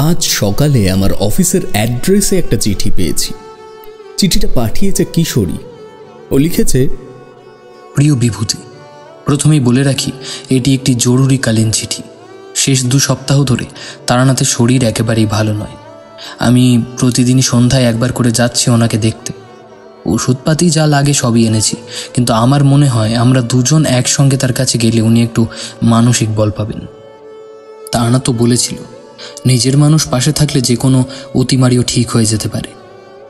আজ সকালে আমার অফিসের অ্যাড্রেসে একটা চিঠি পেয়েছি। চিঠিটা পাঠিয়েছে কিশোরী। ও লিখেছে, প্রিয় বিভূতি, প্রথমেই বলে রাখি এটি একটি জরুরিকালীন চিঠি। শেষ 2 সপ্তাহ ধরে তারানাথের শরীর একেবারেই ভালো নয়। আমি প্রতিদিনই সন্ধ্যায় একবার করে যাচ্ছি ওনাকে দেখতে। ওষুধপাতি যা লাগে সবই এনেছি, কিন্তু আমার মনে হয় আমরা দুজন একসঙ্গে তার কাছে গেলে উনি একটু মানসিক বল পাবেন। তারানাথ তো বলেছিল নিজের মানুষ পাশে থাকলে যে কোনো অতিমারিও ঠিক হয়ে যেতে পারে।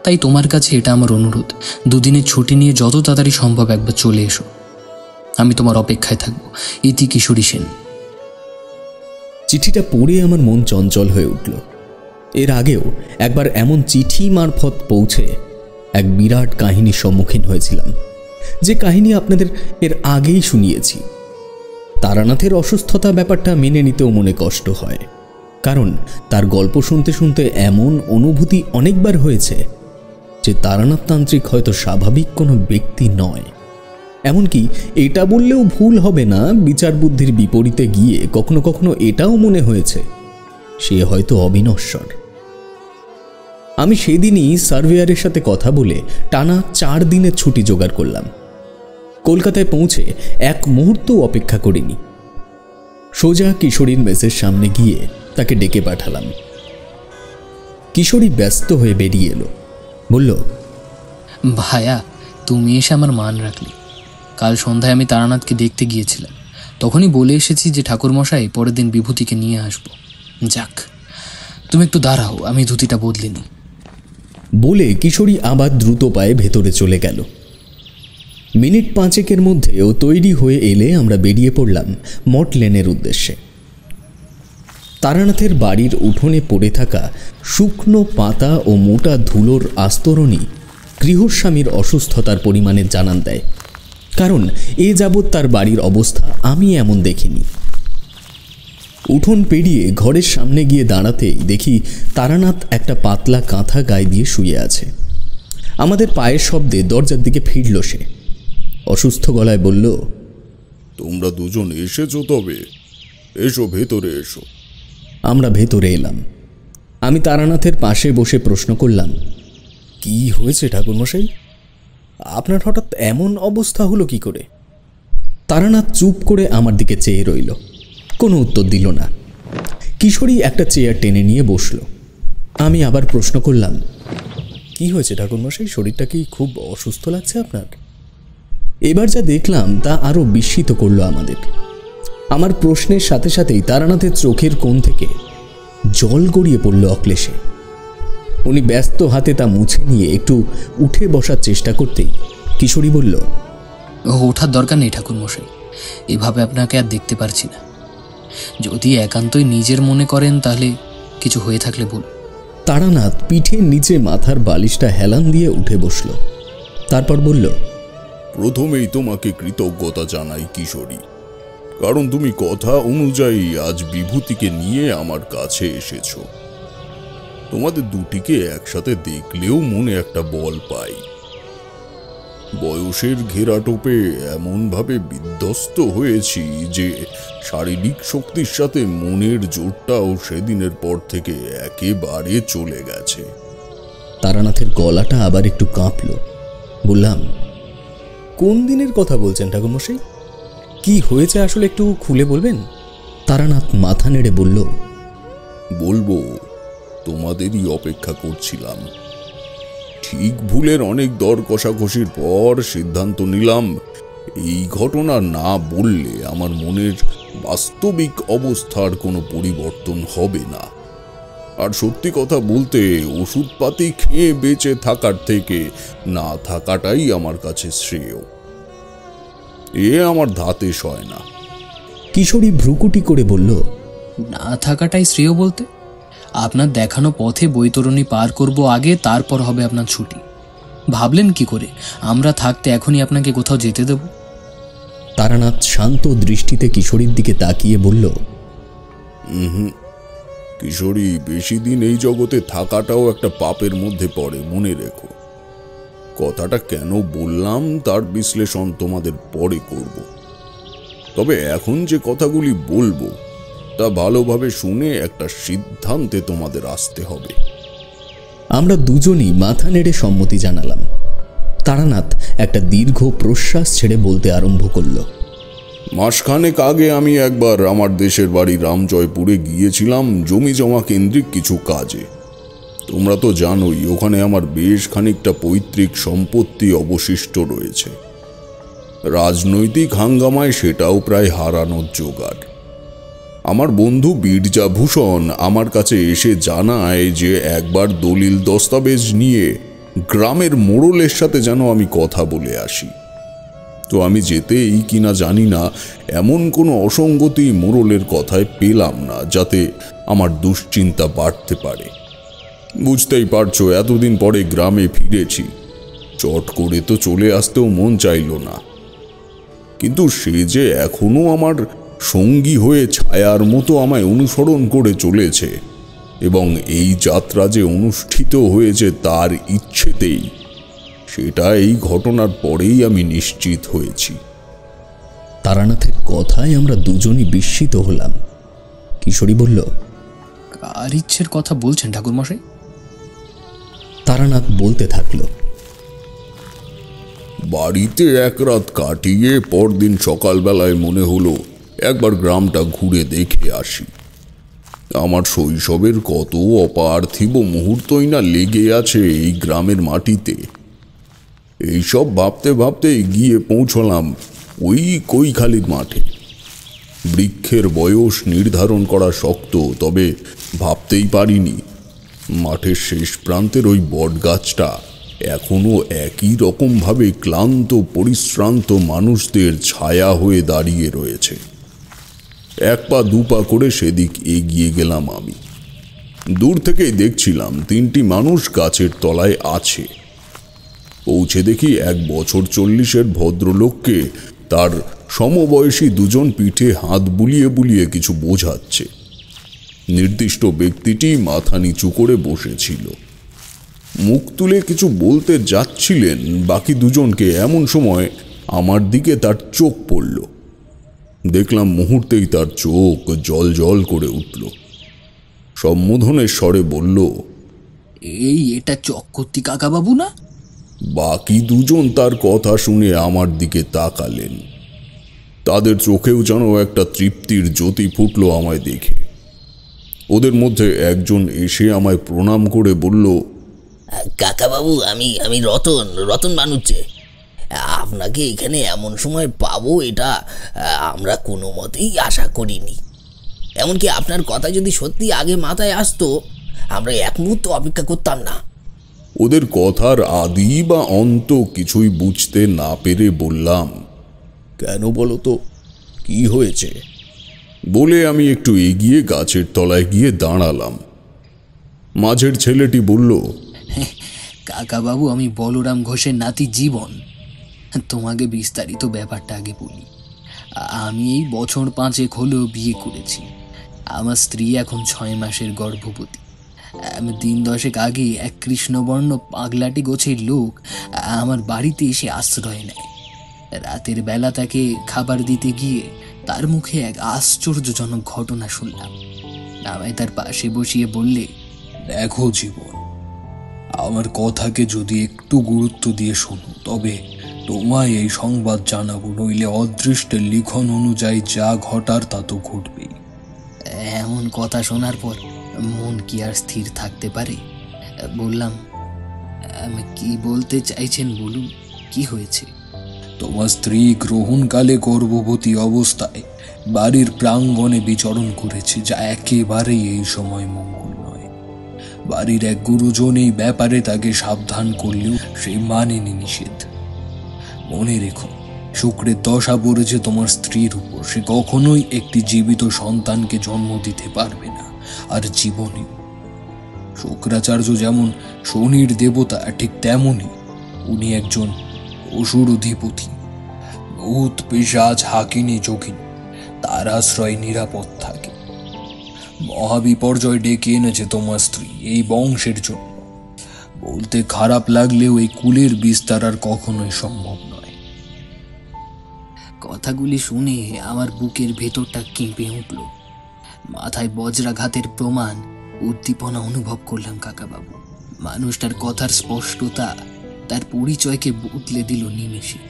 তাই তোমার কাছে এটা আমার অনুরোধ, 2 দিনের ছুটি নিয়ে যত তাড়াতাড়ি সম্ভব একবার চলে এসো। আমি তোমার অপেক্ষায় থাকবো। ইতি কিশোরী সেন। চিঠিটা পড়ে আমার মন চঞ্চল হয়ে উঠল। এর আগেও একবার এমন চিঠি মারফত পৌঁছে এক বিরাট কাহিনীর সম্মুখীন হয়েছিলাম, যে কাহিনী আপনাদের এর আগেই শুনিয়েছি। তারানাথের অসুস্থতা ব্যাপারটা মেনে নিতেও মনে কষ্ট হয়, কারণ তার গল্প শুনতে শুনতে এমন অনুভূতি অনেকবার হয়েছে যে তারানাথ তান্ত্রিক হয়তো স্বাভাবিক কোনো ব্যক্তি নয়। এমনকি এটা বললেও ভুল হবে না, বিচার বুদ্ধির বিপরীতে গিয়ে কখনো কখনো এটাও মনে হয়েছে সে হয়তো অবিনশ্বর। আমি সেদিনই সার্ভেয়ারের সাথে কথা বলে টানা 4 দিনের ছুটি জোগাড় করলাম। কলকাতায় পৌঁছে এক মুহূর্ত অপেক্ষা করিনি, সোজা কিশোরীর মেসের সামনে গিয়ে তাকে ডেকে পাঠালাম। কিশোরী ব্যস্ত হয়ে বেরিয়ে এলো, বলল, ভায়া, তুমি এসে আমার মান রাখলে। কাল সন্ধ্যায় আমি তারানাথকে দেখতে গিয়েছিলাম, তখনই বলে এসেছি যে ঠাকুরমশাই পরের দিন বিভূতিকে নিয়ে আসবো। যাক, তুমি একটু দাঁড়াও, আমি ধুতিটা বদলে নিই। বলে কিশোরী আবার দ্রুত পায়ে ভেতরে চলে গেল। মিনিট 5 মধ্যে ও তৈরি হয়ে এলে আমরা বেরিয়ে পড়লাম মঠ লেনের উদ্দেশ্যে। তারানাথের বাড়ির উঠোনে পড়ে থাকা শুকনো পাতা ও মোটা ধুলোর আস্তরণই গৃহস্বামীর অসুস্থতার পরিমাণে জানান দেয়, কারণ এ যাবৎ তার বাড়ির অবস্থা আমি এমন দেখিনি। উঠোন পেরিয়ে ঘরের সামনে গিয়ে দাঁড়াতেই দেখি তারানাথ একটা পাতলা কাঁথা গায়ে দিয়ে শুয়ে আছে। আমাদের পায়ের শব্দে দরজার দিকে ফিরল সে। অসুস্থ গলায় বলল, তোমরা দুজন এসেছো? তবে এসো, ভেতরে এসো। আমরা ভেতরে এলাম। আমি তারানাথের পাশে বসে প্রশ্ন করলাম, কি হয়েছে ঠাকুরমশাই? আপনার হঠাৎ এমন অবস্থা হলো কি করে? তারানাথ চুপ করে আমার দিকে চেয়ে রইল, কোনো উত্তর দিল না। কিশোরী একটা চেয়ার টেনে নিয়ে বসল। আমি আবার প্রশ্ন করলাম, কি হয়েছে ঠাকুরমশাই? শরীরটা কি খুব অসুস্থ লাগছে আপনার? এবার যা দেখলাম তা আরও বিস্মিত করল আমাদের। আমার প্রশ্নের সাথে সাথেই তারানাথের চোখের কোণ থেকে জল গড়িয়ে পড়ল অক্লেশে। উনি ব্যস্ত হাতে তা মুছে নিয়ে একটু উঠে বসার চেষ্টা করতেই কিশোরী বলল, ওঠার দরকার নেই ঠাকুরমশাই, এভাবে আপনাকে আর দেখতে পারছি না। যদি একান্তই নিজের মনে করেন তাহলে কিছু হয়ে থাকলে বলুন। তারানাথ পিঠের নিচে মাথার বালিশটা হেলান দিয়ে উঠে বসল। তারপর বলল, প্রথমেই তোমাকে কৃতজ্ঞতা জানাই কিশোরী, কারণ তুমি কথা অনুযায়ী আজ বিভূতিকে নিয়ে আমার কাছে এসেছো। তোমাদের দুটিকে একসাথে দেখলেও মনে একটা বল পাই। বয়সের ঘেরাটোপে এমনভাবে বিধ্বস্ত হয়েছি যে শারীরিক শক্তির সাথে মনের জোরটাও সেদিনের পর থেকে একেবারে চলে গেছে। তারানাথের গলাটা আবার একটু কাঁপল। বললাম, কোন দিনের কথা বলছেন ঠাকুরমশাই? কি হয়েছে আসলে একটু খুলে বলবেন? তারানাথ মাথা নেড়ে বলল, বলবো, তোমাদেরই অপেক্ষা করছিলাম। ঠিক ভুলের অনেক দর কষাকষির পর সিদ্ধান্ত নিলাম এই ঘটনা না বললে আমার মনের বাস্তবিক অবস্থার কোনো পরিবর্তন হবে না। আর সত্যি কথা বলতে ওষুধপাতি খেয়ে বেঁচে থাকার থেকে না থাকাটাই আমার কাছে শ্রেয়। এ আমার ধাতে সয় না। কিশোরী ভ্রুকুটি করে বলল, না থাকাটাই শ্রেয় বলতে? আপনার দেখানো পথে বৈতরণী পার করব আগে, তারপর হবে আপনার ছুটি। ভাবলেন কি করে আমরা থাকতে এখনই আপনাকে কোথাও যেতে দেব? তারানাথ শান্ত দৃষ্টিতে কিশোরীর দিকে তাকিয়ে বলল, কিশোরী, বেশি দিন এই জগতে থাকাটাও একটা পাপের মধ্যে পড়ে, মনে রেখো। কথাটা কেন বললাম তার বিশ্লেষণ তোমাদের পরে করব। তবে এখন যে কথাগুলি বলবো সবটা ভালোভাবে শুনে একটা সিদ্ধান্তে তোমাদের আসতে হবে। আমরা দুজনই মাথা নেড়ে সম্মতি জানালাম। তারানাথ একটা দীর্ঘ প্রশ্বাস ছেড়ে বলতে আরম্ভ করল। মাসখানেক আগে আমি একবার আমার দেশের বাড়ি রামজয়পুরে গিয়েছিলাম জমি জমা কেন্দ্রিক কিছু কাজে। তোমরা তো জানোই ওখানে আমার বেশ খানিকটা পৈতৃক সম্পত্তি অবশিষ্ট রয়েছে। রাজনৈতিক হাঙ্গামায় সেটাও প্রায় হারানোর জোগাড়। আমার বন্ধু বীরজাভূষণ আমার কাছে এসে জানায় যে একবার দলিল দস্তাবেজ নিয়ে গ্রামের মোড়লের সাথে যেন আমি কথা বলে আসি। তো আমি যেতেই কিনা জানি না এমন কোনো অসঙ্গতি মোড়লের কথায় পেলাম না যাতে আমার দুশ্চিন্তা বাড়তে পারে। বুঝতেই পারছো, এতদিন পরে গ্রামে ফিরেছি, চট করে তো চলে আসতেও মন চাইল না। কিন্তু সে যে এখনো আমার সঙ্গী হয়ে ছায়ার মতো আমায় অনুসরণ করে চলেছে এবং এই যাত্রা যে অনুষ্ঠিত হয়েছে তার ইচ্ছেতেই, সেটা এই ঘটনার পরেই আমি নিশ্চিত হয়েছি। তারানাথের কথায় আমরা দুজনই বিস্মিত হলাম। কিশোরী বলল, কার ইচ্ছের কথা বলছেন ঠাকুরমশাই? তারানাথ বলতে থাকল, বাড়িতে এক রাত কাটিয়ে পরদিন সকালবেলায় মনে হলো একবার গ্রামটা ঘুরে দেখে আসি। আমার শৈশবের কত অপার্থিব মুহূর্তই না লেগে আছে এই গ্রামের মাটিতে। এইসব ভাবতে ভাবতে গিয়ে পৌঁছলাম ওই কৈখালির মাঠে। বৃক্ষের বয়স নির্ধারণ করা শক্ত, তবে ভাবতেই পারিনি মাঠের শেষ প্রান্তের ওই বটগাছটা এখনো একই রকমভাবে ক্লান্ত পরিশ্রান্ত মানুষদের ছায়া হয়ে দাঁড়িয়ে রয়েছে। এক পা দুপা করে সেদিক এগিয়ে গেলাম আমি। দূর থেকেই দেখছিলাম তিনটি মানুষ গাছের তলায় আছে। পৌঁছে দেখি 1 বছর 40-এর ভদ্রলোককে তার সমবয়সী দুজন পিঠে হাত বুলিয়ে বুলিয়ে কিছু বোঝাচ্ছে। নির্দিষ্ট ব্যক্তিটি মাথা নিচু করে বসেছিল, মুখ তুলে কিছু বলতে যাচ্ছিলেন বাকি দুজনকে। এমন সময় আমার দিকে তার চোখ পড়ল। দেখলাম মুহূর্তেই তার চোখ জল জল করে উঠল। সম্বোধনের স্বরে বলল, এটা চক্রবর্তী কাকাবাবু না? বাকি দুজন তার কথা শুনে আমার দিকে তাকালেন। তাদের চোখেও যেন একটা তৃপ্তির জ্যোতি ফুটল আমায় দেখে। ওদের মধ্যে একজন এসে আমায় প্রণাম করে বলল, কাকাবাবু, আমি রতন বানুচ্ছে। আপনাকে এখানে এমন সময় পাবো এটা আমরা কোনো মতেই আশা করিনি। এমনকি আপনার কথা যদি সত্যি আগে মাথায় আসতো, আমরা এক মুহূর্ত অপেক্ষা করতাম না। ওদের কথার আদি বা অন্ত কিছুই বুঝতে না পেরে বললাম, কেন বলো তো, কি হয়েছে? বলে আমি একটু এগিয়ে গাছের তলায় গিয়ে দাঁড়ালাম। মাঝের ছেলেটি বলল, কাকাবাবু, আমি বলরাম ঘোষের নাতি জীবন। তোমাকে বিস্তারিত ব্যাপারটা আগে বলি। আমি এই বছর 5 হলেও বিয়ে করেছি। আমার স্ত্রী এখন 6 মাসের গর্ভবতী। দিন 10 আগে এক কৃষ্ণবর্ণ পাগলাটি গোছের লোক আমার বাড়িতে এসে আশ্রয় নেয়। রাতের বেলা তাকে খাবার দিতে গিয়ে তার মুখে এক আশ্চর্যজনক ঘটনা শুনলাম। আমায় তার পাশে বসিয়ে বললে, দেখো জীবন, আমার কথাকে যদি একটু গুরুত্ব দিয়ে শোনো তবে তোমায় এই সংবাদ জানাবো, নইলে অদৃষ্টের লিখন অনুযায়ী যা ঘটার তা তো ঘটবেই। এমন কথা শোনার পর মন কি আর স্থির থাকতে পারে? বললাম, আমি কি বলতে চাইছেন বলুন, কি হয়েছে? তোমার স্ত্রী গ্রহণকালে গর্ভবতী অবস্থায় বাড়ির প্রাঙ্গণে বিচরণ করেছে, যা একেবারেই এই সময় মঙ্গল নয়। বাড়ির এক গুরুজন এই ব্যাপারে তাকে সাবধান করলেও সে মানেনি নিষেধ। মনে রেখো, শুক্রের দশা পড়েছে তোমার স্ত্রীর উপর। সে কখনোই একটি জীবিত সন্তানকে জন্ম দিতে পারবে না। আর জীবনে শুক্রাচার্য যেমন শনির দেবতা, ঠিক তেমনই উনি একজন অসুর অধিপতি। ভূত পিশাচ হাকিনী যোগিনী তার আশ্রয় নিরাপদ থাকে। মহাবিপর্যয় ডেকে এনেছে তোমার স্ত্রী এই বংশের জন্য। বলতে খারাপ লাগলেও এই কুলের বিস্তার আর কখনোই সম্ভব নয়। কথাগুলি শুনে আমার বুকের ভেতরটা কেঁপে উঠল। মাথায় বজ্রাঘাতের প্রমাণ, উদ্দীপনা অনুভব করলাম কাকাবাবু। মানুষটার কথার স্পষ্টতা তার পরিচয়কে বদলে দিল নিমেষে।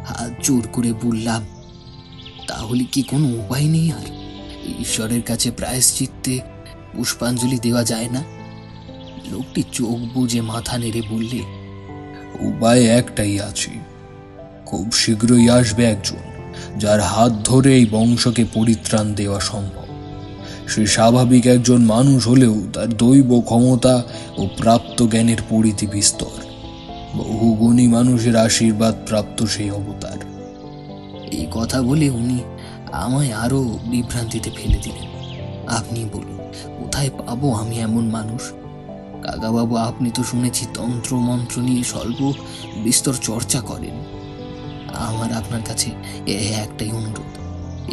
হাত জোর করে বললাম, তাহলে কি কোনো উপায় নেই আর? ঈশ্বরের কাছে প্রায়শ্চিত্তে পুষ্পাঞ্জলি দেওয়া যায় না? লোকটি চোখ বুজে মাথা নেড়ে বললে, উপায় একটাই আছে। খুব শীঘ্রই আসবে একজন যার হাত ধরে এই বংশকে পরিত্রাণ দেওয়া সম্ভব। সে স্বাভাবিক একজন মানুষ হলেও তার দৈব ক্ষমতা ও প্রাপ্ত জ্ঞানের পরিধি বিস্তর। বহু গুণী মানুষের আশীর্বাদ প্রাপ্ত সেই অবতার। এই কথা বলে উনি আমায় আরো বিভ্রান্তিতে ফেলে দিলেন। আপনি বলুন, কোথায় পাবো আমি এমন মানুষ? কাকাবাবু, আপনি তো শুনেছি তন্ত্র মন্ত্র নিয়ে স্বল্প বিস্তর চর্চা করেন। আমার আপনার কাছে একটাই অনুরোধ,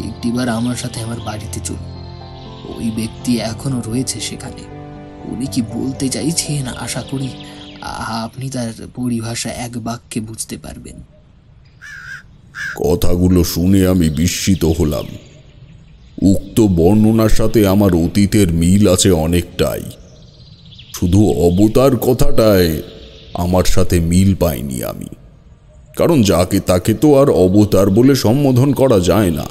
একটিবার আমার সাথে আমার বাড়িতে চলুন। ওই ব্যক্তি এখনো রয়েছে সেখানে। উনি কি বলতে চাইছেন আশা করি আপনি তার পরিভাষা এক বাক্যে বুঝতে পারবেন। কথাগুলো শুনে আমি বিস্মিত হলাম। উক্ত বর্ণনার সাথে আমার অতীতের মিল আছে অনেকটাই। শুধু অবতার কথাটায় আমার সাথে মিল পাইনি আমি, কারণ যাকে তাকে তো আর অবতার বলে সম্বোধন করা যায় না।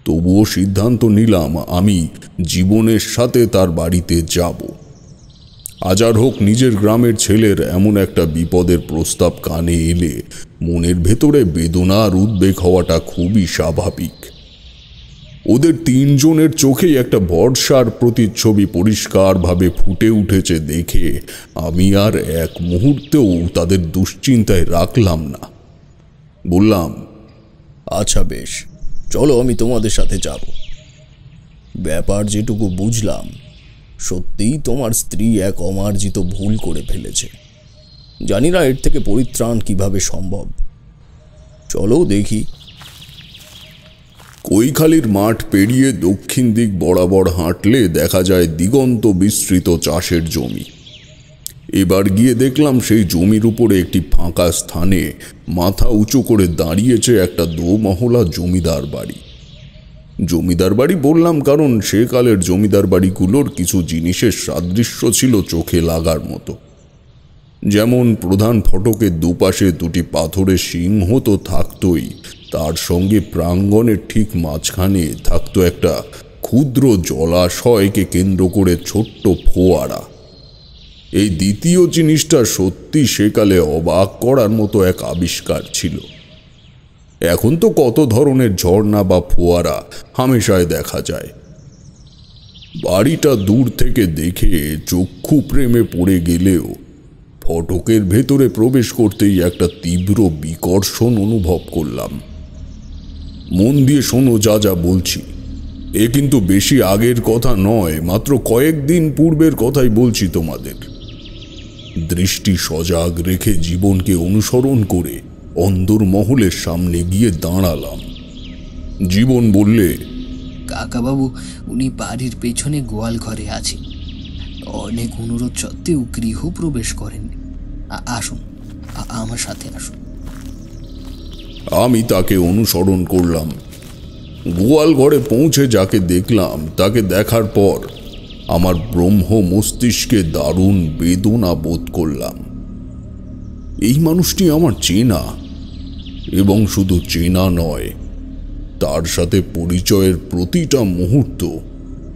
তবুও সিদ্ধান্ত নিলাম আমি জীবনের সাথে তার বাড়িতে যাব। হাজার হোক নিজের গ্রামের ছেলের এমন একটা বিপদের প্রস্তাব কানে এলে মনের ভেতরে বেদনা আর উদ্বেগ হওয়াটা খুবই স্বাভাবিক। ওদের তিনজনের চোখেই একটা ভরসার প্রতিচ্ছবি পরিষ্কারভাবে ফুটে উঠেছে দেখে আমি আর এক মুহূর্তেও তাদের দুশ্চিন্তায় রাখলাম না। বললাম, আচ্ছা বেশ, চলো আমি তোমাদের সাথে যাব। ব্যাপার যেটুকু বুঝলাম, সত্যিই তোমার স্ত্রী এক অমার্জিত ভুল করে ফেলেছে। জানি না এর থেকে পরিত্রাণ কিভাবে সম্ভব। চলো দেখি। কৈখালির মাঠ পেরিয়ে দক্ষিণ দিক বরাবর হাঁটলে দেখা যায় দিগন্ত বিস্তৃত চাষের জমি। এবার গিয়ে দেখলাম সেই জমির উপরে একটি ফাঁকা স্থানে মাথা উঁচু করে দাঁড়িয়েছে একটা দোমহলা জমিদার বাড়ি। জমিদার বাড়ি বললাম কারণ সেকালের জমিদার বাড়িগুলোর কিছু জিনিসের সাদৃশ্য ছিল চোখে লাগার মতো। যেমন প্রধান ফটকের দুপাশে দুটি পাথরের সিংহ তো থাকতই, তার সঙ্গে প্রাঙ্গণের ঠিক মাঝখানে থাকতো একটা ক্ষুদ্র জলাশয়কে কেন্দ্র করে ছোট্ট ফোয়ারা। এই দ্বিতীয় জিনিসটা সত্যি সেকালে অবাক করার মতো এক আবিষ্কার ছিল। এখন তো কত ধরনের ঝর্ণা বা ফোয়ারা হামেশায় দেখা যায়। বাড়িটা দূর থেকে দেখে চক্ষু প্রেমে পড়ে গেলেও ফটকের ভেতরে প্রবেশ করতেই একটা তীব্র বিকর্ষণ অনুভব করলাম। মন দিয়ে শোনো যা যা বলছি। এ কিন্তু বেশি আগের কথা নয়, মাত্র কয়েকদিন পূর্বের কথাই বলছি তোমাদের। দৃষ্টি সজাগ রেখে জীবনকে অনুসরণ করে অন্দরমহলের সামনে গিয়ে দাঁড়ালাম। জীবন বললে, কাকাবাবু, উনি বাড়ির পেছনে গোয়াল ঘরে আছেন। অনেক অনুরোধ সত্ত্বেও গৃহ প্রবেশ করেন। আসুন, আমার সাথে আসুন। আমি তাকে অনুসরণ করলাম। গোয়াল ঘরে পৌঁছে যাকে দেখলাম তাকে দেখার পর আমার ব্রহ্ম মস্তিষ্কে দারুণ বেদনা বোধ করলাম। এই মানুষটি আমার চেনা, এবং শুধু চেনা নয়, তার সাথে পরিচয়ের প্রতিটা মুহূর্ত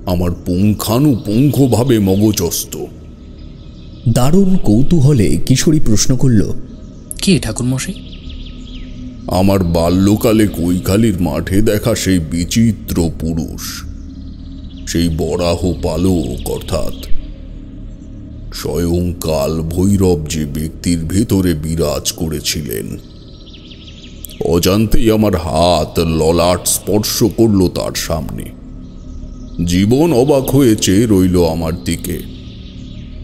আমার পুঙ্খানুপুঙ্খভাবে মগজস্থ। দারুণ কৌতূহলে কিশোরী প্রশ্ন করল, কে ঠাকুরমশাই? আমার বাল্যকালে কৈখালির মাঠে দেখা সেই বিচিত্র পুরুষ, সেই বরাহ পালক, অর্থাৎ স্বয়ং কাল ভৈরব যে ব্যক্তির ভেতরে বিরাজ করেছিলেন। অজান্তেই আমার হাত ললাট স্পর্শ করল তার সামনে। জীবন অবাক হয়ে চেয়ে রইল আমার দিকে।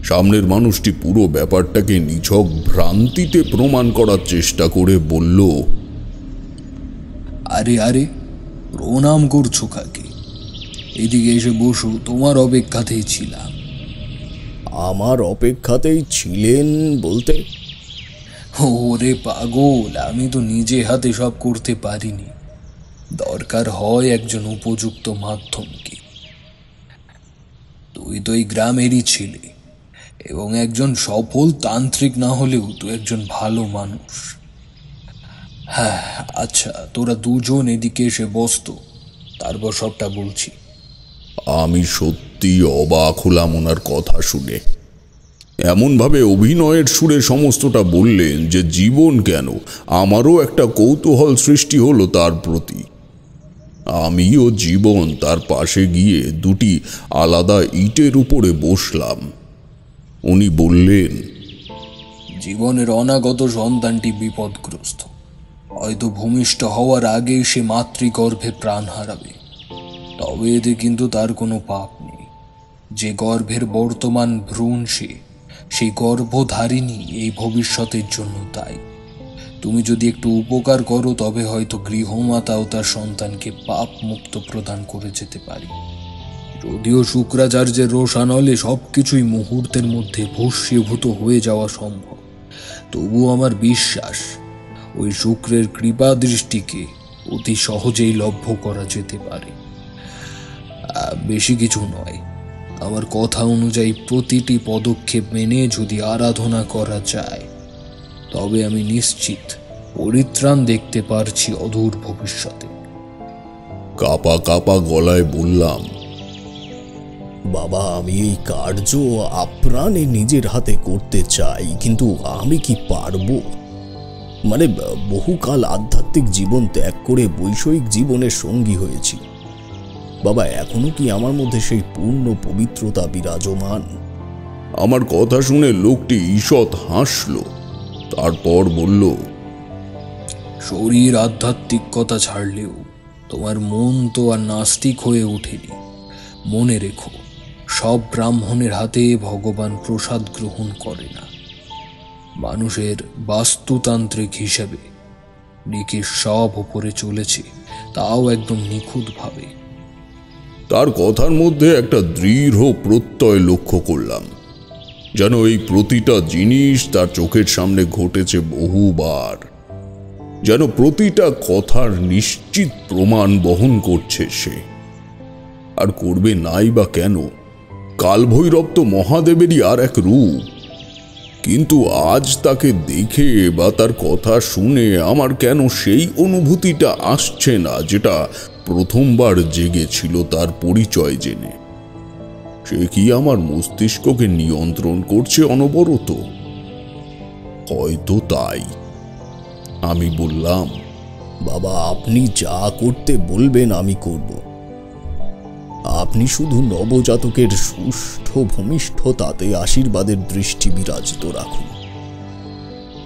সামনের মানুষটি পুরো ব্যাপারটাকে নিছক ভ্রান্তিতে প্রমাণ করার চেষ্টা করে বলল, আরে আরে, প্রণাম করছো কাকে? এদিকে এসে বসো, তোমার অপেক্ষাতেই ছিলাম। আমার অপেক্ষাতেই ছিলেন বলতে? ওরে পাগল, আমি তো নিজে হাতে সব করতে পারিনি। দরকার হয় একজন উপযুক্ত মাধ্যমকে। তুই তো এই গ্রামেরই ছিলে এবং একজন সফল তান্ত্রিক না হলেও তুই একজন ভালো মানুষ। হ্যাঁ, আচ্ছা, তোরা দুজন এদিকে এসে বসতো, তারপর সবটা বলছি। আমি সত্যি অবাক হলাম ওনার কথা শুনে। এমনভাবে অভিনয়ের সুরে সমস্তটা বললেন যে জীবন কেন, আমারও একটা কৌতূহল সৃষ্টি হলো তার প্রতি। আমিও জীবন তার পাশে গিয়ে দুটি আলাদা ইটের উপরে বসলাম। উনি বললেন, জীবনের অনাগত সন্তানটি বিপদগ্রস্ত, হয়তো ভূমিষ্ঠ হওয়ার আগেই সে মাতৃগর্ভে প্রাণ হারাবে। তবে এতে কিন্তু তার কোনো পাপ নেই। যে গর্ভের বর্তমান ভ্রূণ সেই গর্ভধারিণী এই ভবিষ্যতের জন্য দায়ী। তুমি যদি একটু উপকার করো তবে হয়তো গৃহমাতা ও তার সন্তানকে পাপ মুক্ত প্রদান করে যেতে পারি। যদিও শুক্রাচার্যের রোষানলে সবকিছুই মুহূর্তের মধ্যে ভস্মীভূত হয়ে যাওয়া সম্ভব, তবু আমার বিশ্বাস ওই শুক্রের কৃপা দৃষ্টিকে অতি সহজেই লভ্য করা যেতে পারে। বেশি কিছু নয়, আমার কথা অনুযায়ী প্রতিটি পদক্ষেপ মেনে যদি আরাধনা করা যায় তবে আমি নিশ্চিত পরিত্রাণ দেখতে পারছি অদূর ভবিষ্যতে। কাপা কাপা গলায় বললাম, বাবা, আমি এই কার্য আপ্রাণে নিজের হাতে করতে চাই, কিন্তু আমি কি পারবো? মানে বহুকাল আধ্যাত্মিক জীবন ত্যাগ করে বৈষয়িক জীবনের সঙ্গী হয়েছি বাবা। এখনো কি আমার মধ্যে সেই পূর্ণ পবিত্রতা বিরাজমান? আমার কথা শুনে লোকটি ঈষৎ হাসল, তারপর বলল, শরীর আধ্যাত্মিকতা ছাড়লেও তোমার মন তো আর নাস্তিক হয়ে ওঠেনি। মনে রেখো, সব ব্রাহ্মণের হাতে ভগবান প্রসাদ গ্রহণ করে না। মানুষের বাস্তুতান্ত্রিক হিসেবে নিকেশ সব উপরে চলেছে, তাও একদম নিখুঁতভাবে। তার কথার মধ্যে একটা দৃঢ় প্রত্যয় লক্ষ্য করলাম, যেন এই প্রতিটা জিনিস তার চোখের সামনে ঘটেছে বহুবার, যেন প্রতিটা কথার নিশ্চিত প্রমাণ বহন করছে সে। আর করবে নাই বা কেন? কালভৈরব তো মহাদেবেরই আর এক রূপ। কিন্তু আজ তাকে দেখে বা তার কথা শুনে আমার কেন সেই অনুভূতিটা আসছে না যেটা প্রথমবার জেগেছিল তার পরিচয় জেনে। সে কি আমার মস্তিষ্ককে নিয়ন্ত্রণ করছে অনবরত? হয়তো তাই। আমি বললাম, বাবা, আপনি যা করতে বলবেন আমি করব। আপনি শুধু নবজাতকের সুষ্ঠ ভূমিষ্ঠতাতে আশীর্বাদের দৃষ্টি বিরাজিত রাখুন।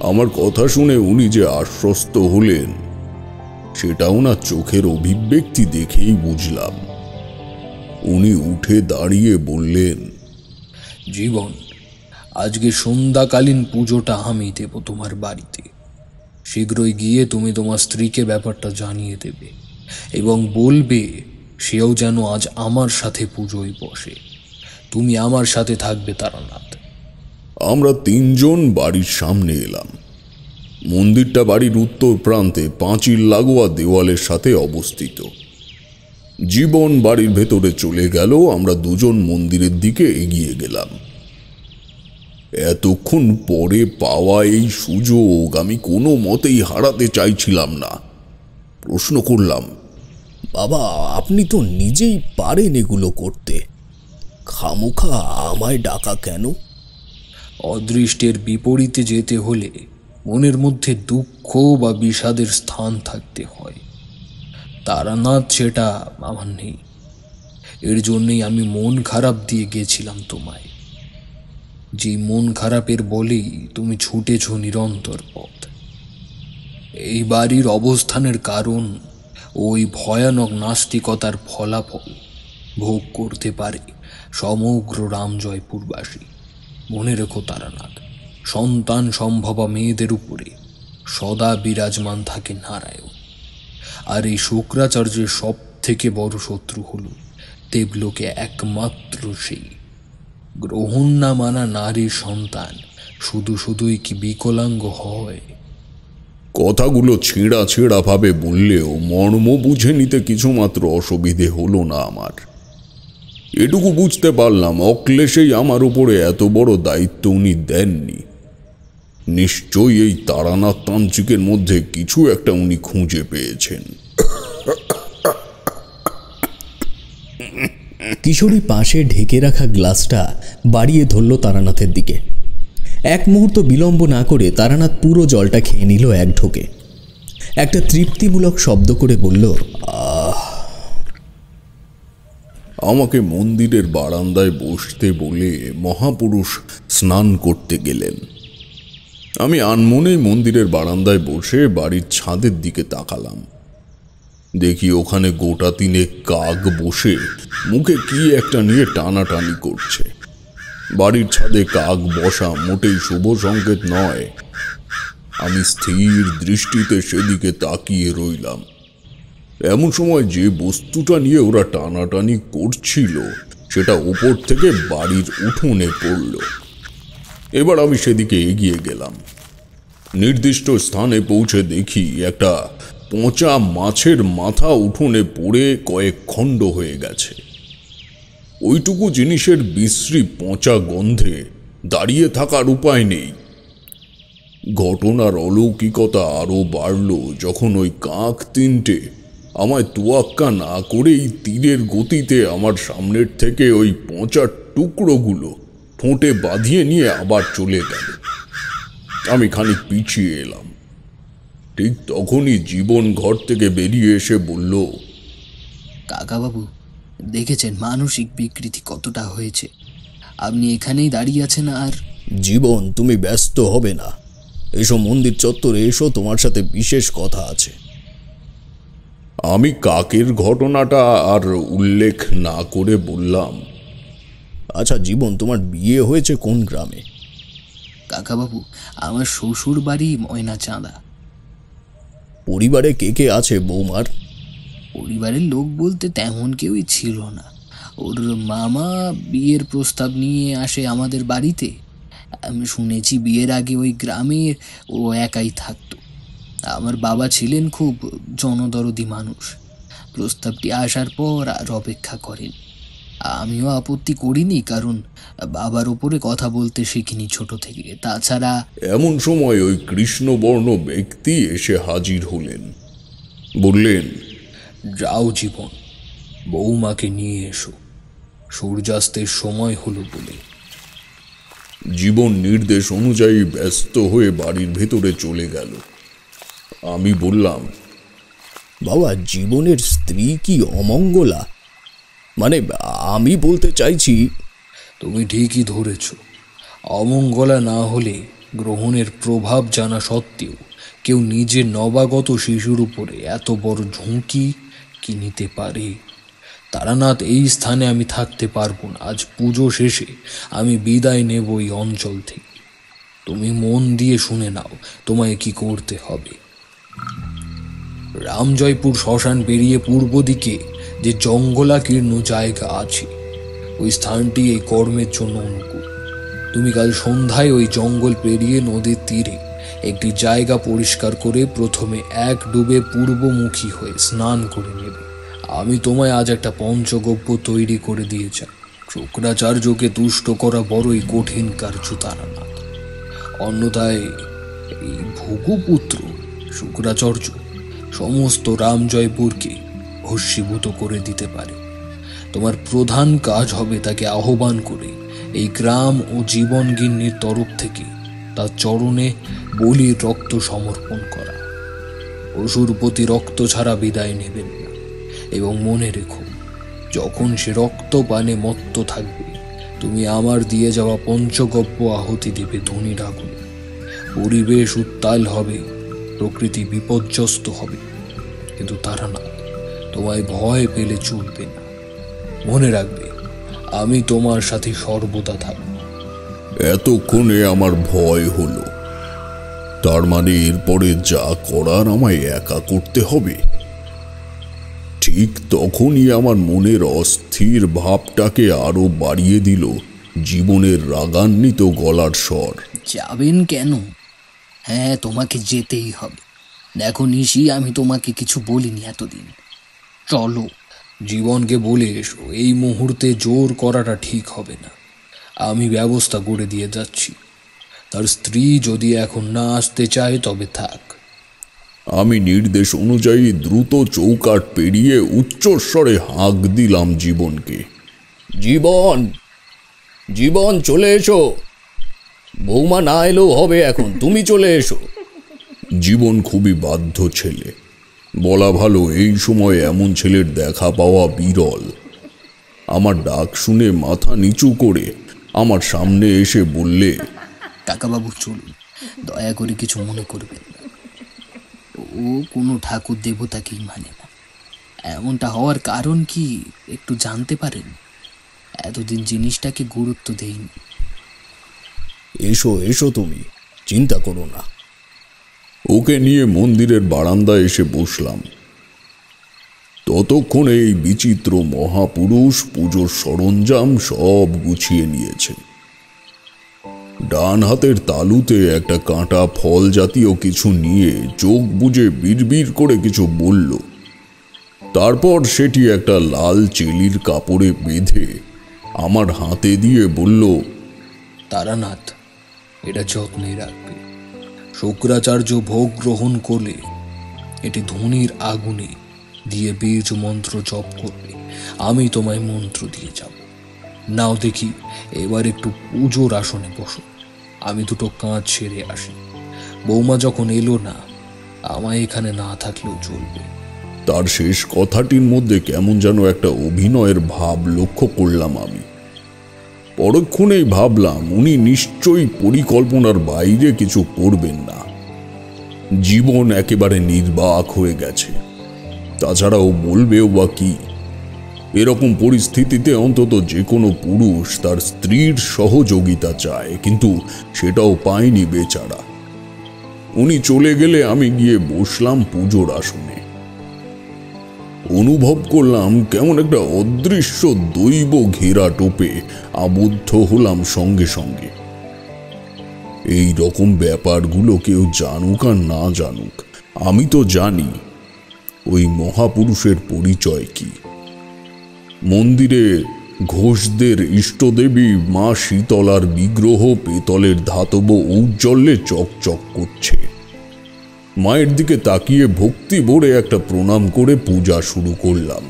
আমার কথা শুনে উনি যে আশ্বস্ত হলেন সেটা ওনার চোখের অভিব্যক্তি দেখেই বুঝলাম। উনি উঠে দাঁড়িয়ে বললেন, জীবন, আজকে সন্ধ্যাকালীন পুজোটা আমি দেব তোমার বাড়িতে। শীঘ্রই গিয়ে তুমি তোমার স্ত্রীকে ব্যাপারটা জানিয়ে দেবে এবং বলবে সেও যেন আজ আমার সাথে পুজোয় বসে। তুমি আমার সাথে থাকবে তারানাথ। আমরা তিনজন বাড়ির সামনে এলাম। মন্দিরটা বাড়ির উত্তর প্রান্তে পাঁচিল লাগোয়া দেওয়ালের সাথে অবস্থিত। জীবন বাড়ির ভেতরে চলে গেল, আমরা দুজন মন্দিরের দিকে এগিয়ে গেলাম। এতক্ষণ পরে পাওয়া এই সুযোগ আমি কোনো মতেই হারাতে চাইছিলাম না। প্রশ্ন করলাম, বাবা, আপনি তো নিজেই পারেন এগুলো করতে, খামোখা আমায় ডাকা কেন? অদৃষ্টের বিপরীতে যেতে হলে মনের মধ্যে দুঃখ বা বিষাদের স্থান থাকতে হয়। তারানাথ সেটা আমার নেই। এর জন্যই আমি মন খারাপ দিয়ে গেছিলাম তোমায়। যে মন খারাপের বলেই তুমি ছুটেছ নিরন্তর পথ। এই বাড়ির অবস্থানের কারণ ওই ভয়ানক নাস্তিকতার ফলাফল ভোগ করতে পারে সমগ্র রামজয়পুরবাসী। মনে রেখো তারানাথ, সন্তান সম্ভবা মেয়েদের উপরে সদা বিরাজমান থাকে নারায়ণ। আর এই শুক্রাচার্যের সব থেকে বড় শত্রু হল দেবলোকে একমাত্র সেই। গ্রহণ না মানা নারীর সন্তান শুধুই কি বিকলাঙ্গ হয়? কথাগুলো ছেঁড়া ছেঁড়া ভাবে বললেও মর্ম বুঝে নিতে কিছুমাত্র অসুবিধে হলো না আমার। এটুকু বুঝতে পারলাম অক্লেশেই আমার উপরে এত বড় দায়িত্ব উনি দেননি। নিশ্চয়ই এই তারানাথ তান্ত্রিকের মধ্যে কিছু একটা উনি খুঁজে পেয়েছেন। কিশোরী পাশে ঢেকে রাখা গ্লাসটা বাড়িয়ে ধরল তারানাথের দিকে। এক মুহূর্ত বিলম্ব না করে তারানাথ পুরো জলটা খেয়ে নিল এক ঢোকে। একটা তৃপ্তিমূলক শব্দ করে বলল, আহ। আমাকে মন্দিরের বারান্দায় বসতে বলে মহাপুরুষ স্নান করতে গেলেন। আমি আনমনেই মন্দিরের বারান্দায় বসে বাড়ির ছাদের দিকে তাকালাম। দেখি ওখানে গোটা তিনে কাক বসে মুখে কি একটা নিয়ে টানাটানি করছে। বাড়ির ছাদে কাক বসা মোটেই শুভ সংকেত নয়। আমি স্থির দৃষ্টিতে সেদিকে তাকিয়ে রইলাম। এমন সময় যে বস্তুটা নিয়ে ওরা টানাটানি করছিল সেটা উপর থেকে বাড়ির উঠোনে পড়ল। এবার আমি সেদিকে এগিয়ে গেলাম। নির্দিষ্ট স্থানে পৌঁছে দেখি একটা পচা মাছের মাথা উঠোনে পড়ে কয়েক খণ্ড হয়ে গেছে। ওইটুকু জিনিসের বিশ্রী পচা গন্ধে দাঁড়িয়ে থাকার উপায় নেই। ঘটনার অলৌকিকতা আরো বাড়ল যখন ওই কাক তিনটে আমায় তোয়াক্কা না করেই তীরের গতিতে আমার সামনের থেকে ওই পচা টুকরোগুলো ঠোঁটে বাঁধিয়ে নিয়ে আবার চলে গেল। আমি খানিক পিছিয়ে এলাম। ঠিক তখনই জীবন ঘর থেকে বেরিয়ে এসে বলল, কাকাবাবু, দেখেছেন মানসিক বিকৃতি কতটা হয়েছে? আপনি এখানেই দাঁড়িয়ে আছেন আর জীবন, তুমি ব্যস্ত হবে না, এসো মন্দির চত্বরে এসো, তোমার সাথে বিশেষ কথা আছে। আমি কাকের ঘটনাটা আর উল্লেখ না করে বললাম, আচ্ছা জীবন, তোমার বিয়ে হয়েছে কোন গ্রামে? কাকাবাবু, আমার শ্বশুর বাড়ি ময়না চাঁদা। পরিবারে কে কে আছে বৌমার? পরিবারের লোক বলতে তেমন কেউই ছিল না। ওর মামা বিয়ের প্রস্তাব নিয়ে আসে আমাদের বাড়িতে। আমি শুনেছি বিয়ের আগে ওই গ্রামে ও একাই থাকতো। আমার বাবা ছিলেন খুব জনদরদি মানুষ। প্রস্তাবটি আসার পর আর অপেক্ষা করেন। আমিও আপত্তি করিনি, কারণ বাবার ওপরে কথা বলতে শিখিনি ছোট থেকে। তাছাড়া এমন সময় ওই কৃষ্ণবর্ণ ব্যক্তি এসে হাজির হলেন। বললেন, যাও জীবন, বৌমাকে নিয়ে এসো, সূর্যাস্তের সময় হলো বলে। জীবন নির্দেশ অনুযায়ী ব্যস্ত হয়ে বাড়ির ভেতরে চলে গেল। আমি বললাম, বাবা, জীবনের স্ত্রী কি অমঙ্গলা? মানে আমি বলতে চাইছি। তুমি ঠিকই ধরেছ। অমঙ্গলা না হলে গ্রহণের প্রভাব জানা সত্ত্বেও কেউ নিজের নবাগত শিশুর উপরে এত বড় ঝুঁকি কি নিতে পারে? তারানাথ, এই স্থানে আমি থাকতে পারবো না। আজ পুজো শেষে আমি বিদায় নেব এই অঞ্চল থেকে। তুমি মন দিয়ে শুনে নাও তোমায় কি করতে হবে। রামজয়পুর শ্মশান পেরিয়ে পূর্ব দিকে যে জঙ্গলাকীর্ণ জায়গা আছে, ওই স্থানটি এই কর্মের জন্য অনুকূল। তুমি কাল সন্ধ্যায় ওই জঙ্গল পেরিয়ে নদীর তীরে একটি জায়গা পরিষ্কার করে প্রথমে এক ডুবে পূর্বমুখী হয়ে স্নান করে নেবে। আমি তোমায় আজ একটা পঞ্চগব্য তৈরি করে দিয়ে যাই। শুক্রাচার্যকে তুষ্ট করা বড়ই কঠিন কার্য তারানাথ। অন্যথায় এই ভূগুপুত্র শুক্রাচার্য সমস্ত রামজয়পুরকে ভস্মীভূত করে দিতে পারে। তোমার প্রধান কাজ হবে তাকে আহ্বান করে এই গ্রাম ও জীবনগিন্নির তরফ থেকে তার চরণে বলির রক্ত সমর্পণ করা। পশুর প্রতি রক্ত ছাড়া বিদায় নেবেন না। এবং মনে রেখো, যখন সে রক্ত পানে মত্ত থাকবে, তুমি আমার দিয়ে যাওয়া পঞ্চগব্য আহুতি দিবে ধনী আগুনে। পরিবেশ উত্তাল হবে, প্রকৃতি বিপর্যস্ত হবে, কিন্তু তারা না, তোমায় ভয় পেলে চলবে না। মনে রাখবে, আমি তোমার সাথে সর্বদা থাকব। এতক্ষণে আমার ভয় হলো। তার মানে এরপরে যা করার আমায় একা করতে হবে। ঠিক তখনই আমার মনের অস্থির ভাবটাকে আরো বাড়িয়ে দিল জীবনের রাগান্বিত গলার স্বর। যাবেন কেন? হ্যাঁ, তোমাকে যেতেই হবে। দেখো নিশি, আমি তোমাকে কিছু বলিনি এতদিন। চলো, জীবনকে বলে এসো এই মুহূর্তে জোর করাটা ঠিক হবে না। আমি ব্যবস্থা করে দিয়ে যাচ্ছি। তার স্ত্রী যদি এখন না আসতে চায় তবে থাক। আমি নির্দেশ অনুযায়ী দ্রুত চৌকাঠ পেরিয়ে উচ্চস্বরে হাঁক দিলাম জীবনকে। জীবন, জীবন চলে এসো। বৌমা না এলেও হবে, এখন তুমি চলে এসো। জীবন খুবই বাধ্য ছেলে, বলা ভালো এই সময় এমন ছেলের দেখা পাওয়া বিরল। আমার ডাক শুনে মাথা নিচু করে আমার সামনে এসে বললে, কাকাবাবু চলুন, দয়া করে কিছু মনে করবেন না। ও কোনো ঠাকুর দেবতাকেই মানে না। এমনটা হওয়ার কারণ কি একটু জানতে পারেন? এতদিন জিনিসটাকে গুরুত্ব দেইনি। এসো এসো, তুমি চিন্তা করো না। ওকে নিয়ে মন্দিরের বারান্দায় এসে বসলাম। ততক্ষণে এই বিচিত্র মহাপুরুষ পুজোর সরঞ্জাম সব গুছিয়ে নিয়েছে। ডান হাতের তালুতে একটা কাঁটা ফল জাতীয় কিছু নিয়ে চোখ বুজে বিড়বিড় করে কিছু বলল। তারপর সেটি একটা লাল চেলির কাপড়ে বেঁধে আমার হাতে দিয়ে বলল, তারানাথ, এটা যত্নে রাখবে। শুক্রাচার্য ভোগ গ্রহণ করলে এটি ধনির আগুনে দিয়ে বীজ মন্ত্র জপ করবে। আমি তোমায় মন্ত্র দিয়ে যাব। নাও দেখি, এবার একটু পুজোর আসনে বসো। আমি দুটো কাজ সেরে আসি। বৌমা যখন এলো না, আমায় এখানে না থাকলেও চলবে। তার শেষ কথাটির মধ্যে কেমন যেন একটা অভিনয়ের ভাব লক্ষ্য করলাম আমি। পরক্ষণেই ভাবলাম উনি নিশ্চয়ই পরিকল্পনার বাইরে কিছু করবেন না। জীবন একেবারে নির্বাক হয়ে গেছে, তাছাড়াও বলবেও বা কি। এরকম পরিস্থিতিতে অন্তত যে কোনো পুরুষ তার স্ত্রীর সহযোগিতা চায়, কিন্তু সেটাও পায়নি বেচারা। উনি চলে গেলে আমি গিয়ে বসলাম পুজোর আসনে। অনুভব করলাম কেমন একটা অদৃশ্য দৈব ঘেরা টোপে আবদ্ধ হলাম সঙ্গে সঙ্গে। এই রকম ব্যাপারগুলো কেউ জানুক আর না জানুক, আমি তো জানি ওই মহাপুরুষের পরিচয় কি। মন্দিরে ঘোষদের ইষ্টদেবী মা শীতলার বিগ্রহ পেতলের ধাতব ঔজ্জ্বল্যে চকচক করছে। মায়ের দিকে তাকিয়ে ভক্তি ভরে একটা প্রণাম করে পূজা শুরু করলাম।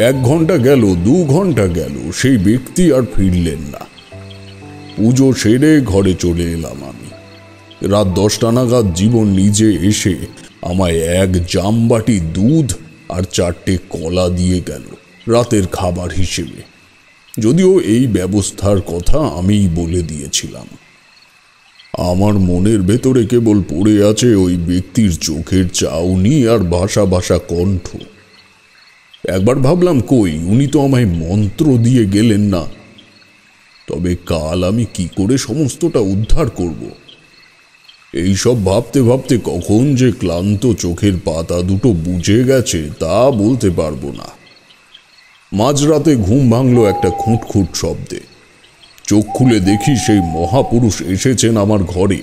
1 ঘন্টা গেল, 2 ঘন্টা গেল, সেই ব্যক্তি আর ফিরলেন না। পুজো সেরে ঘরে চলে এলাম আমি। রাত 10টা নাগাদ জীবন নিজে এসে আমায় 1 জামবাটি দুধ আর 4টে কলা দিয়ে গেল রাতের খাবার হিসেবে। যদিও এই ব্যবস্থার কথা আমিই বলে দিয়েছিলাম। আমার মনের ভেতরে কেবল পড়ে আছে ওই ব্যক্তির চোখের চাউনি আর ভাষা ভাষা কণ্ঠ। একবার ভাবলাম, কই, উনি তো আমায় মন্ত্র দিয়ে গেলেন না। তবে কাল আমি কি করে সমস্তটা উদ্ধার করব? এইসব ভাবতে ভাবতে কখন যে ক্লান্ত চোখের পাতা দুটো বুঝে গেছে তা বলতে পারবো না। মাঝরাতে ঘুম ভাঙল একটা খুঁটখুট শব্দে। চোখ খুলে দেখি সেই মহাপুরুষ এসেছেন আমার ঘরে।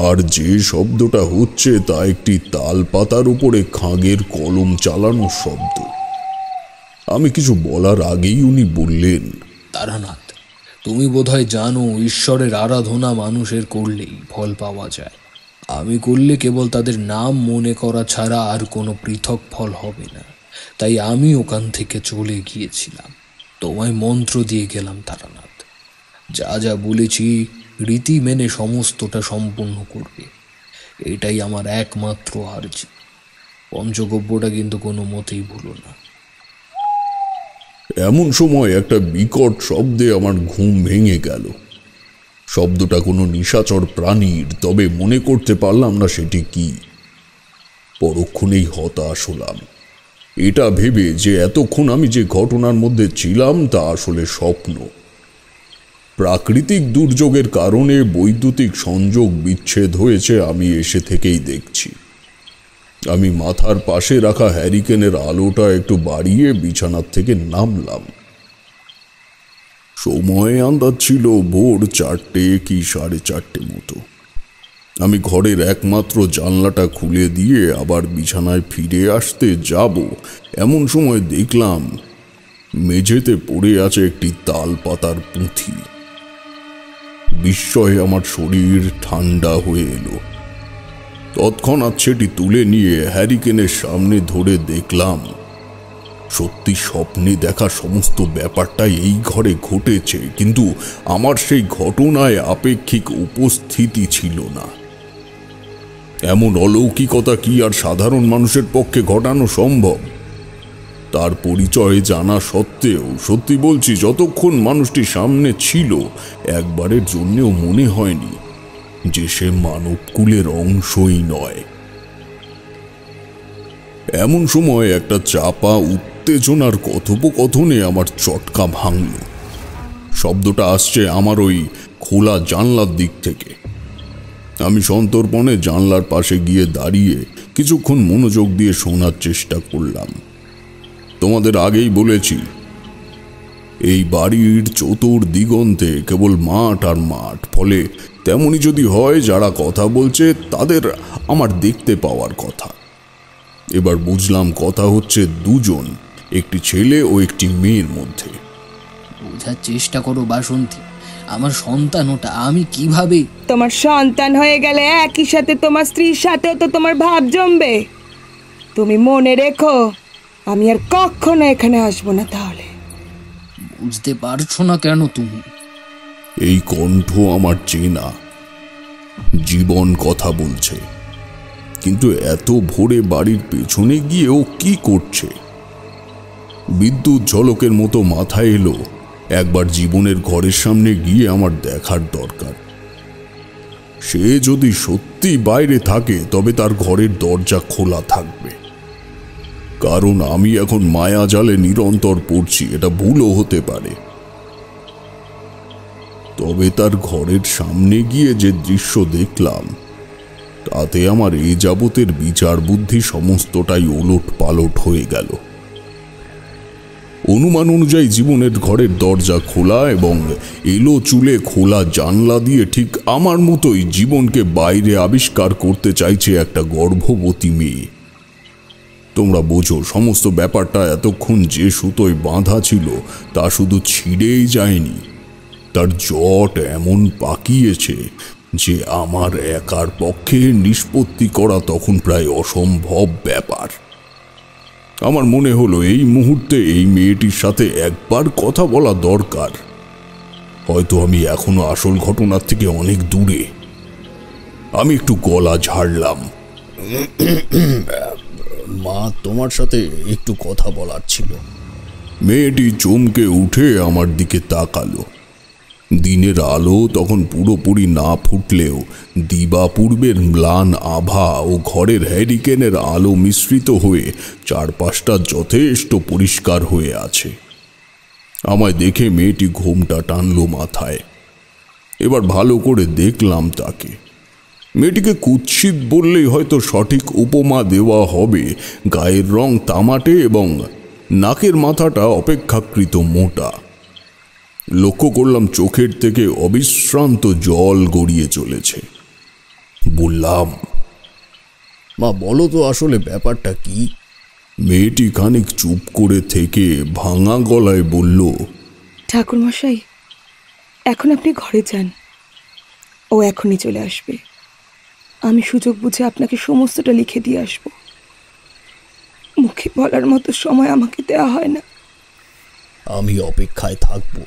আর যে শব্দটা হচ্ছে তা একটি তাল পাতার উপরে খাঁগের কলম চালানোর শব্দ। আমি কিছু বলার আগেই উনি বললেন, তারানাথ, তুমি বোধহয় জানো ঈশ্বরের আরাধনা মানুষের করলেই ফল পাওয়া যায়। আমি করলে কেবল তাদের নাম মনে করা ছাড়া আর কোনো পৃথক ফল হবে না। তাই আমি ওখান থেকে চলে গিয়েছিলাম। তোমায় মন্ত্র দিয়ে গেলাম তারানাথ। যা যা বলেছি রীতি মেনে সমস্তটা সম্পূর্ণ করবে, এটাই আমার একমাত্র আর্জি। পঞ্চগব্যটা কিন্তু কোনো মতেই ভুলো না। এমন সময় একটা বিকট শব্দে আমার ঘুম ভেঙে গেল। শব্দটা কোনো নিশাচর প্রাণীর, তবে মনে করতে পারলাম না সেটি কি। পরক্ষণেই হতাশ হলাম, এটা ভেবে যে এতক্ষণ আমি যে ঘটনার মধ্যে ছিলাম তা আসলে স্বপ্ন। প্রাকৃতিক দুর্যোগের কারণে বৈদ্যুতিক সংযোগ বিচ্ছেদ হয়েছে আমি এসে থেকেই দেখছি। আমি মাথার পাশে রাখা হ্যারিকেনের আলোটা একটু বাড়িয়ে বিছানার থেকে নামলাম। সময় আন্দাজ ছিল ভোর 4টে কি 4:30 মতো। আমি ঘরের একমাত্র জানলাটা খুলে দিয়ে আবার বিছানায় ফিরে আসতে যাব, এমন সময় দেখলাম মেঝেতে পড়ে আছে একটি তাল পাতার পুঁথি। বিস্ময়ে আমার শরীর ঠান্ডা হয়ে এলো। তৎক্ষণাৎ সেটি তুলে নিয়ে হ্যারিকেনের সামনে ধরে দেখলাম সত্যি স্বপ্নে দেখা সমস্ত ব্যাপারটাই এই ঘরে ঘটেছে, কিন্তু আমার সেই ঘটনায় আপেক্ষিক উপস্থিতি ছিল না। এমন অলৌকিকতা কি আর সাধারণ মানুষের পক্ষে ঘটানো সম্ভব? তার পরিচয় জানা সত্ত্বেও সত্যি বলছি, যতক্ষণ মানুষটি সামনে ছিল একবারের জন্যও মনে হয়নি যে সে মানবকুলের অংশই নয়। এমন সময় একটা চাপা উত্তেজনার কথোপকথনে আমার চটকা ভাঙল। শব্দটা আসছে আমার ওই খোলা জানলার দিক থেকে। আমি সন্তর্পণে জানলার পাশে গিয়ে দাঁড়িয়ে কিছুক্ষণ মনোযোগ দিয়ে শোনার চেষ্টা করলাম। তোমাদের আগেই বলেছি, এই বাড়ির চতুর্দিগন্তে কেবল মাঠ আর মাঠ, ফলে তেমনই যদি হয় যারা কথা বলছে তাদের আমার দেখতে পাওয়ার কথা। এবার বুঝলাম কথা হচ্ছে দুজন, একটি ছেলে ও একটি মেয়ের মধ্যে। বোঝার চেষ্টা করো বাসন্তী, আমার সন্তান ওটা, আমি কিভাবে? তোমার সন্তান হয়ে গেলে একই সাথে তোমার স্ত্রীর সাথেও তো তোমার ভাব জমবে। তুমি মনে রেখো, আমি আর কখনো এখানে আসবো না। তাহলে বুঝতে পারছো না কেন তুমি? এই কণ্ঠ আমার চেনা, জীবন কথা বলছে, কিন্তু এত ভোরে বাড়ির পেছনে গিয়ে ও কি করছে? বিদ্যুৎ ঝলকের মতো মাথায় এলো, একবার জীবনের ঘরের সামনে গিয়ে আমার দেখার দরকার। সে যদি সত্যি বাইরে থাকে তবে তার ঘরের দরজা খোলা থাকবে, কারণ আমি এখন মায়া জালে নিরন্তর পড়ছি। এটা ভুলও হতে পারে। তবে তার ঘরের সামনে গিয়ে যে দৃশ্য দেখলাম তাতে আমার এই যাবতের বিচার বুদ্ধি সমস্তটাই ওলট পালট হয়ে গেল। অনুমান অনুযায়ী জীবনের ঘরের দরজা খোলা এবং এলো চুলে খোলা জানলা দিয়ে ঠিক আমার মতোই জীবনকে বাইরে আবিষ্কার করতে চাইছে একটা গর্ভবতী মেয়ে। তোমরা বোঝো, সমস্ত ব্যাপারটা এতক্ষণ যে সুতোয় বাঁধা ছিল তা শুধু ছিঁড়েই যায়নি, তার জট এমন পাকিয়েছে যে আমার একার পক্ষে নিষ্পত্তি করা তখন প্রায় অসম্ভব ব্যাপার। আমার মনে হলো এই মুহূর্তে এই মেয়েটির সাথে একবার কথা বলা দরকার। হয়তো আমি এখনো আসল ঘটনার থেকে অনেক দূরে। আমি একটু গলা ঝাড়লাম। মা, তোমার সাথে একটু কথা বলার ছিল। মেয়েটি চমকে উঠে আমার দিকে তাকালো। দিনের আলো তখন পুরোপুরি না ফুটলেও দিবা পূর্বের ম্লান আভা ও ঘরের হ্যারিকেনের আলো মিশ্রিত হয়ে চারপাশটা যথেষ্ট পরিষ্কার হয়ে আছে। আমায় দেখে মেয়েটি ঘোমটা টানলো মাথায়। এবার ভালো করে দেখলাম তাকে। মেয়েটিকে কুৎসিত বললেই হয়তো সঠিক উপমা দেওয়া হবে। গায়ের রং তামাটে এবং নাকের মাথাটা অপেক্ষাকৃত মোটা। লক্ষ্য করলাম চোখের থেকে অবিশ্রান্ত জল গড়িয়ে চলেছে। বললাম, মা, বলো তো আসলে ব্যাপারটা কি? মেয়েটি খানিক চুপ করে থেকে ভাঙা গলায় বলল, ঠাকুরমশাই, এখন আপনি ঘরে যান, ও এখনই চলে আসবে। আমি সুযোগ বুঝে আপনাকে সমস্তটা লিখে দিয়ে আসব। মুখে বলার মতো সময় আমাকে দেওয়া হয় না। আমি অপেক্ষায় থাকব।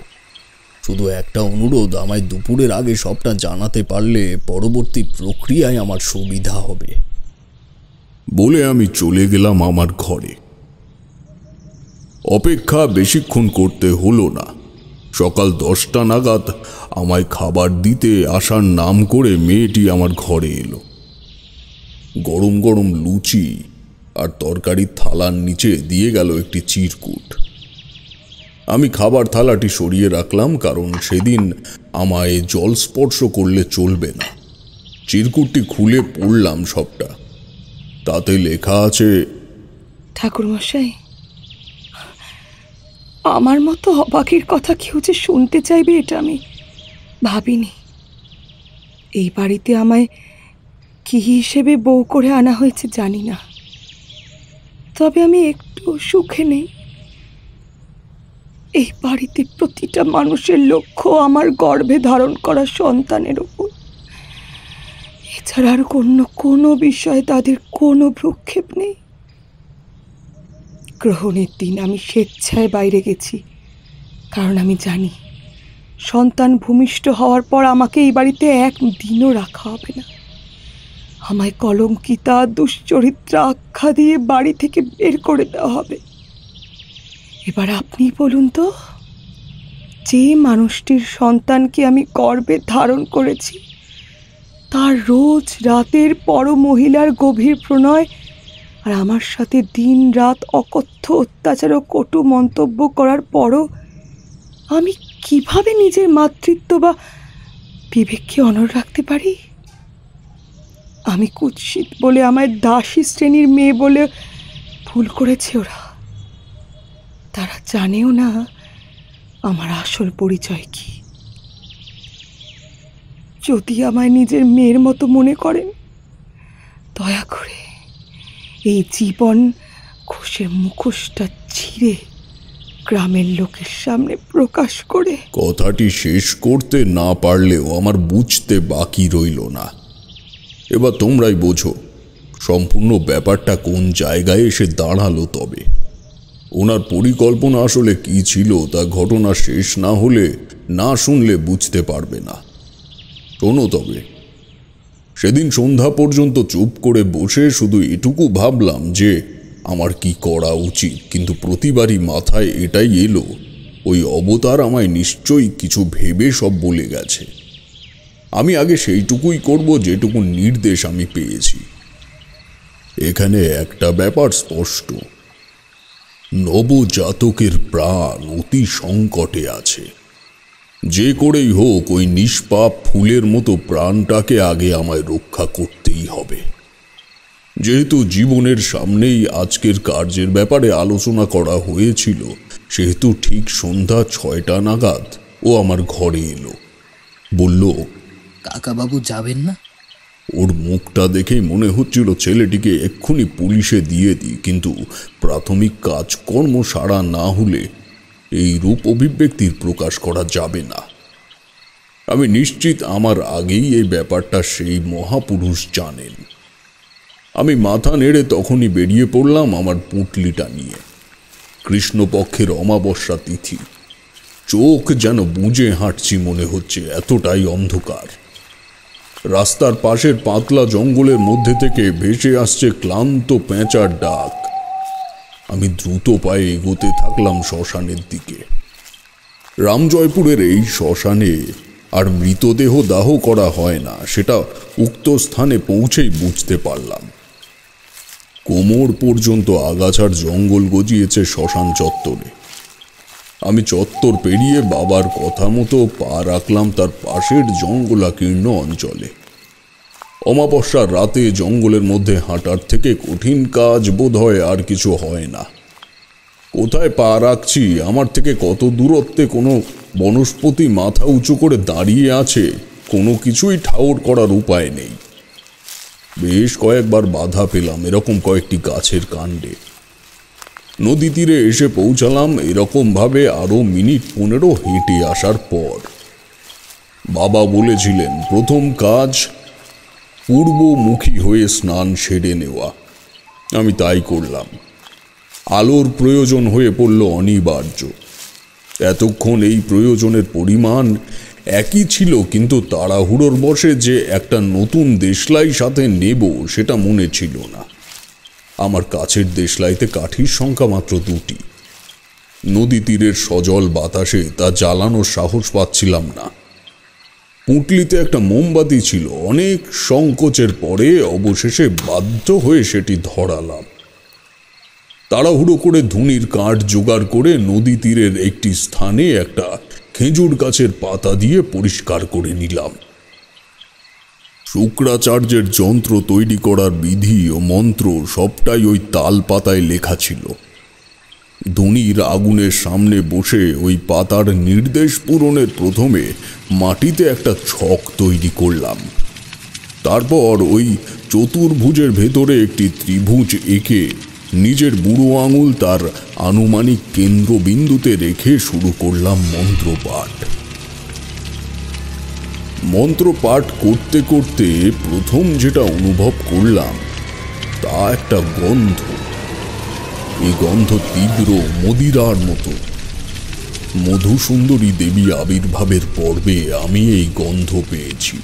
শুধু একটা অনুরোধ, আমায় দুপুরের আগে সবটা জানাতে পারলে পরবর্তী প্রক্রিয়ায় আমার সুবিধা হবে। বলে আমি চলে গেলাম আমার ঘরে। অপেক্ষা বেশিক্ষণ করতে হলো না। সকাল 10টা নাগাদ আমায় খাবার দিতে আসার নাম করে মেয়েটি আমার ঘরে এলো। গরম গরম লুচি আর তরকারির থালার নিচে দিয়ে গেল একটি চিরকুট। আমি খাবার থালাটি সরিয়ে রাখলাম, কারণ সেদিন আমায় জল স্পর্শ করলে চলবে না। চিরকুটটি খুলে পড়লাম সবটা। তাতে লেখা আছে, ঠাকুরমশাই, আমার মতো অবাকের কথা কেউ যে শুনতে চাইবে এটা আমি ভাবিনি। এই বাড়িতে আমায় কি হিসেবে বউ করে আনা হয়েছে জানি না, তবে আমি একটু সুখে নেই। এই বাড়িতে প্রতিটা মানুষের লক্ষ্য আমার গর্ভে ধারণ করা সন্তানের ওপর। এছাড়া আর কোনো বিষয়ে তাদের কোনো ভ্রুক্ষেপ নেই। গ্রহণের দিন আমি স্বেচ্ছায় বাইরে গেছি, কারণ আমি জানি সন্তান ভূমিষ্ঠ হওয়ার পর আমাকে এই বাড়িতে একদিনও রাখা হবে না। আমায় কলঙ্কিতা দুশ্চরিত্রা আখ্যা দিয়ে বাড়ি থেকে বের করে দেওয়া হবে। এবার আপনি বলুন তো, যে মানুষটির সন্তানকে আমি গর্ভে ধারণ করেছি তার রোজ রাতের পর মহিলার গভীর প্রণয় আর আমার সাথে দিন রাত অকথ্য অত্যাচার ও কটু মন্তব্য করার পরও আমি কিভাবে নিজের মাতৃত্ব বা বিবেককে অনড় রাখতে পারি? আমি কুৎসিত বলে, আমায় দাসী শ্রেণীর মেয়ে বলে ভুল করেছে ওরা। তারা জানেও না আমার আসল পরিচয় কি। যদি আমায় নিজের মেয়ের মতো মনে করেন, দয়া করে এই জীবন ঘোষের মুখোশটা ছিঁড়ে গ্রামের লোকের সামনে প্রকাশ করে। কথাটি শেষ করতে না পারলেও আমার বুঝতে বাকি রইল না। এবার তোমরাই বোঝো সম্পূর্ণ ব্যাপারটা কোন জায়গায় এসে দাঁড়ালো। তবে ওনার পরিকল্পনা আসলে কি ছিল তা ঘটনা শেষ না হলে, না শুনলে বুঝতে পারবে না। শোনো তবে, সেদিন সন্ধ্যা পর্যন্ত চুপ করে বসে শুধু এটুকু ভাবলাম যে আমার কি করা উচিত, কিন্তু প্রতিবারই মাথায় এটাই এলো, ওই অবতার আমায় নিশ্চয়ই কিছু ভেবে সব বলে গেছে। আমি আগে সেইটুকুই করব যেটুকু নির্দেশ আমি পেয়েছি। এখানে একটা ব্যাপার স্পষ্ট, নবজাতকের প্রাণ অতি সংকটে আছে। যে করেই হোক ওই নিষ্পাপ ফুলের মতো প্রাণটাকে আগে আমায় রক্ষা করতেই হবে। যেহেতু জীবনের সামনেই আজকের কার্যের ব্যাপারে আলোচনা করা হয়েছিল, সেহেতু ঠিক সন্ধ্যা 6টা নাগাদ ও আমার ঘরে এলো। বলল, কাকাবাবু যাবেন না? ওর মুখটা দেখেই মনে হচ্ছিল ছেলেটিকে এক্ষুনি পুলিশে দিয়ে দিই, কিন্তু প্রাথমিক কাজকর্ম সারা না হলে এই রূপ অভিব্যক্তির প্রকাশ করা যাবে না। আমি নিশ্চিত আমার আগেই এই ব্যাপারটা সেই মহাপুরুষ জানেন। আমি মাথা নেড়ে তখনই বেরিয়ে পড়লাম আমার পুঁটলিটা নিয়ে। কৃষ্ণপক্ষের অমাবস্যা তিথি, চোখ যেন বুজে হাঁটছি মনে হচ্ছে, এতটাই অন্ধকার। রাস্তার পাশের পাতলা জঙ্গলের মধ্যে থেকে ভেসে আসছে ক্লান্ত পেঁচার ডাক। আমি দ্রুত পায়ে এগোতে থাকলাম শ্মশানের দিকে। রামজয়পুরের এই শ্মশানে আর মৃতদেহ দাহ করা হয় না, সেটা উক্ত স্থানে পৌঁছেই বুঝতে পারলাম। কোমর পর্যন্ত আগাছার জঙ্গল গজিয়েছে শ্মশান চত্বরে। আমি চত্বর পেরিয়ে বাবার কথা মতো পা রাখলাম তার পাশের জঙ্গলাকীর্ণ অঞ্চলে। অমাবস্যার রাতে জঙ্গলের মধ্যে হাঁটার থেকে কঠিন কাজ বোধহয় আর কিছু হয় না। কোথায় পা রাখছি, আমার থেকে কত দূরত্বে কোনো বনস্পতি মাথা উঁচু করে দাঁড়িয়ে আছে, কোনো কিছুই ঠাউর করার উপায় নেই। বেশ কয়েকবার বাধা পেলাম এরকম কয়েকটি গাছের কাণ্ডে। নদী তীরে এসে পৌঁছালাম এরকমভাবে আরো মিনিট 15 হেঁটে আসার পর। বাবা বলেছিলেন প্রথম কাজ পূর্বমুখী হয়ে স্নান সেরে নেওয়া। আমি তাই করলাম। আলোর প্রয়োজন হয়ে পড়ল অনিবার্য। এতক্ষণ এই প্রয়োজনের পরিমাণ একই ছিল, কিন্তু তাড়াহুড়োর বশে যে একটা নতুন দেশলাই সাথে নেব সেটা মনে ছিল না। আমার কাছের দেশলাইতে কাঠির সংখ্যা মাত্র 2টি। নদী তীরের সজল বাতাসে তা জ্বালানোর সাহস পাচ্ছিলাম না। পুঁটলিতে একটা মোমবাতি ছিল। অনেক সংকোচের পরে অবশেষে বাধ্য হয়ে সেটি ধরালাম। তাড়াহুড়ো করে ধুনির কাঠ জোগাড় করে নদী তীরের একটি স্থানে একটা খেজুর গাছের পাতা দিয়ে পরিষ্কার করে নিলাম। শুক্রাচার্যের যন্ত্র তৈরি করার বিধি ও মন্ত্র সবটাই ওই তাল পাতায় লেখা ছিল। ধুনির আগুনের সামনে বসে ওই পাতার নির্দেশ পূরণের প্রথমে মাটিতে একটা ছক তৈরি করলাম। তারপর ওই চতুর্ভুজের ভেতরে একটি ত্রিভুজ এঁকে নিজের বুড়ো আঙুল তার আনুমানিক কেন্দ্রবিন্দুতে রেখে শুরু করলাম মন্ত্রপাঠ। মন্ত্রপাঠ করতে করতে প্রথম যেটা অনুভব করলাম তা একটা গন্ধ। এই গন্ধ তীব্র মদিরার মতো। মধুসুন্দরী দেবী আবির্ভাবের পর্বে আমি এই গন্ধ পেয়েছি।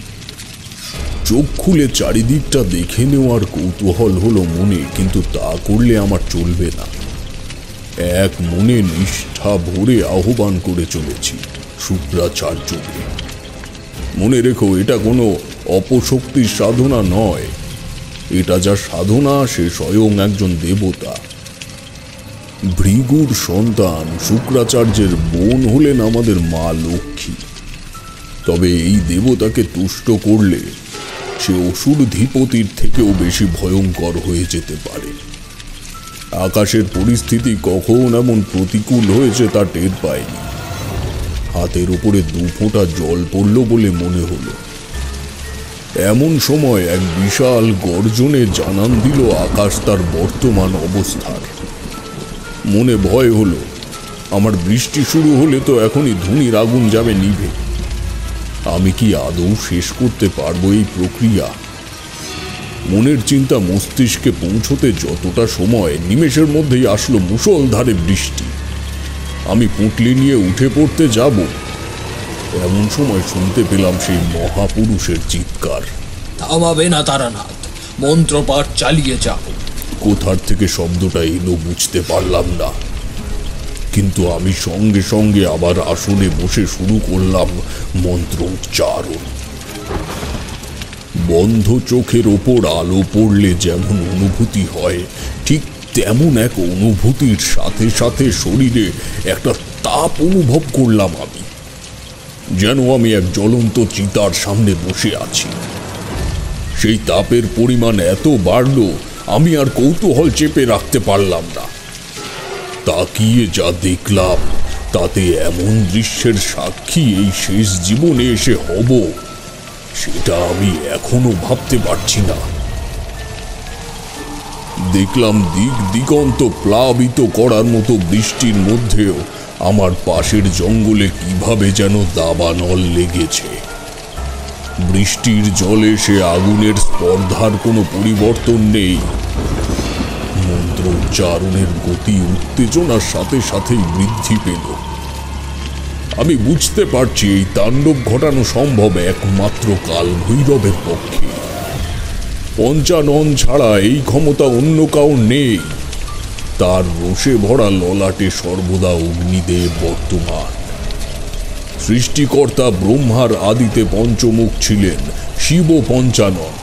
চোখ খুলে চারিদিকটা দেখে নেওয়ার কৌতূহল হলো মনে, কিন্তু তা করলে আমার চলবে না। এক মনে নিষ্ঠা ভরে আহ্বান করে চলেছি শুক্রাচার্যকে। মনে রেখো, এটা কোনো অপশক্তির সাধনা নয়। এটা যা সাধনা সে স্বয়ং একজন দেবতা। ভৃগুর সন্তান শুক্রাচার্যের বোন হলেন আমাদের মা লক্ষ্মী। তবে এই দেবতাকে তুষ্ট করলে সে অসুর ধিপতির থেকেও বেশি ভয়ঙ্কর হয়ে যেতে পারে। আকাশের পরিস্থিতি কখন এমন প্রতিকূল হয়েছে তা টের পায়নি। হাতের উপরে 2 ফোঁটা জল পড়ল বলে মনে হলো। এমন সময় এক বিশাল গর্জনে জানান দিল আকাশ তার বর্তমান অবস্থার। মনে ভয় হলো, আমার বৃষ্টি শুরু হলে তো এখনই ধুনির আগুন যাবে নিভে। আমি কি আদৌ শেষ করতে পারবো এই প্রক্রিয়া? মনের চিন্তা মস্তিষ্কে পৌঁছতে যতটা সময়, নিমেষের মধ্যেই আসলো মুষলধারে বৃষ্টি। আমি পুঁটলি নিয়ে উঠে পড়তে যাব, এমন সময় শুনতে পেলাম সেই মহাপুরুষের চিৎকার, থামাবে না তারানাথ, মন্ত্রপাঠ চালিয়ে যাও। কোথার থেকে শব্দটা এলো বুঝতে পারলাম না, কিন্তু আমি সঙ্গে সঙ্গে আবার আসনে বসে শুরু করলাম মন্ত্র উচ্চারণ। বন্ধ চোখের ওপর আলো পড়লে যেমন অনুভূতি হয়, ঠিক তেমন এক অনুভূতির সাথে সাথে শরীরে একটা তাপ অনুভব করলাম আমি, যেন আমি এক জ্বলন্ত চিতার সামনে বসে আছি। সেই তাপের পরিমাণ এত বাড়ল, আমি আর কৌতূহল চেপে রাখতে পারলাম না। তাকিয়ে যা দেখলাম তাতে এমন দৃশ্যের সাক্ষী এই শেষ জীবনে এসে হব, সেটা আমি এখনো ভাবতে পারছি না। দেখলাম দিক দিগন্ত প্লাবিত করার মতো বৃষ্টির মধ্যেও আমার পাশের জঙ্গলে কিভাবে যেন দাবানল লেগেছে। বৃষ্টির জলে সে আগুনের স্পর্ধার কোনো পরিবর্তন নেই। মন্ত্র উচ্চারণের গতি উত্তেজনার সাথে সাথেই বৃদ্ধি পেল। আমি বুঝতে পারছি এই তাণ্ডব ঘটানো সম্ভব একমাত্র কাল ভৈরবের পক্ষে। পঞ্চানন ছাড়া এই ক্ষমতা অন্য কাউ নেই। তার রোষে ভরা ললাটে সর্বদা অগ্নিদেব বর্তমান। সৃষ্টিকর্তা ব্রহ্মার আদিতে পঞ্চমুখ ছিলেন শিব পঞ্চানন।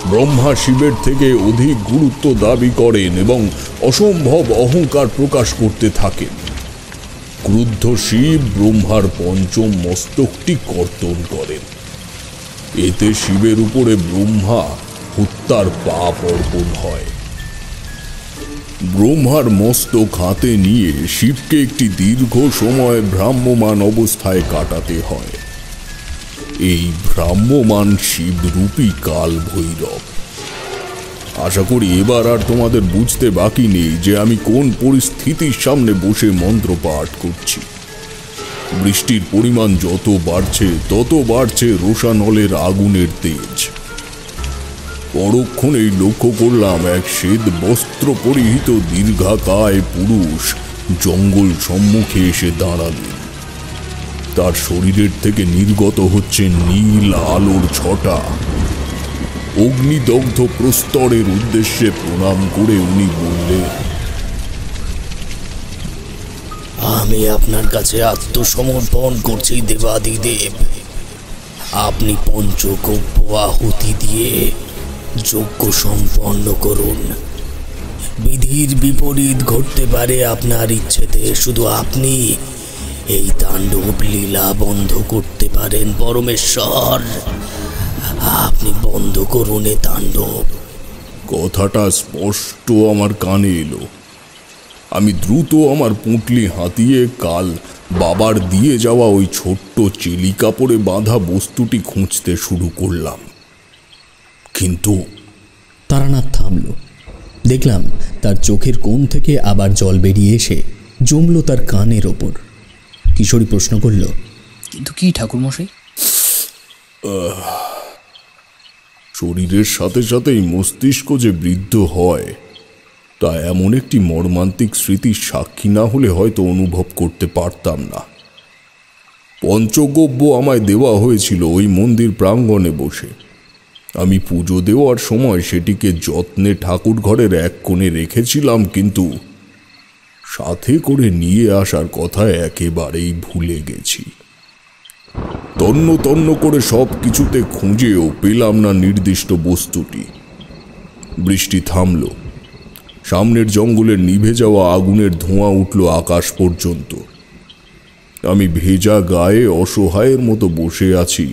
ব্রহ্মা শিবের থেকে অধিক গুরুত্ব দাবি করেন এবং অসম্ভব অহংকার প্রকাশ করতে থাকেন। ক্রুদ্ধ শিব ব্রহ্মার পঞ্চম মস্তকটি কর্তন করেন। এতে শিবের উপরে ব্রহ্মা হত্যার পাপ অর্পণ হয়। ব্রহ্মার মস্তক হাতে নিয়ে শিবকে একটি দীর্ঘ সময় ভ্রাম্যমান অবস্থায় কাটাতে হয়। এই ভ্রাম্যমান শিবরূপী কাল ভৈরব। আশা করি এবার আর তোমাদের বুঝতে বাকি নেই যে আমি কোন পরিস্থিতির সামনে বসে মন্ত্র পাঠ করছি। বৃষ্টির পরিমাণ যত বাড়ছে তত বাড়ছে রোষানলের আগুনের তেজ। পরক্ষণেই লক্ষ্য করলাম এক শ্বেত বস্ত্র পরিহিত দীর্ঘাকায় পুরুষ জঙ্গল সম্মুখে এসে দাঁড়ালেন। তার শরীরের থেকে নির্গত হচ্ছে নীল আলোর ছটা। অগ্নিদগ্ধ প্রস্তরের উদ্দেশ্যে প্রণাম করে উনি বললেন, আমি আপনার কাছে আত্মসমর্পণ করছি দেবাদিদেব। আপনি পঞ্চগব্য আহুতি দিয়ে যজ্ঞ সম্পন্ন করুন। বিধির বিপরীত ঘটতে পারে আপনার ইচ্ছেতে, শুধু আপনি এই তাণ্ডব লীলা বন্ধ করতে পারেন। পরমেশ্বর, আপনি বন্ধ করুন এ তাণ্ডব। কথাটা স্পষ্ট আমার কানে এলো। আমি দ্রুত আমার পুঁটলি হাতিয়ে কাল বাবার দিয়ে যাওয়া ওই ছোট্ট চেলি কাপড়ে বাঁধা বস্তুটি খুঁজতে শুরু করলাম। কিন্তু তারানাথ থামল। দেখলাম তার চোখের কোণ থেকে আবার জল বেরিয়ে এসে জমল তার কানের ওপর। কিশোরী প্রশ্ন করল, কিন্তু কি ঠাকুরমশাই? শরীরের সাথে সাথেই মস্তিষ্ক যে বৃদ্ধ হয়, তা এমন একটি মর্মান্তিক স্মৃতির সাক্ষী না হলে হয়তো অনুভব করতে পারতাম না। পঞ্চগব্য আমায় দেওয়া হয়েছিল ওই মন্দির প্রাঙ্গণে বসে। আমি পুজো দেওয়ার সময় সেটিকে যত্নে ঠাকুর ঘরের এক কোণে রেখেছিলাম, কিন্তু সাথে করে নিয়ে আসার কথা একেবারেই ভুলে গেছি। তন্ন তন্ন করে সব কিছুতে খুঁজেও পেলাম না নির্দিষ্ট বস্তুটি। বৃষ্টি থামল। সামনের জঙ্গলের নিভে যাওয়া আগুনের ধোঁয়া উঠল আকাশ পর্যন্ত। আমি ভেজা গায়ে অসহায়ের মতো বসে আছি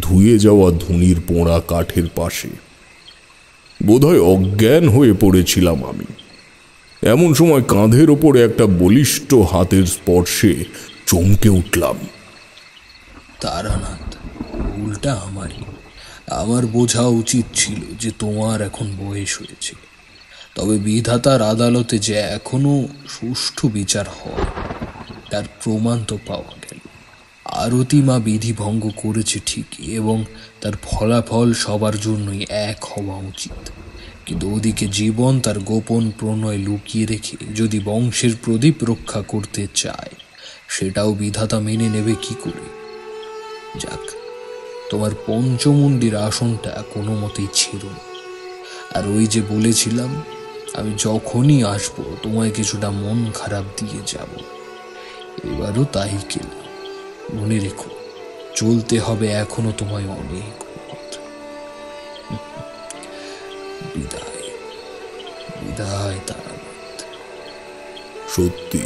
ধুয়ে যাওয়া ধুনির পোড়া কাঠের পাশে। বোধহয় অজ্ঞান হয়ে পড়েছিলাম আমি। এমন সময় কাঁধের ওপরে একটা বলিষ্ঠ হাতের স্পর্শে চমকে উঠলাম। তারানাথ, ভুলটা আমারই। আমার বোঝা উচিত ছিল যে তোমার এখন বয়স হয়েছে। তবে বিধাতার আদালতে যে এখনো সুষ্ঠু বিচার হয় তার প্রমাণ তো পাওয়া গেল। আরতি মা বিধি ভঙ্গ করেছে ঠিকই, এবং তার ফলাফল সবার জন্যই এক হওয়া উচিত। কিন্তু ওদিকে জীবন তার গোপন প্রণয় লুকিয়ে রেখে যদি বংশের প্রদীপ রক্ষা করতে চায়, সেটাও বিধাতা মেনে নেবে কি করে? যাক, তোমার পঞ্চমুণ্ডির আসনটা কোনো মতেই ছিল না। আর ওই যে বলেছিলাম, আমি যখনই আসবো তোমায় কিছুটা মন খারাপ দিয়ে যাব। এবারও তাই কেলাম। মনে রেখো, চলতে হবে এখনো তোমায় অনেক পথ। বিদায়, বিদায় তারানাথ। সত্যি,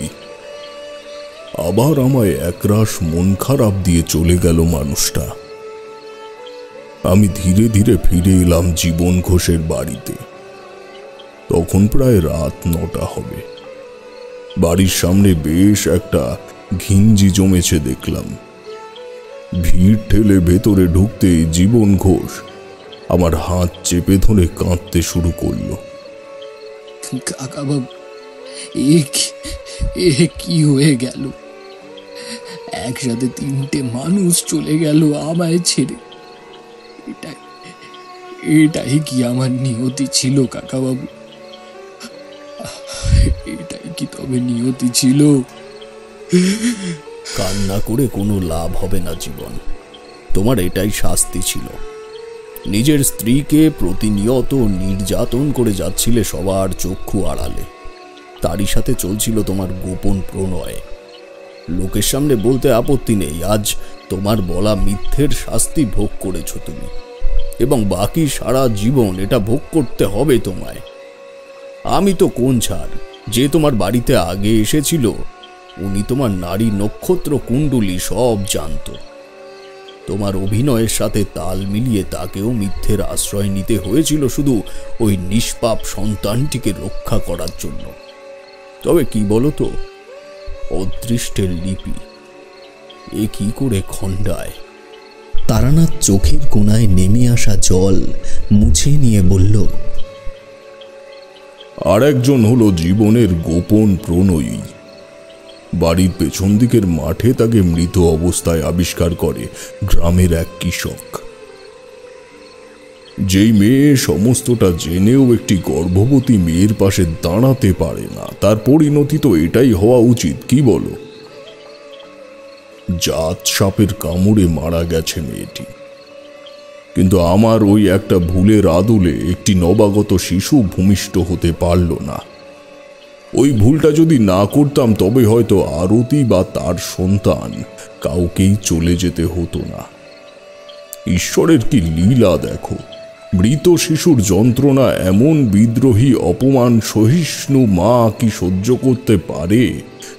আবার আমায় একরাশ মন খারাপ দিয়ে চলে গেল মানুষটা। আমি ধীরে ধীরে ফিরে এলাম জীবন ঘোষের বাড়িতে। তখন প্রায় রাত 9টা হবে। বাড়ির সামনে বেশ একটা ঘিঞ্জি জমেছে দেখলাম। ভিড় ঠেলে ভেতরে ঢুকতে জীবন ঘোষ আমার হাত চেপে ধরে কাঁদতে শুরু করলো। কাকাবাবু, এ কি হয়ে গেল? একসাথে 3টে মানুষ চলে গেল আমায় ছেড়ে। এটাই কি আমার নিয়তি ছিল কাকাবাবু? এটাই কি তবে নিয়তি ছিল? কান্না করে কোনো লাভ হবে না জীবন। তোমার এটাই শাস্তি ছিল। নিজের স্ত্রীকে প্রতিনিয়ত নির্যাতন করে যাচ্ছিলে সবার চক্ষু আড়ালে। তারই সাথে চলছিল তোমার গোপন প্রণয়। লোকের সামনে বলতে আপত্তি নেই, আজ তোমার বলা মিথ্যের শাস্তি ভোগ করেছো তুমি, এবং বাকি সারা জীবন এটা ভোগ করতে হবে তোমায়। আমি তো কোন ছাড়, যে তোমার বাড়িতে আগে এসেছিল উনি তোমার নারী নক্ষত্র কুণ্ডলী সব জানত। তোমার অভিনয়ের সাথে তাল মিলিয়ে তাকেও মিথ্যের আশ্রয় নিতে হয়েছিল শুধু ওই নিষ্পাপ সন্তানটিকে রক্ষা করার জন্য। তবে কি বলতো, অদৃষ্টের লিপি এ কি করে খণ্ডায়? তারানাথ চোখের কোণায় নেমে আসা জল মুছে নিয়ে বলল, আর একজন হলো জীবনের গোপন প্রণয়ী। বাড়ির পেছন দিকের মাঠে তাকে মৃত অবস্থায় আবিষ্কার করে গ্রামের এক কৃষক। যেই মেয়ে সমস্তটা জেনেও একটি গর্ভবতী মেয়ের পাশে দাঁড়াতে পারে না, তার পরিণতি তো এটাই হওয়া উচিত, কি বলো? জাত সাপের কামড়ে মারা গেছে মেয়েটি। কিন্তু আমার ওই একটা ভুলের আদলে একটি নবাগত শিশু ভূমিষ্ঠ হতে পারল না। ওই ভুলটা যদি না করতাম তবে হয়তো আরতি বা তার সন্তান কাউকেই চলে যেতে হতো না। ঈশ্বরের কি লীলা দেখো! মৃত শিশুর যন্ত্রণা এমন বিদ্রোহী অপমান সহিষ্ণু মা কি সহ্য করতে পারে?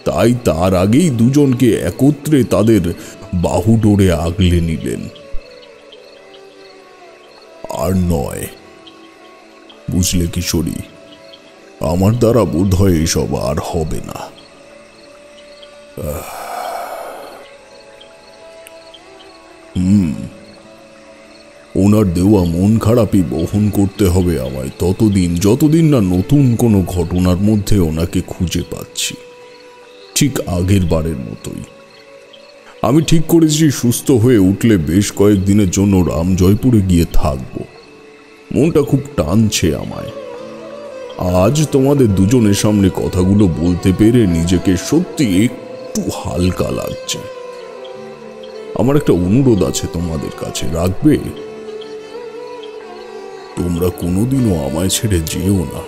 তাই তার আগেই দুজনকে একত্রে তাদের বাহুডোরে আগলে নিলেন। আর নয়, বুঝলে কিশোরী, আমার দ্বারা বোধ হয় এসব আর হবে না। ওনার দেওয়া মন খারাপই বহন করতে হবে আমায় ততদিন, যতদিন না নতুন কোনো ঘটনার মধ্যে ওনাকে খুঁজে পাচ্ছি, ঠিক আগের বারের মতোই। আমি ঠিক করেছি সুস্থ হয়ে উঠলে বেশ কয়েকদিনের জন্য রামজয়পুরে গিয়ে থাকবো। মনটা খুব টানছে আমায়। আজ তোমাদের দুজনের সামনে কথাগুলো বলতে পেরে নিজেকে সত্যি একটু হালকা লাগছে। আমার একটা অনুরোধ আছে তোমাদের কাছে, রাখবে? তোমরা কোনোদিনও আমায় ছেড়ে যেও না।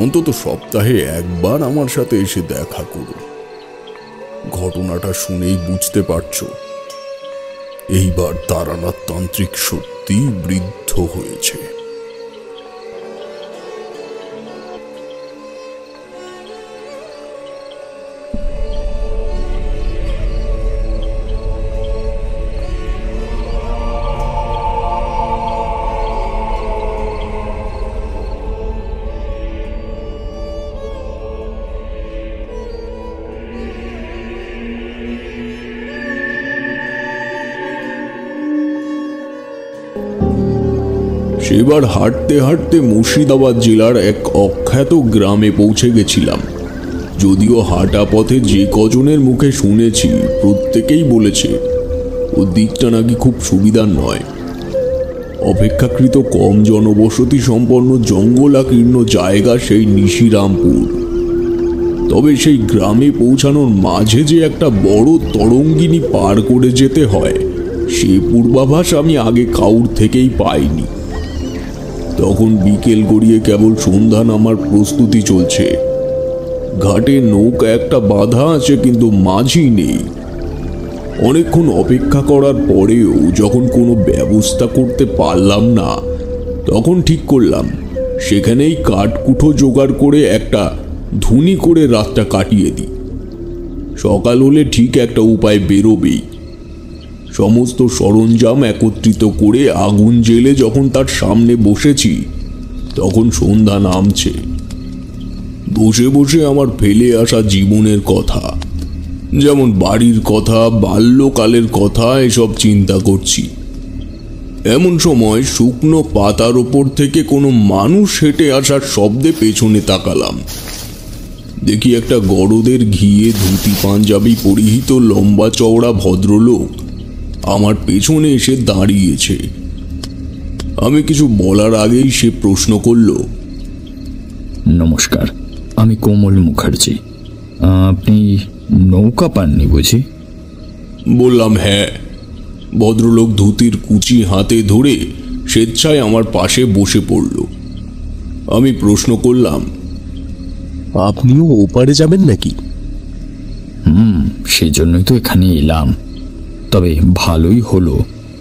অন্তত সপ্তাহে একবার আমার সাথে এসে দেখা করো। ঘটনাটা শুনেই বুঝতে পারছো এইবার তারানাথ তান্ত্রিক সত্যি বৃদ্ধ হয়েছে। সেবার হাঁটতে হাঁটতে মুর্শিদাবাদ জেলার এক অখ্যাত গ্রামে পৌঁছে গেছিলাম। যদিও হাঁটা পথে যে কজনের মুখে শুনেছি প্রত্যেকেই বলেছে ও দিকটা নাকি খুব সুবিধার নয়। অপেক্ষাকৃত কম জনবসতি সম্পন্ন জঙ্গলাকীর্ণ জায়গা সেই নিশিরামপুর। তবে সেই গ্রামে পৌঁছানোর মাঝে যে একটা বড় তরঙ্গিনী পার করে যেতে হয় সে পূর্বাভাস আমি আগে কাউর থেকেই পাইনি। তখন বিকেল গড়িয়ে কেবল সন্ধ্যা নামার প্রস্তুতি চলছে। ঘাটে নৌকা একটা বাঁধা আছে, কিন্তু মাঝি নেই। অনেকক্ষণ অপেক্ষা করার পরেও যখন কোনো ব্যবস্থা করতে পারলাম না, তখন ঠিক করলাম সেখানেই কাঠকুঠো জোগাড় করে একটা ধুনি করে রাতটা কাটিয়ে দিই। সকাল হলে ঠিক একটা উপায় বেরোবেই। সমস্ত সরঞ্জাম একত্রিত করে আগুন জ্বেলে যখন তার সামনে বসেছি, তখন সন্ধ্যা নামছে। বসে বসে আমার ফেলে আসা জীবনের কথা, যেমন বাড়ির কথা, বাল্যকালের কথা, এসব চিন্তা করছি। এমন সময় শুকনো পাতার ওপর থেকে কোনো মানুষ হেঁটে আসার শব্দে পেছনে তাকালাম। দেখি একটা গরদের ঘিয়ে ধুতি পাঞ্জাবি পরিহিত লম্বা চওড়া ভদ্রলোক আমার পেছনে এসে দাঁড়িয়েছে। আমি কিছু বলার আগেই সে প্রশ্ন করল, নমস্কার, আমি কোমল মুখার্জি। আপনি নৌকা পাননি বুঝি? বললাম হ্যাঁ। ভদ্রলোক ধুতির কুচি হাতে ধরে স্বেচ্ছায় আমার পাশে বসে পড়ল। আমি প্রশ্ন করলাম, আপনিও ওপারে যাবেন নাকি? সেজন্যই তো এখানে এলাম। তবে ভালোই হলো,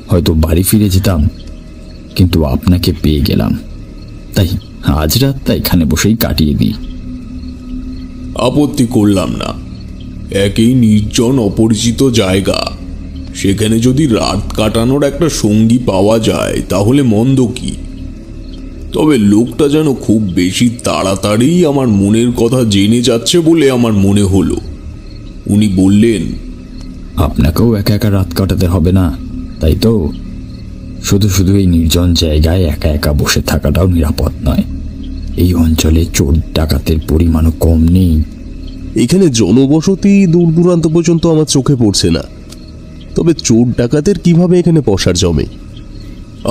হয়তো বাড়ি ফিরে যেতাম, কিন্তু আপনাকে পেয়ে গেলাম, তাই আজ রাতটা এখানে বসেই কাটিয়ে দিই। আপত্তি করলাম না। একই নির্জন অপরিচিত জায়গা, সেখানে যদি রাত কাটানোর একটা সঙ্গী পাওয়া যায় তাহলে মন্দ কি। তবে লোকটা যেন খুব বেশি তাড়াতাড়ি আমার মনের কথা জেনে যাচ্ছে বলে আমার মনে হলো। উনি বললেন, আপনাকেও একা একা রাত কাটাতে হবে না, তাই তো? শুধু শুধু এই নির্জন জায়গায় একা একা বসে থাকাটাও নিরাপদ নয়। এই অঞ্চলে চোর ডাকাতের পরিমাণও কম নেই। এখানে জনবসতি দূর দূরান্ত পর্যন্ত আমার চোখে পড়ছে না, তবে চোর ডাকাতের কিভাবে এখানে বসার জমে?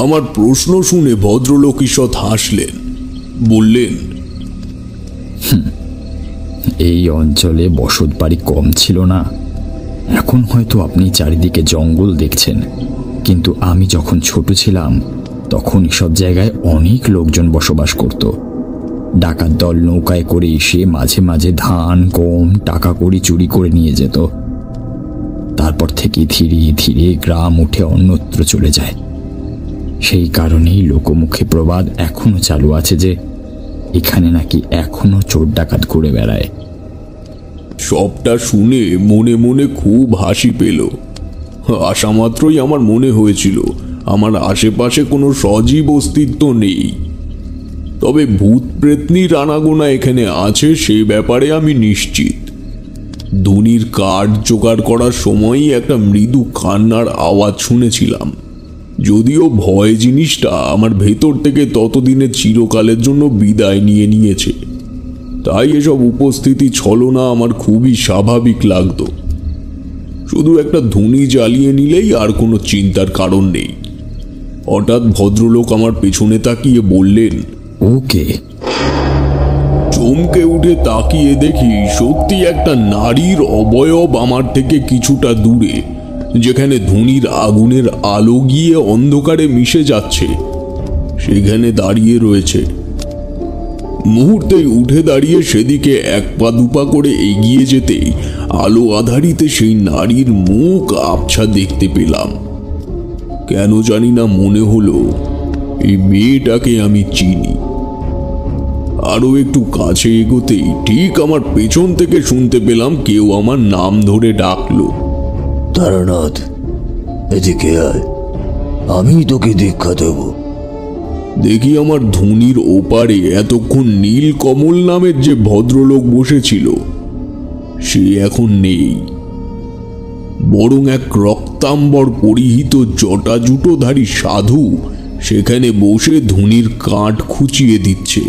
আমার প্রশ্ন শুনে ভদ্রলোক ঈষৎ হাসলেন, বললেন, এই অঞ্চলে বসত বাড়ি কম ছিল না। এখন হয়তো আপনি চারিদিকে জঙ্গল দেখছেন, কিন্তু আমি যখন ছোট ছিলাম তখন এসব জায়গায় অনেক লোকজন বসবাস করত। ডাকাত দল নৌকায় করে এসে মাঝে মাঝে ধান, গম, টাকা কড়ি চুরি করে নিয়ে যেত। তারপর থেকে ধীরে ধীরে গ্রাম উঠে অন্যত্র চলে যায়। সেই কারণেই লোকমুখে প্রবাদ এখনো চালু আছে যে এখানে নাকি এখনো চোর ডাকাত ঘুরে বেড়ায়। সবটা শুনে মনে মনে খুব হাসি পেল। আসা মাত্রই আমার মনে হয়েছিল আমার আশেপাশে কোনো সজীব অস্তিত্ব নেই, তবে ভূত প্রেতনির আনাগোনা এখানে আছে সে ব্যাপারে আমি নিশ্চিত। ধুনির কাঠ জোগাড় করার সময়ই একটা মৃদু কান্নার আওয়াজ শুনেছিলাম। যদিও ভয় জিনিসটা আমার ভেতর থেকে ততদিনে চিরকালের জন্য বিদায় নিয়ে নিয়েছে, তাই এসব উপস্থিতি ছলনা আমার খুবই স্বাভাবিক লাগতো। শুধু একটা ধুনি জ্বালিয়ে নিলেই আর কোনো চিন্তার কারণ নেই। হঠাৎ ভদ্রলোক আমার পেছনে তাকিয়ে বললেন, ওকে। চমকে উঠে তাকিয়ে দেখি সত্যি একটা নারীর অবয়ব আমার থেকে কিছুটা দূরে, যেখানে ধুনির আগুনের আলো গিয়ে অন্ধকারে মিশে যাচ্ছে, সেখানে দাঁড়িয়ে রয়েছে। মুহূর্তেই উঠে দাঁড়িয়ে সেদিকে এক পা দুপা করে এগিয়ে যেতেই আলো আধারিতে সেই নারীর মুখ আবছা দেখতে পেলাম। কেন জানি না মনে হলো এই মেয়েটাকে আমি চিনি। আরো একটু কাছে এগোতেই ঠিক আমার পেছন থেকে শুনতে পেলাম কেউ আমার নাম ধরে ডাকলো, তারানাথ, এদিকে আয়, আমি তোকে দীক্ষা দেব। দেখি আমার ধুনির ওপারে এতক্ষণ নীল কমল নামের যে ভদ্রলোক বসেছিল সে এখন নেই, বরং এক রক্তাম্বর পরিহিত জটাজুটোধারী সাধু সেখানে বসে ধুনির কাঠ খুঁচিয়ে দিচ্ছে।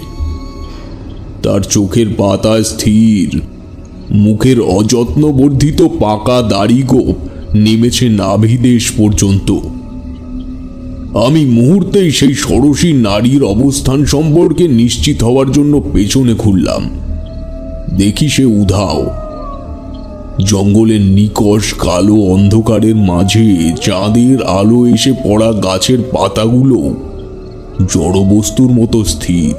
তার চোখের পাতা স্থির, মুখের অযত্নবর্ধিত পাকা দাড়ি গোঁফ নেমেছে নাভিদেশ পর্যন্ত। আমি মুহূর্তেই সেই ষোড়শী নারীর অবস্থান সম্পর্কে নিশ্চিত হওয়ার জন্য পেছনে ঘুরলাম। দেখি সে উধাও। জঙ্গলের নিকষ কালো অন্ধকারের মাঝে চাঁদের আলো এসে পড়া গাছের পাতাগুলো জড়বস্তুর মতো স্থির।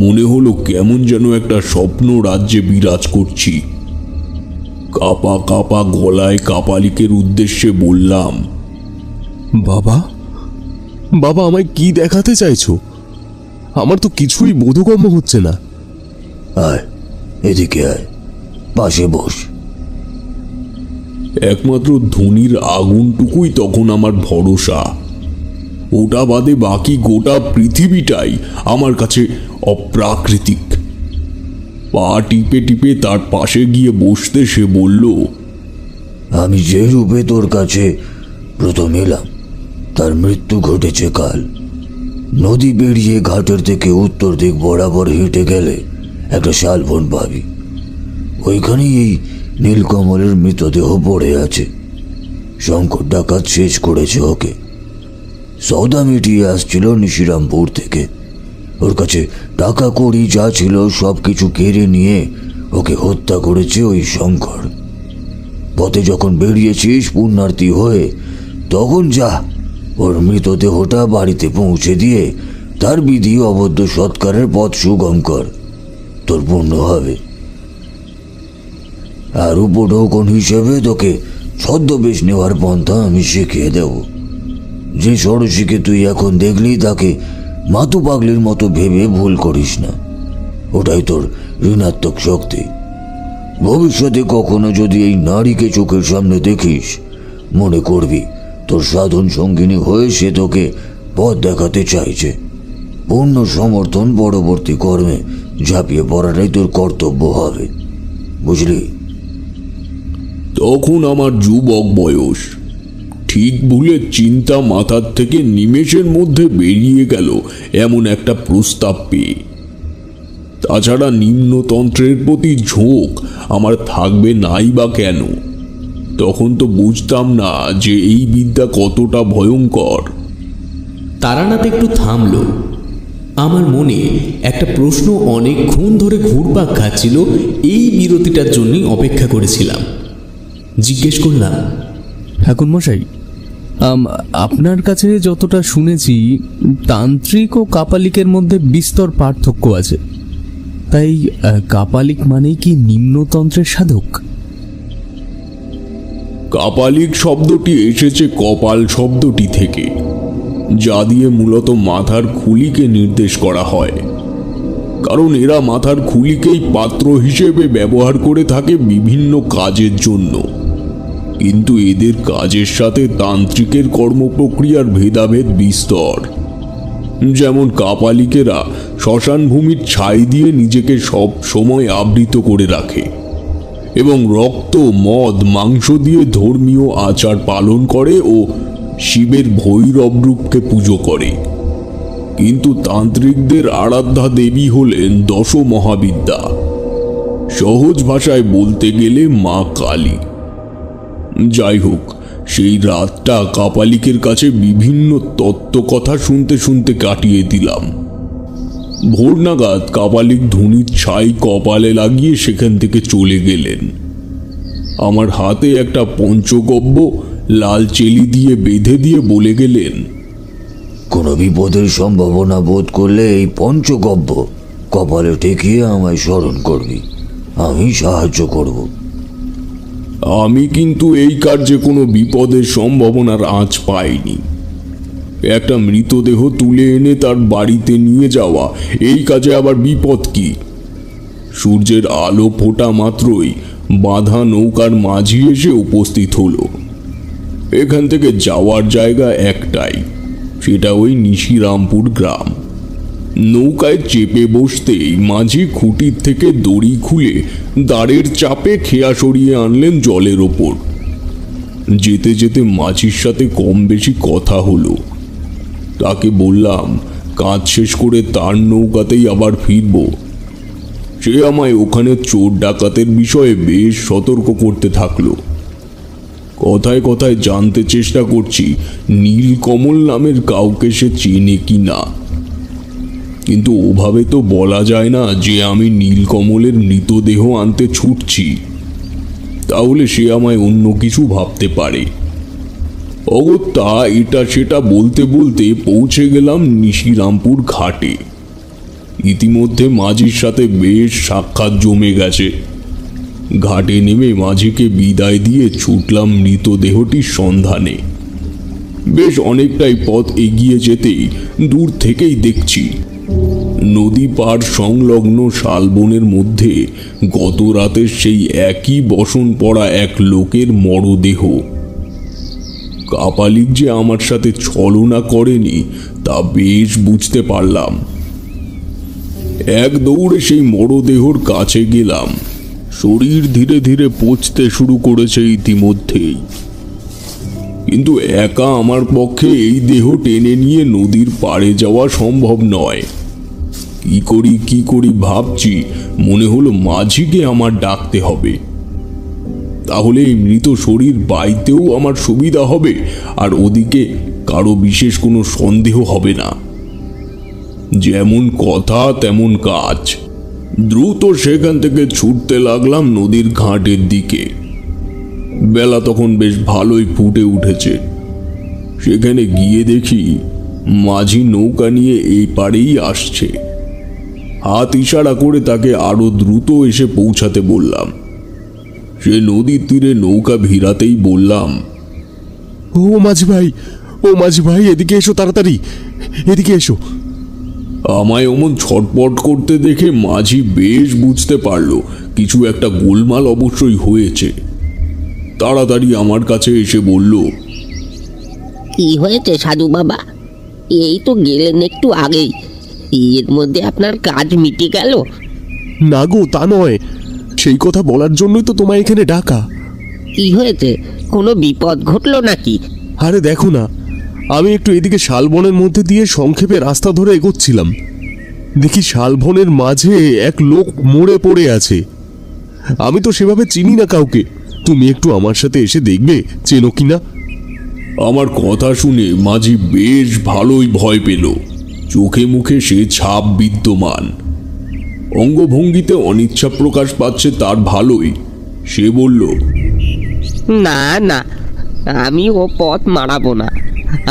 মনে হলো কেমন যেন একটা স্বপ্ন রাজ্যে বিরাজ করছি। কাপা কাপা গলায় কাপালিকের উদ্দেশ্যে বললাম, বাবা, বাবা, আমায় কি দেখাতে চাইছো? আমার তো কিছুই বোধগম্য হচ্ছে না। আয়, এদিকে আয়, পাশে বস। একমাত্র ধুনির আগুনটুকুই তখন আমার ভরসা। ওটা বাদে বাকি গোটা পৃথিবীটাই আমার কাছে অপ্রাকৃতিক। পা টিপে টিপে তার পাশে গিয়ে বসতে সে বলল, আমি যে রূপে তোর কাছে প্রথম এলাম তার মৃত্যু ঘটেছে কাল। নদী পেরিয়ে ঘাটের থেকে উত্তর দিক বরাবর হেঁটে গেলে একটা শালবন পাবি। ওইখানেই এই নীলকমলের মৃতদেহ পড়ে আছে। শঙ্কর ডাকাত শেষ করেছে ওকে। সৌদা মিটিয়ে আসছিল নিশিরামপুর থেকে। ওর কাছে টাকা কড়ি যা ছিল সব কিছু কেড়ে নিয়ে ওকে হত্যা করেছে ওই শঙ্কর। পথে যখন বেরিয়েছিস পুণ্যার্থী হয়ে, তখন যা ওর মৃতদেহটা বাড়িতে পৌঁছে দিয়ে তার বিধি অবদ্ধ সৎকারের পথ সুগম কর, তোর পুণ্য হবে। আর উপঢৌকন হিসেবে তোকে ছদ্মবেশ নেওয়ার পন্থা আমি শিখিয়ে দেব। যে ষোড়শীকে তুই এখন দেখলি তাকে মাতু পাগলির মতো ভেবে ভুল করিস না। ওটাই তোর ঋণাত্মক শক্তি। ভবিষ্যতে কখনো যদি এই নারীকে চোখের সামনে দেখিস, মনে করবি তোর সাধন সঙ্গিনী হয়ে সে তোকে পথ দেখাতে চাইছে। পূর্ণ সমর্থন পরবর্তী কর্মে ঝাঁপিয়ে পড়াটাই তোর কর্তব্য হবে, বুঝলি? তখন আমার যুবক বয়স। ঠিক ভুলের চিন্তা মাথার থেকে নিমেষের মধ্যে বেরিয়ে গেল এমন একটা প্রস্তাব পেয়ে। তাছাড়া নিম্নতন্ত্রের প্রতি ঝোঁক আমার থাকবে নাই বা কেন? তখন তো বুঝতাম না যে এই বিদ্যা কতটা ভয়ঙ্কর। তারানাথ একটু থামল। আমার মনে একটা প্রশ্ন অনেকক্ষণ ধরে ঘুরপাক খাচ্ছিল। এই বিরতিটার জন্যই অপেক্ষা করেছিলাম। জিজ্ঞেস করলাম, ঠাকুর মশাই, আপনার কাছে যতটা শুনেছি তান্ত্রিক ও কাপালিকের মধ্যে বিস্তর পার্থক্য আছে। তাই কাপালিক মানেই কি নিম্নতন্ত্রের সাধক? কাপালিক শব্দটি এসেছে কপাল শব্দটি থেকে, যা দিয়ে মূলত মাথার খুলিকে নির্দেশ করা হয়। কারণ এরা মাথার খুলিকেই পাত্র হিসেবে ব্যবহার করে থাকে বিভিন্ন কাজের জন্য। কিন্তু এদের কাজের সাথে তান্ত্রিকের কর্মপ্রক্রিয়ার ভেদাভেদ বিস্তর। যেমন কাপালিকেরা শ্মশান ভূমির ছাই দিয়ে নিজেকে সব সময় আবৃত করে রাখে এবং রক্ত, মদ, মাংস দিয়ে ধর্মীয় আচার পালন করে ও শিবের ভৈরব রূপকে পুজো করে, কিন্তু তান্ত্রিকদের আরাধ্যা দেবী হলেন দশ মহাবিদ্যা, সহজ ভাষায় বলতে গেলে মা কালী। যাই হোক, সেই রাতটা কাপালিকের কাছে বিভিন্ন তত্ত্ব কথা শুনতে শুনতে কাটিয়ে দিলাম। ভোর নাগাদ কাপালিক ধুনির ছাই কপালে লাগিয়ে সেখান থেকে চলে গেলেন। আমার হাতে একটা পঞ্চগব্য লাল চেলি দিয়ে বেঁধে দিয়ে বলে গেলেন, কোনো বিপদের সম্ভাবনা বোধ করলে এই পঞ্চগব্য কপালে ঠেকিয়ে আমায় স্মরণ করবি, আমি সাহায্য করব। আমি কিন্তু এই কার্যে কোনো বিপদের সম্ভাবনার আঁচ পাইনি। একটা মৃতদেহ তুলে এনে তার বাড়িতে নিয়ে যাওয়া, এই কাজে আবার বিপদ কি? সূর্যের আলো ফোটা মাত্রই বাঁধা নৌকার মাঝি এসে উপস্থিত হলো। এখান থেকে যাওয়ার জায়গা একটাই, সেটা ওই নিশিরামপুর গ্রাম। নৌকায় চেপে বসতেই মাঝি খুঁটির থেকে দড়ি খুলে দাঁড়ের চাপে খেয়া সরিয়ে আনলেন জলের ওপর। যেতে যেতে মাঝির সাথে কম বেশি কথা হলো। তাকে বললাম কাজ শেষ করে তার নৌকাতেই আবার ফিরব। সে আমায় ওখানে চোর ডাকাতের বিষয়ে বেশ সতর্ক করতে থাকলো। কথায় কথায় জানতে চেষ্টা করছি নীলকমল নামের কাউকে সে চেনে কি না, কিন্তু ওভাবে তো বলা যায় না যে আমি নীলকমলের মৃতদেহ আনতে ছুটছি, তাহলে সে আমায় অন্য কিছু ভাবতে পারে। অগত্যা এটা সেটা বলতে বলতে পৌঁছে গেলাম নিশিরামপুর ঘাটে। ইতিমধ্যে মাঝির সাথে বেশ সাক্ষাৎ জমে গেছে। ঘাটে নেমে মাঝিকে বিদায় দিয়ে ছুটলাম মৃতদেহটির সন্ধানে। বেশ অনেকটাই পথ এগিয়ে যেতেই দূর থেকেই দেখছি নদী পার সংলগ্ন শালবনের মধ্যে গত রাতের সেই একই বসন পড়া এক লোকের মরদেহ। কাপালিক যে আমার সাথে ছলনা করেনি তা বেশ বুঝতে পারলাম। এক দৌড়ে সেই মরদেহর কাছে গেলাম। শরীর ধীরে ধীরে পচতে শুরু করেছে ইতিমধ্যেই, কিন্তু একা আমার পক্ষে এই দেহ টেনে নিয়ে নদীর পাড়ে যাওয়া সম্ভব নয়। কি করি ভাবছি, মনে হলো মাঝিকে আমার ডাকতে হবে, তাহলে এই মৃত শরীর বাইতেও আমার সুবিধা হবে, আর ওদিকে কারো বিশেষ কোনো সন্দেহ হবে না। যেমন কথা তেমন কাজ। দ্রুত সেখান থেকে ছুটতে লাগলাম নদীর ঘাটের দিকে। বেলা তখন বেশ ভালোই ফুটে উঠেছে। সেখানে গিয়ে দেখি মাঝি নৌকা নিয়ে এই পাড়েই আসছে। হাত ইশারা করে তাকে আরো দ্রুত এসে পৌঁছাতে বললাম। সে নদীর তীরে নৌকা ভিড়াতেই বললাম, ও মাঝি ভাই, এদিকে এসো, তাড়াতাড়ি এদিকে এসো। আমায় অমন ছটপট করতে দেখে মাঝি বেশ বুঝতে পারলো কিছু একটা গোলমাল অবশ্যই হয়েছে। তাড়াতাড়ি আমার কাছে এসে বলল, কি হয়েছে সাধু বাবা? এই তো গেলেন একটু আগেই, এর মধ্যে আপনার কাজ মিটে গেল? না গো, তা নয়, সেই কথা বলার জন্যই তো তোমায় এখানে ডাকা। কি হয়েছে? কোনো বিপদ ঘটলো নাকি? আরে দেখো না, আমি একটু এদিকে শালবনের মধ্যে দিয়ে সংক্ষেপে রাস্তা ধরে এগোচ্ছিলাম। দেখি শালবনের মাঝে এক লোক মরে পড়ে আছে। আমি তো সেভাবে চিনি না কাউকে, তুমি একটু আমার সাথে এসে দেখবে চেনো কিনা। আমার কথা শুনে মাঝি বেশ ভালোই ভয় পেল। চোখে মুখে সে ছাপ বিদ্যমান, অঙ্গভঙ্গিতে অনিচ্ছা প্রকাশ পাচ্ছে তার ভালোই। সে বলল, না না, আমি ও পথ মারাবো না।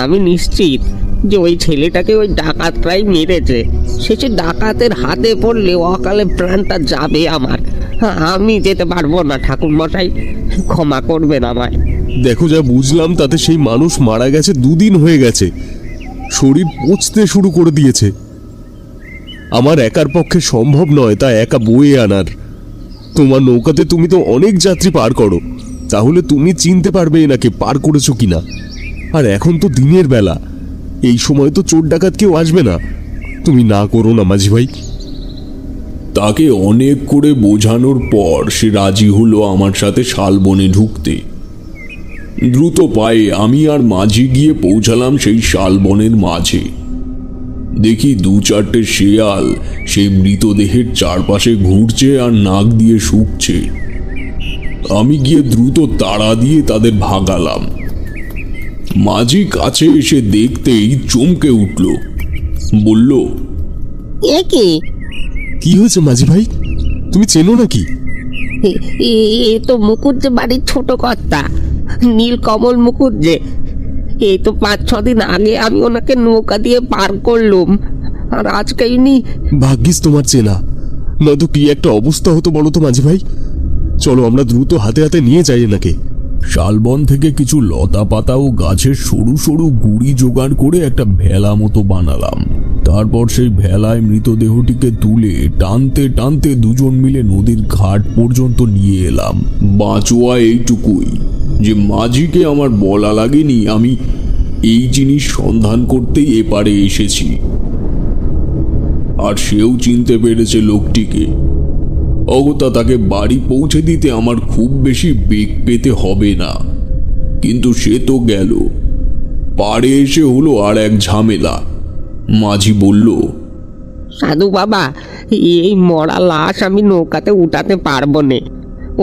আমি নিশ্চিত যে ওই ছেলেটাকে ওই ডাকাতরাই মেরেছে। শেষে ডাকাতের হাতে পড়লে অকালে প্রাণটা যাবে আমার। আমি যেতে পারবো না ঠাকুর মশাই, ক্ষমা করবেন আমায়। দেখো, যা বুঝলাম তাতে সেই মানুষ মারা গেছে 2 দিন হয়ে গেছে, শরীর পচতে শুরু করে দিয়েছে। আমার একার পক্ষে সম্ভব নয় তা একা বয়ে আনার। তোমার নৌকাতে তুমি তো অনেক যাত্রী পার করো, তাহলে তুমি চিনতে পারবে এনাকে পার করেছো কিনা। আর এখন তো দিনের বেলা, এই সময় তো চোর ডাকাত কেউ আসবে না। তুমি না করো না মাঝি ভাই। তাকে অনেক করে বোঝানোর পর সে রাজি হলো আমার সাথে শালবনে ঢুকতে। দ্রুত পায়ে আমি আর মাঝি গিয়ে পৌঁছালাম সেই শালবনের মাঝে। দেখি 2-4টে শেয়াল সেই মৃতদেহের চারপাশে ঘুরছে আর নাক দিয়ে শুকছে। আমি গিয়ে দ্রুত তাড়া দিয়ে তাদের ভাগালাম। মাঝি কাছে এসে দেখতেই চমকে উঠল, বলল, এ কি? কি হয়েছে মাঝি ভাই, তুমি চেনো নাকি? এ তো মুকুজ্জে বাড়ির ছোট কর্তা, নীলকমল মুকুজ্জে। এই তো 5-6 দিন আগে আমি ওনাকে নৌকা দিয়ে পার করলুম, আর আজকে ইনি। ভাগ্যিস তোমার চেনা, নয়তো কি একটা অবস্থা হতো বলো তো মাঝি ভাই। চলো আমরা দ্রুত হাতে হাতে নিয়ে যাই এনাকে। শালবন থেকে কিছু লতা পাতা ও গাছের সরু সরু গুড়ি জোগাড় করে একটা ভেলা মতো বানালাম। তারপর সেই ভেলায় মৃতদেহটিকে তুলে টানতে টানতে দুজন মিলে নদীর ঘাট পর্যন্ত নিয়ে এলাম। বাঁচোয়া এইটুকুই যে মাঝিকে আমার বলা লাগেনি আমি এই জিনিস সন্ধান করতেই এপারে এসেছি, আর সেও চিনতে পেরেছে লোকটিকে। অগত্যা তাকে বাড়ি পৌঁছে দিতে আমার খুব বেশি বেগ পেতে হবে না, কিন্তু সে তো গেল। পাড়ে এসে হলো আর এক ঝামেলা। মাঝি বলল, সাধু বাবা, এই মরা লাশ আমি নৌকাতে উঠাতে পারবো না,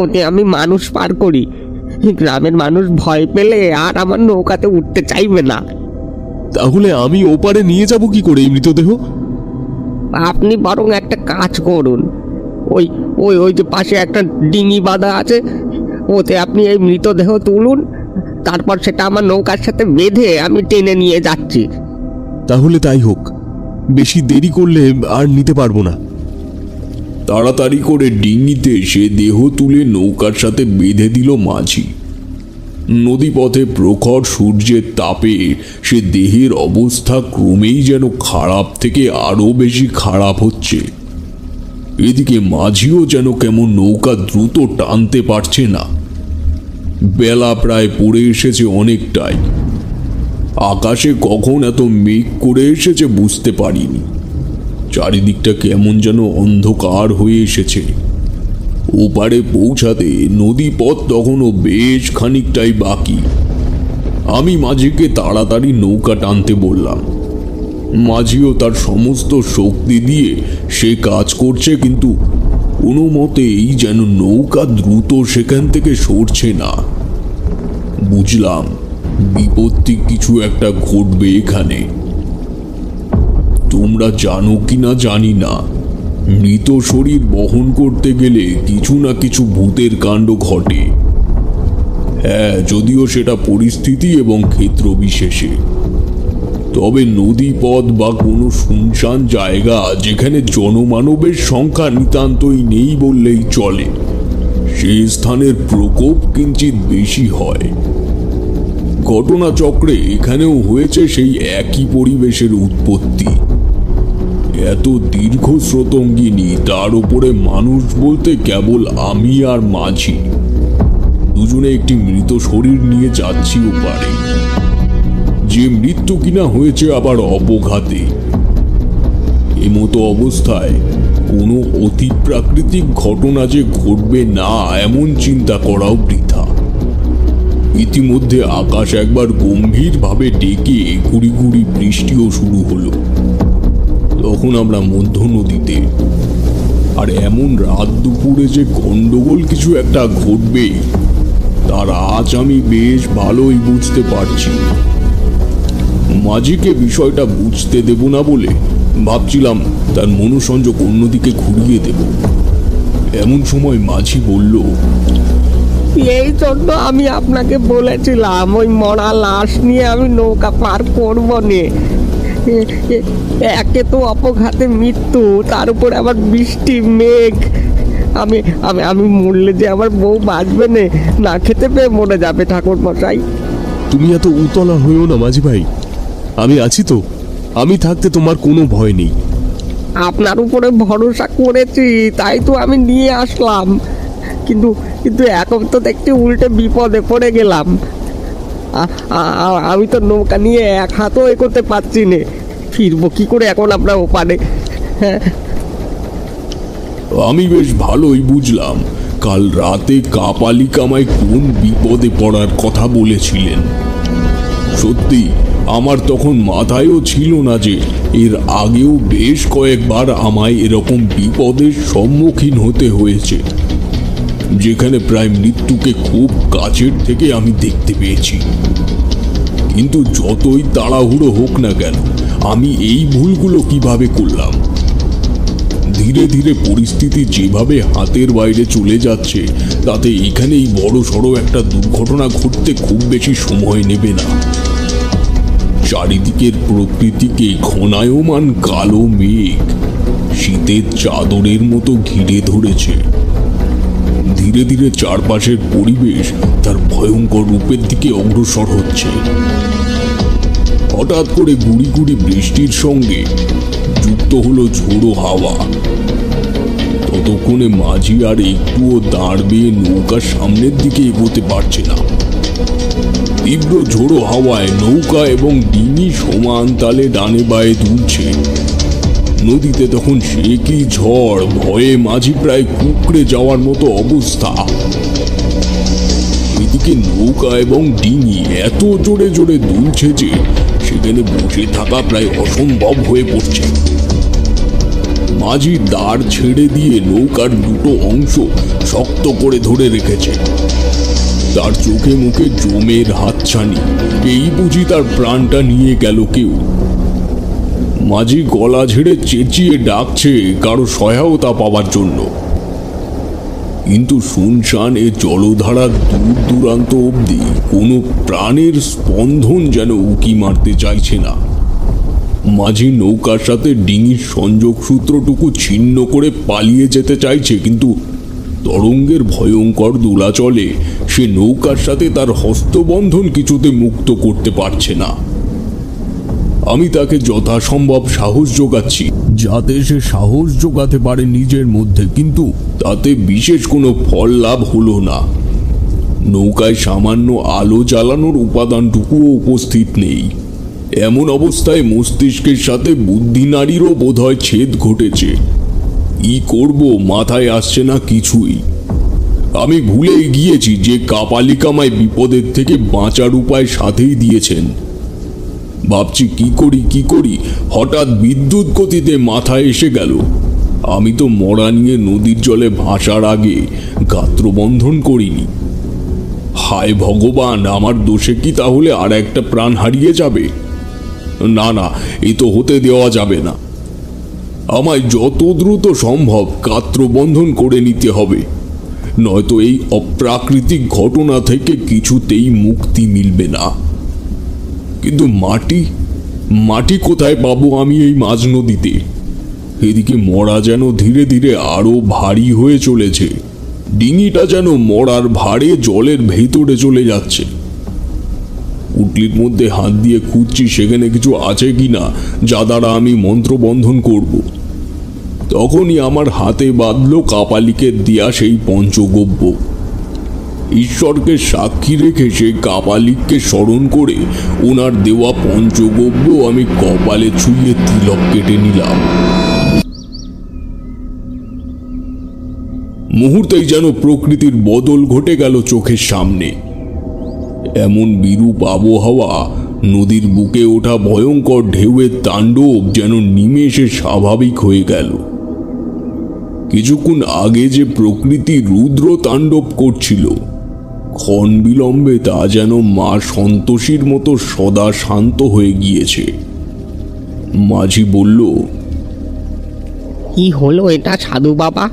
ওতে আমি মানুষ পার করি। গ্রামের মানুষ ভয় পেলে আর আমার নৌকাতে উঠতে চাইবে না। তাহলে আমি ওপারে নিয়ে যাব কি করে এই মৃতদেহ? আপনি বরং একটা কাজ করুন, ওই ওই ওই যে পাশে একটা ডিঙি বাঁধা আছে, ওতে আপনি এই মৃতদেহ তুলুন, তারপর সেটা আমার নৌকার সাথে বেঁধে আমি টেনে নিয়ে যাচ্ছি। তাহলে তাই হোক, বেশি দেরি করলে আর নিতে পারবো না। তাড়াতাড়ি করে ডিঙিতে সে দেহ তুলে নৌকার সাথে বেঁধে দিল মাঝি। নদীপথে প্রখর সূর্যের তাপে সে দেহের অবস্থা ক্রমেই যেন খারাপ থেকে আরো বেশি খারাপ হচ্ছে। এদিকে মাঝিও যেন কেমন নৌকা দ্রুত টানতে পারছে না। বেলা প্রায় পড়ে এসেছে অনেকটাই। আকাশে কখন এত মেঘ করে এসেছে বুঝতে পারিনি। চারিদিকটা কেমন যেন অন্ধকার হয়ে এসেছে। ওপারে পৌঁছাতে নদীপথ তখনও বেশ খানিকটাই বাকি। আমি মাঝিকে তাড়াতাড়ি নৌকা টানতে বললাম। মাঝিও তার সমস্ত শক্তি দিয়ে সে কাজ করছে, কিন্তু কোনো মতেই যেন নৌকা দ্রুত সেখান থেকে সরছে না। বুঝলাম বিপত্তি কিছু একটা ঘটবে এখানে। তোমরা জানো কিনা জানি না, মৃত শরীর বহন করতে গেলে কিছু না কিছু ভূতের কাণ্ড ঘটে। হ্যাঁ, যদিও সেটা পরিস্থিতি এবং ক্ষেত্র বিশেষে। তবে নদীপথ বা কোনো শুনশান জায়গা যেখানে জনমানবের সংখ্যা নিতান্তই নেই বললেই চলে, সেই স্থানের প্রকোপ কিঞ্চিত বেশি হয়। ঘটনাচক্রে এখানেও হয়েছে সেই একই পরিবেশের উৎপত্তি। এত দীর্ঘ স্রোতঙ্গিনী, তার উপরে মানুষ বলতে কেবল আমি আর মাঝি, দুজনে একটি মৃত শরীর নিয়ে যাচ্ছি ওপারে। যে মৃত্যু কিনা হয়েছে আবার অপঘাতে। এমতো অবস্থায় কোনো অতি প্রাকৃতিক ঘটনা যে ঘটবে না এমন চিন্তা করাও বৃথা। ইতিমধ্যে আকাশ একবার গম্ভীরভাবে ডেকে গুড়ি গুড়ি বৃষ্টিও শুরু হলো। তখন আমরা মধ্য নদীতে, আর এমন রাত দুপুরে যে গন্ডগোল কিছু একটা ঘটবে তার আজ আমি বেশ ভালোই বুঝতে পারছি। মাঝিকে বিষয়টা বুঝতে দেব না বলে ভাবছিলাম তার মনোসংযোগ অন্যদিকে ঘুরিয়ে দেব। এমন সময় মাঝি বলল, এই জন্য আমি আপনাকে বলেছিলাম ওই মরা লাশ নিয়ে আমি নৌকা পার করবো নে। একে তো অপঘাতে মৃত্যু, তার উপর আবার বৃষ্টি, মেঘ। আমি আমি আমি মরলে যে আমার বউ বাঁচবে না খেতে পেয়ে মরে যাবে ঠাকুর মশাই। তুমি এত উতলা হইও না মাঝি ভাই, আমি আছি তো। আমি থাকতে তোমার কোনো ভয় নেই। আপনার উপরে ভরসা করেছি, তাই তো আমি নিয়ে আসলাম। কিন্তু কিন্তু এখন তো দেখছি উল্টে বিপদে পড়ে গেলাম। আমি তো নৌকা নিয়ে এক হাতও এগোতে পারছি না। ফিরবো কি করে এখন আমরা ওপারে? আমি বেশ ভালোই বুঝলাম কাল রাতে কাপালিক আমায় কোন বিপদে পড়ার কথা বলেছিলেন। সত্যি আমার তখন মাথায়ও ছিল না যে এর আগেও বেশ কয়েকবার আমায় এরকম বিপদের সম্মুখীন হতে হয়েছে, যেখানে প্রায় মৃত্যুকে খুব কাছের থেকে আমি দেখতে পেয়েছি। কিন্তু যতই তাড়াহুড়ো হোক না কেন, আমি এই ভুলগুলো কিভাবে করলাম? ধীরে ধীরে পরিস্থিতি যেভাবে হাতের বাইরে চলে যাচ্ছে, তাতে এখানেই বড় সড়ো একটা দুর্ঘটনা ঘটতে খুব বেশি সময় নেবে না। চারিদিকের প্রকৃতিকে ঘনায়মান কালো মেঘ শীতের চাদরের মতো ঘিরে ধরেছে। ধীরে ধীরে চারপাশের পরিবেশ তার ভয়ঙ্কর রূপের দিকে অগ্রসর হচ্ছে। হঠাৎ করে গুড়ি গুড়ি বৃষ্টির সঙ্গে যুক্ত হলো ঝোড়ো হাওয়া। ততক্ষণে মাঝি আর একটুও দাঁড় বেয়ে নৌকার সামনের দিকে এগোতে পারছে না। তীব্র ঝোড়ো হাওয়ায় নৌকা এবং ডিঙি সমান তালে ডানে বায়ে দুলছে। নদীতে তখন সে কি ঝড়, ভয়ে মাঝি প্রায় কুঁকড়ে যাওয়ার মতো অবস্থা। এদিকে নৌকা এবং ডিঙি এত জোরে জোরে দুলছে যে সেখানে বসে থাকা প্রায় অসম্ভব হয়ে পড়ছে। মাঝি দাঁড় ছেড়ে দিয়ে নৌকার দুটো অংশ শক্ত করে ধরে রেখেছে। তার চোখে মুখে জমের হাতছানি, এই বুঝি তার প্রাণটা নিয়ে গেল কেউ। মাঝি গলা ঝেড়ে চেঁচিয়ে ডাকছে কারো সহায়তা পাওয়ার জন্য, কিন্তু শুনশান এ জলধারার দূর দূরান্ত অবধি কোনো প্রাণের স্পন্দন যেন উকি মারতে চাইছে না। মাঝি নৌকার সাথে ডিঙির সংযোগ সূত্রটুকু ছিন্ন করে পালিয়ে যেতে চাইছে, কিন্তু তরঙ্গের ভয়ঙ্কর দোলাচলে সে নৌকার সাথে তার হস্তবন্ধন কিছুতে মুক্ত করতে পারছে না। আমি তাকে যথাসম্ভব সাহস যোগাচ্ছি, যাতে সে সাহস যোগাতে পারে নিজের মধ্যে, কিন্তু তাতে বিশেষ কোনো ফল লাভ হলো না। নৌকায় সামান্য আলো জ্বালানোর উপাদানটুকুও উপস্থিত নেই। এমন অবস্থায় মস্তিষ্কের সাথে বুদ্ধি নাড়িরও বোধহয় ছেদ ঘটেছে। কি করব মাথায় আসছে না কিছুই। আমি ভুলেই গিয়েছি যে কাপালিক আমায় বিপদের থেকে বাঁচার উপায় সাথেই দিয়েছেন। ভাবছি কি করি, হঠাৎ বিদ্যুৎ গতিতে মাথায় এসে গেল আমি তো মরা নিয়ে নদীর জলে ভাসার আগে গাত্রবন্ধন করিনি। হায় ভগবান, আমার দোষে কি তাহলে আর একটা প্রাণ হারিয়ে যাবে? না না, এ তো হতে দেওয়া যাবে না। আমায় যত দ্রুত সম্ভব গাত্রবন্ধন করে নিতে হবে, নয়তো এই অপ্রাকৃতিক ঘটনা থেকে কিছুতেই মুক্তি মিলবে না। কিন্তু মাটি কোথায় পাবো আমি এই মাঝ নদীতে? এদিকে মরা যেন ধীরে ধীরে আরো ভারী হয়ে চলেছে। ডিঙিটা যেন মরার ভারে জলের ভেতরে চলে যাচ্ছে। পুটলির মধ্যে হাত দিয়ে খুঁজছি সেখানে কিছু আছে কিনা যা দ্বারা আমি মন্ত্রবন্ধন করব। তখনই আমার হাতে বাঁধল কাপালিকের দেয়া সেই পঞ্চগব্য। ঈশ্বরকে সাক্ষী রেখে সেই কাপালিককে স্মরণ করে ওনার দেওয়া পঞ্চগব্য আমি কপালে ছুঁয়ে তিলক কেটে নিলাম। মুহূর্তেই যেন প্রকৃতির বদল ঘটে গেল চোখের সামনে। এমন বিরূপ আবহাওয়া, নদীর বুকে ওঠা ভয়ঙ্কর ঢেউয়ের তাণ্ডব যেন নিমেষে স্বাভাবিক হয়ে গেল। কিছুক্ষণ আগে যে প্রকৃতি রুদ্র তাণ্ডব করছিল, ক্ষণ বিলম্বে তা যেন মা সন্তোষীর মতো সদা শান্ত হয়ে গিয়েছে। মাঝি বলল, কি হলো এটা সাধু বাবা?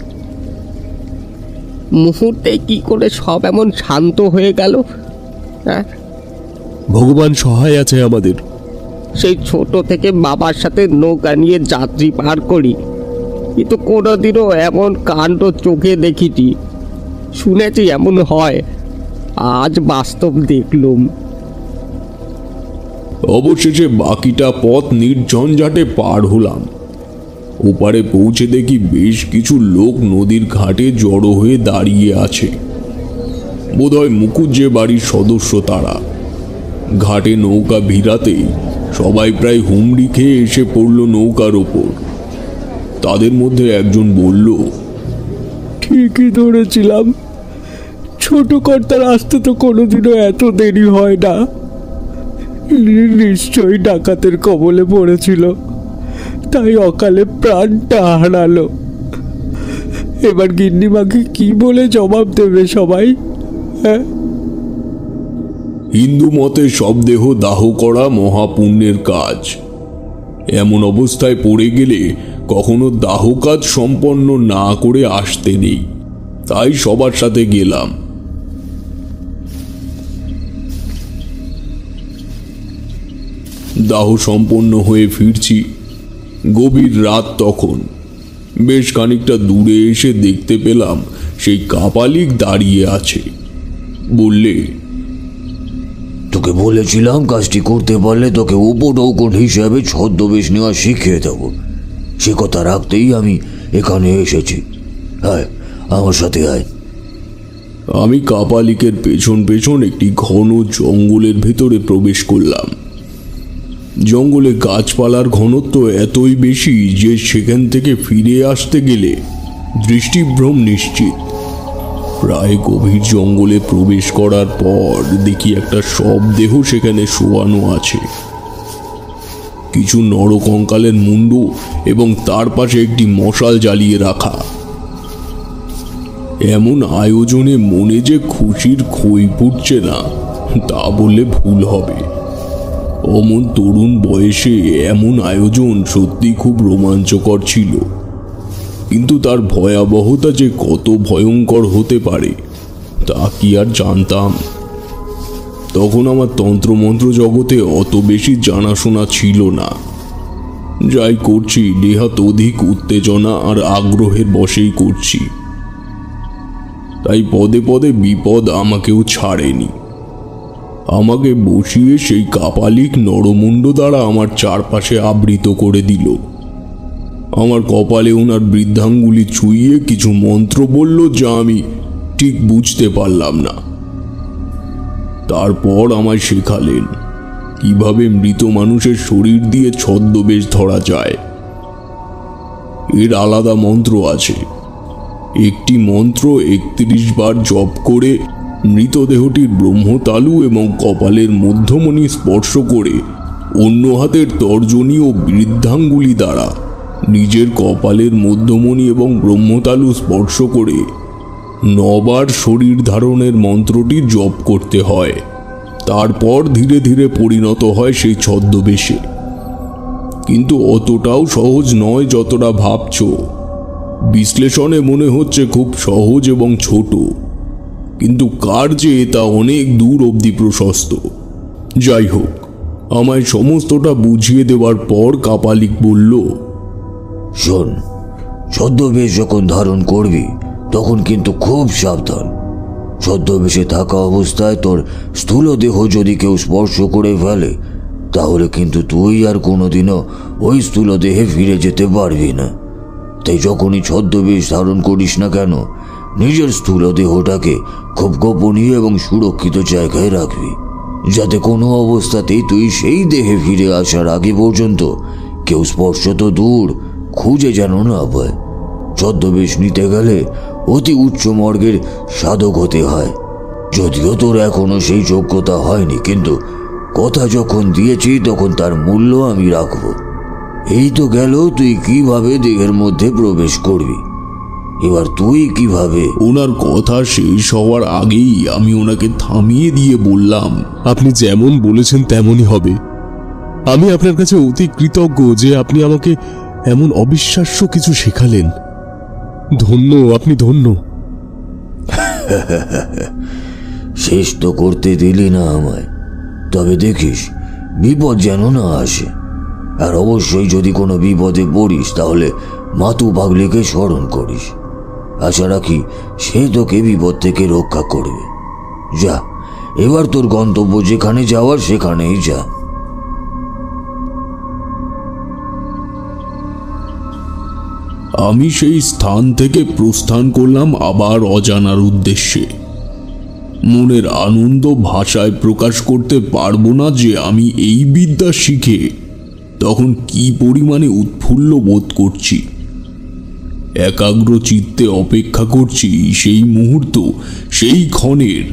মুহূর্তে কি করে সব এমন শান্ত হয়ে গেল? ভগবান সহায় আছে আমাদের। সেই ছোট থেকে বাবার সাথে নৌকা নিয়ে যাত্রী পার করি, কিন্তু কোনোদিনও এমন কাণ্ড চোখে দেখিনি। শুনেছি এমন হয়, আজ বাস্তব দেখলুম। অবশেষে বাকিটা পথ নির্ঝঞ্ঝাটে পার হলাম। ওপারে পৌঁছে দেখি বেশ কিছু লোক নদীর ঘাটে জড়ো হয়ে দাঁড়িয়ে আছে। বোধহয় মুকুজ্জে বাড়ির সদস্য তারা। ঘাটে নৌকা ভিড়াতেই সবাই প্রায় হুমড়ি খেয়ে এসে পড়ল নৌকার ওপর। তাদের মধ্যে একজন বলল, ঠিকই ধরেছিলাম, ছোট কর্তার আসতে তো কোনোদিনও এত দেরি হয় না। নিশ্চয়ই ডাকাতের কবলে পড়েছিল, তাই অকালে প্রাণটা হারালো। এবার গিন্নিমাকে কি বলে জবাব দেবে সবাই? হ্যাঁ, হিন্দু মতে সব দেহ দাহ করা মহাপুণ্যের কাজ। এমন অবস্থায় পড়ে গেলে কখনো দাহ কাজ সম্পন্ন না করে আসতে নেই, তাই সবার সাথে গেলাম। দাহ সম্পন্ন হয়ে ফিরছি, গভীর রাত তখন। বেশ খানিকটা দূরে এসে দেখতে পেলাম সেই কাপালিক দাঁড়িয়ে আছে। বললে, তোকে বলেছিলাম কাজটি করতে পারলে তোকে উপঢৌকন হিসাবে ছদ্মবেশ নেওয়া শিখিয়ে দেবো। সে কথা রাখতেই আমি এখানে এসেছি। আয়, আমার সাথে আয়। আমি কাপালিকের পেছন পেছন একটি ঘন জঙ্গলের ভেতরে প্রবেশ করলাম। জঙ্গলে গাছপালার ঘনত্ব এতই বেশি যে সেখান থেকে ফিরে আসতে গেলে দৃষ্টিভ্রম নিশ্চিত। প্রায় গভীর জঙ্গলে প্রবেশ করার পর দেখি একটা শবদেহ সেখানে শোয়ানো আছে। কিছু নরকঙ্কালের মুন্ডু এবং তার পাশে একটি মশাল জ্বালিয়ে রাখা। এমন আয়োজনে মনে যে খুশির খই ফুটছে না তা বললে ভুল হবে। অমন তরুণ বয়সে এমন আয়োজন সত্যি খুব রোমাঞ্চকর ছিল, কিন্তু তার ভয়াবহতা যে কত ভয়ঙ্কর হতে পারে তা কি আর জানতাম। তখন আমার তন্ত্রমন্ত্র জগতে অত বেশি জানাশোনা ছিল না। যাই করছি নেহাত অধিক উত্তেজনা আর আগ্রহের বশেই করছি, তাই পদে পদে বিপদ আমাকেও ছাড়েনি। আমাকে বসিয়ে সেই কাপালিক নরমুণ্ড দ্বারা আমার চারপাশে আবৃত করে দিল। আমার কপালে ওনার বৃদ্ধাঙ্গুলি ছুঁয়ে কিছু মন্ত্র বলল, যা আমি ঠিক বুঝতে পারলাম না। তারপর আমায় শেখালেন কিভাবে মৃত মানুষের শরীর দিয়ে ছদ্মবেশ ধরা যায়। এর আলাদা মন্ত্র আছে। একটি মন্ত্র 31 বার জপ করে মৃতদেহটির ব্রহ্মতালু এবং কপালের মধ্যমণি স্পর্শ করে অন্য হাতের তর্জনী ও বৃদ্ধাঙ্গুলি দ্বারা নিজের কপালের মধ্যমণি এবং ব্রহ্মতালু স্পর্শ করে 9 বার শরীর ধারণের মন্ত্রটি জপ করতে হয়। তারপর ধীরে ধীরে পরিণত হয় সেই ছদ্মবেশে। কিন্তু অতটাও সহজ নয় যতটা ভাবছ। বিশ্লেষণে মনে হচ্ছে খুব সহজ এবং ছোট, কিন্তু কার্যে তা অনেক দূর অবধি প্রশস্ত। যাই হোক, আমায় সমস্তটা বুঝিয়ে দেওয়ার পর কাপালিক বলল, শোন, ছদ্মবেশ যখন ধারণ করবি তখন কিন্তু খুব সাবধান। ছদ্মবেশে থাকা অবস্থায় তোর স্থূল দেহ যদি কেউ স্পর্শ করে ফেলে তাহলে কিন্তু তুই আর কোনোদিনও ওই স্থূল দেহে ফিরে যেতে পারবি না। তাই যখনই ছদ্মবেশ ধারণ করিস না কেন, নিজের স্থূল দেহটাকে খুব গোপনীয় এবং সুরক্ষিত জায়গায় রাখবি, যাতে কোনো অবস্থাতেই তুই সেই দেহে ফিরে আসার আগে পর্যন্ত কেউ স্পর্শ তো দূর, খুঁজে যেন না পায়। ছদ্মবেশ নিতে গেলে অতি উচ্চ মর্গের সাধক হতে হয়। যদিও তোর এখনো সেই যোগ্যতা হয়নি, কিন্তু কথা যখন দিয়েছি তখন তার মূল্য আমি রাখব। এই তো গেল তুই কিভাবে দেহের মধ্যে প্রবেশ করবি, এবার তুই কিভাবে। ওনার কথা শেষ হওয়ার আগেই আমি ওনাকে থামিয়ে দিয়ে বললাম, আপনি যেমন বলেছেন তেমনই হবে। আমি আপনার কাছে অতি কৃতজ্ঞ যে আপনি আমাকে এমন অবিশ্বাস্য কিছু শেখালেন। ধন্য, আপনি ধন্য। শেষ তো করতে দিলি না আমায়, তবে দেখিস বিপদ যেন না আসে। আর অবশ্যই যদি কোনো বিপদে পড়িস তাহলে মাতু পাগলিকে স্মরণ করিস। আশা রাখি সে তোকে বিপদ থেকে রক্ষা করবে। যা, এবার তোর গন্তব্য যেখানে যাওয়ার সেখানেই যা। আমি সেই স্থান থেকে প্রস্থান করলাম আবার অজানার উদ্দেশ্যে। মনের আনন্দ ভাষায় প্রকাশ করতে পারবো না যে আমি এই বিদ্যা শিখে তখন কি পরিমাণে উৎফুল্ল বোধ করছি। একাগ্র চিত্তে অপেক্ষা করছি সেই মুহূর্ত, সেই ক্ষণের,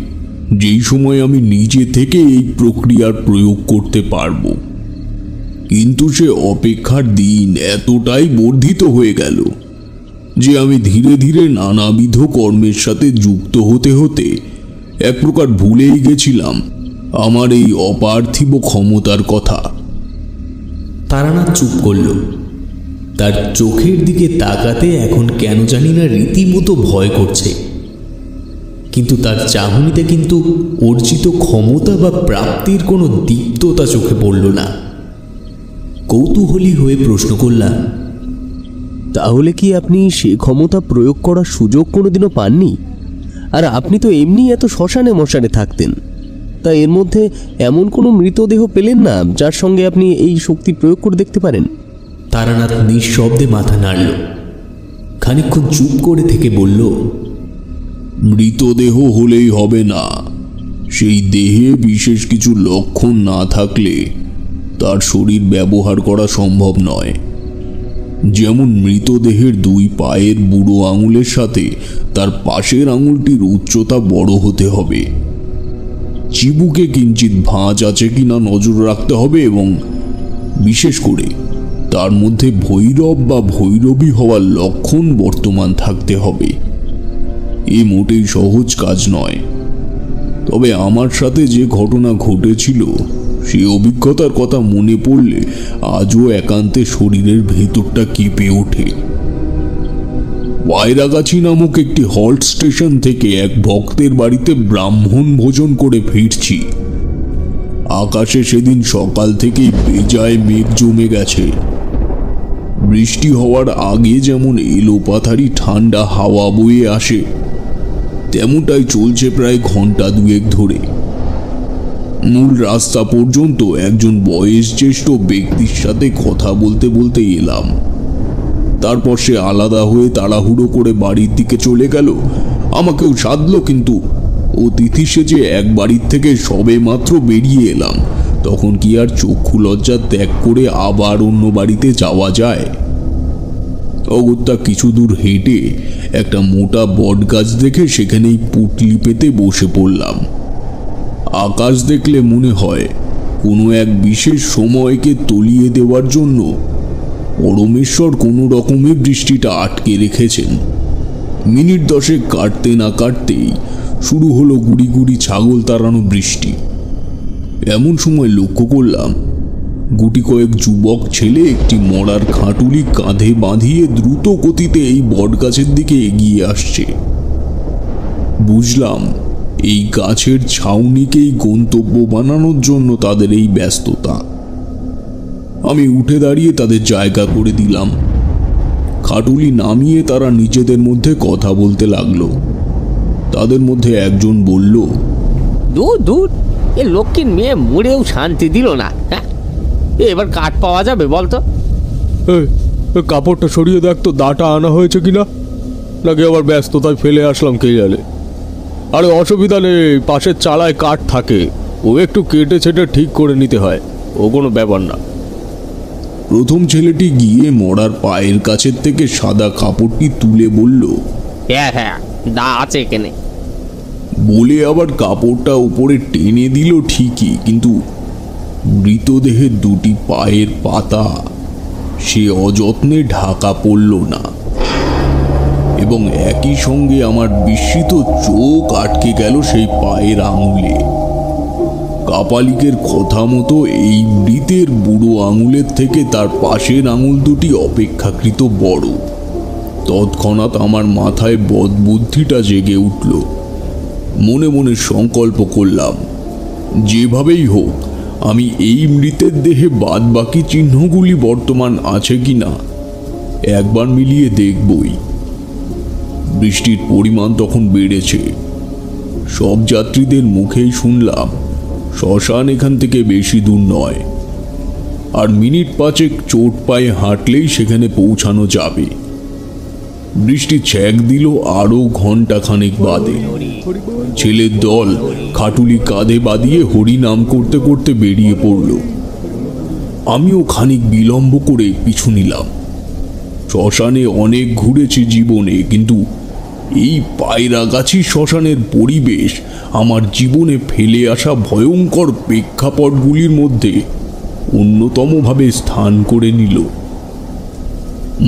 যেই সময় আমি নিজে থেকে এই প্রক্রিয়ার প্রয়োগ করতে পারবো। কিন্তু সে অপেক্ষার দিন এতটাই বর্ধিত হয়ে গেল যে আমি ধীরে ধীরে নানাবিধ কর্মের সাথে যুক্ত হতে হতে এক প্রকার ভুলেই গেছিলাম আমার এই অপার্থিব ক্ষমতার কথা। তারানাথ চুপ করল। তার চোখের দিকে তাকাতে এখন কেন জানি না রীতিমতো ভয় করছে, কিন্তু তার চাহনিতে কিন্তু অর্জিত ক্ষমতা বা প্রাপ্তির কোনো দীপ্ততা চোখে পড়ল না। কৌতূহলী হয়ে প্রশ্ন করলাম, তাহলে কি আপনি সে ক্ষমতা প্রয়োগ করার সুযোগ কোনোদিনও পাননি? আর আপনি তো এমনি এত শ্মশানে মশানে থাকতেন, তা এর মধ্যে এমন কোনো মৃতদেহ পেলেন না যার সঙ্গে আপনি এই শক্তি প্রয়োগ করে দেখতে পারেন? তারানাথ নিঃশব্দে মাথা নাড়ল, খানিকক্ষণ চুপ করে থেকে বলল, মৃতদেহ হলেই হবে না, সেই দেহে বিশেষ কিছু লক্ষণ না থাকলে তার শরীর ব্যবহার করা সম্ভব নয়। যেমন মৃতদেহের দুই পায়ের বুড়ো আঙুলের সাথে তার পাশের আঙুলটির উচ্চতা বড় হতে হবে, চিবুকে কিঞ্চিত ভাঁজ আছে কিনা নজর রাখতে হবে, এবং বিশেষ করে তার মধ্যে ভৈরব বা ভৈরবী হওয়ার লক্ষণ বর্তমান থাকতে হবে। এ মোটেই সহজ কাজ নয়। তবে আমার সাথে যে ঘটনা ঘটেছিল সেই অভিজ্ঞতার কথা মনে পড়লে আজও একান্তে শরীরের ভেতরটা কেঁপে ওঠে। ওয়াইরাগাছি নামক একটি হল্ট স্টেশন থেকে এক ভক্তের বাড়িতে ব্রাহ্মণ ভোজন করে ফিরছি। আকাশে সেদিন সকাল থেকেই বেজায় মেঘ জমে গেছে। বৃষ্টি হওয়ার আগে যেমন এলোপাথারি ঠান্ডা হাওয়া বয়ে আসে, তেমনটাই চলছে প্রায় ঘন্টা দুয়েক ধরে। মূল রাস্তা পর্যন্ত একজন বয়োজ্যেষ্ঠ ব্যক্তির সাথে কথা বলতে বলতে এলাম। তারপর সে আলাদা হয়ে তাড়াহুড়ো করে বাড়ির দিকে চলে গেল। আমাকেও সাধল, কিন্তু অতিথি সেজে এক বাড়ির থেকে সবে মাত্র বেরিয়ে এলাম, তখন কি আর চক্ষু লজ্জা ত্যাগ করে আবার অন্য বাড়িতে যাওয়া যায়? অগত্যা কিছু দূর হেঁটে একটা মোটা বট গাছ দেখে সেখানেই পুটলি পেতে বসে পড়লাম। আকাশ দেখলে মনে হয় কোনো এক বিশেষ সময়কে তলিয়ে দেওয়ার জন্য পরমেশ্বর কোনো রকমে বৃষ্টিটা আটকে রেখেছেন। মিনিট 10 কাটতে না কাটতেই শুরু হলো গুড়ি গুড়ি ছাগল তাড়ানো বৃষ্টি। এমন সময় লক্ষ্য করলাম গুটি কয়েক যুবক ছেলে একটি মরার খাটুলি কাঁধে বাঁধিয়ে দ্রুত গতিতে এই বটগাছের দিকে এগিয়ে আসছে। বুঝলাম এই গাছের ছাউনিকেই গন্তব্য বানানোর জন্য তাদের এই ব্যস্ততা। আমি উঠে দাঁড়িয়ে তাদের জায়গা করে দিলাম। খাটুলি নামিয়ে তারা নিজেদের মধ্যে কথা বলতে লাগলো। তাদের মধ্যে একজন বলল, দূর দূর, এ লক্ষ্মীর মেয়ে মুড়েও শান্তি দিল না। হ্যাঁ, এবার কাঠ পাওয়া যাবে বলতো? কাপড়টা সরিয়ে দেখ তো, দাটা আনা হয়েছে কিনা, নাকি আবার ব্যস্ততায় ফেলে আসলাম কে জানে। আরে অসুবিধা নেই, পাশের চালায় কাঠ থাকে, ও একটু কেটে ছেটে ঠিক করে নিতে হয়, ও কোনো ব্যাপার না। প্রথম ছেলেটি গিয়ে মরার পায়ের কাছের থেকে সাদা কাপড়টি তুলে বলল, হ্যাঁ হ্যাঁ, দা আছে এখানে। বলে আবার কাপড়টা উপরে টেনে দিল ঠিকই, কিন্তু মৃতদেহের দুটি পায়ের পাতা সে অযত্নে ঢাকা পড়ল না, এবং একই সঙ্গে আমার বিস্মিত চোখ আটকে গেল সেই পায়ের আঙুলে। কাপালিকের কথা মতো এই মৃতের বুড়ো আঙুলের থেকে তার পাশের আঙুল দুটি অপেক্ষাকৃত বড়। তৎক্ষণাৎ আমার মাথায় বদবুদ্ধিটা জেগে উঠল। মনে মনে সংকল্প করলাম, যেভাবেই হোক আমি এই মৃতের দেহে বাদ বাকি চিহ্নগুলি বর্তমান আছে কিনা একবার মিলিয়ে দেখবই। বৃষ্টির পরিমাণ তখন বেড়েছে। সব যাত্রীদের মুখেই শুনলাম শ্মশান এখান থেকে বেশি দূর নয়, আর মিনিট 5 চোট পায়ে হাঁটলেই সেখানে পৌঁছানো যাবে। বৃষ্টি ছ্যাঁক দিল আরো ঘন্টাখানেক বাদে। ছেলের দল খাটুলি কাঁধে বাঁধিয়ে হরি নাম করতে করতে বেরিয়ে পড়ল। আমিও খানিক বিলম্ব করে পিছু নিলাম। শ্মশানে অনেক ঘুরেছি জীবনে, কিন্তু এই পায়রাগাছি শ্মশানের পরিবেশ আমার জীবনে ফেলে আসা ভয়ঙ্কর প্রেক্ষাপটগুলির মধ্যে অন্যতমভাবে স্থান করে নিল।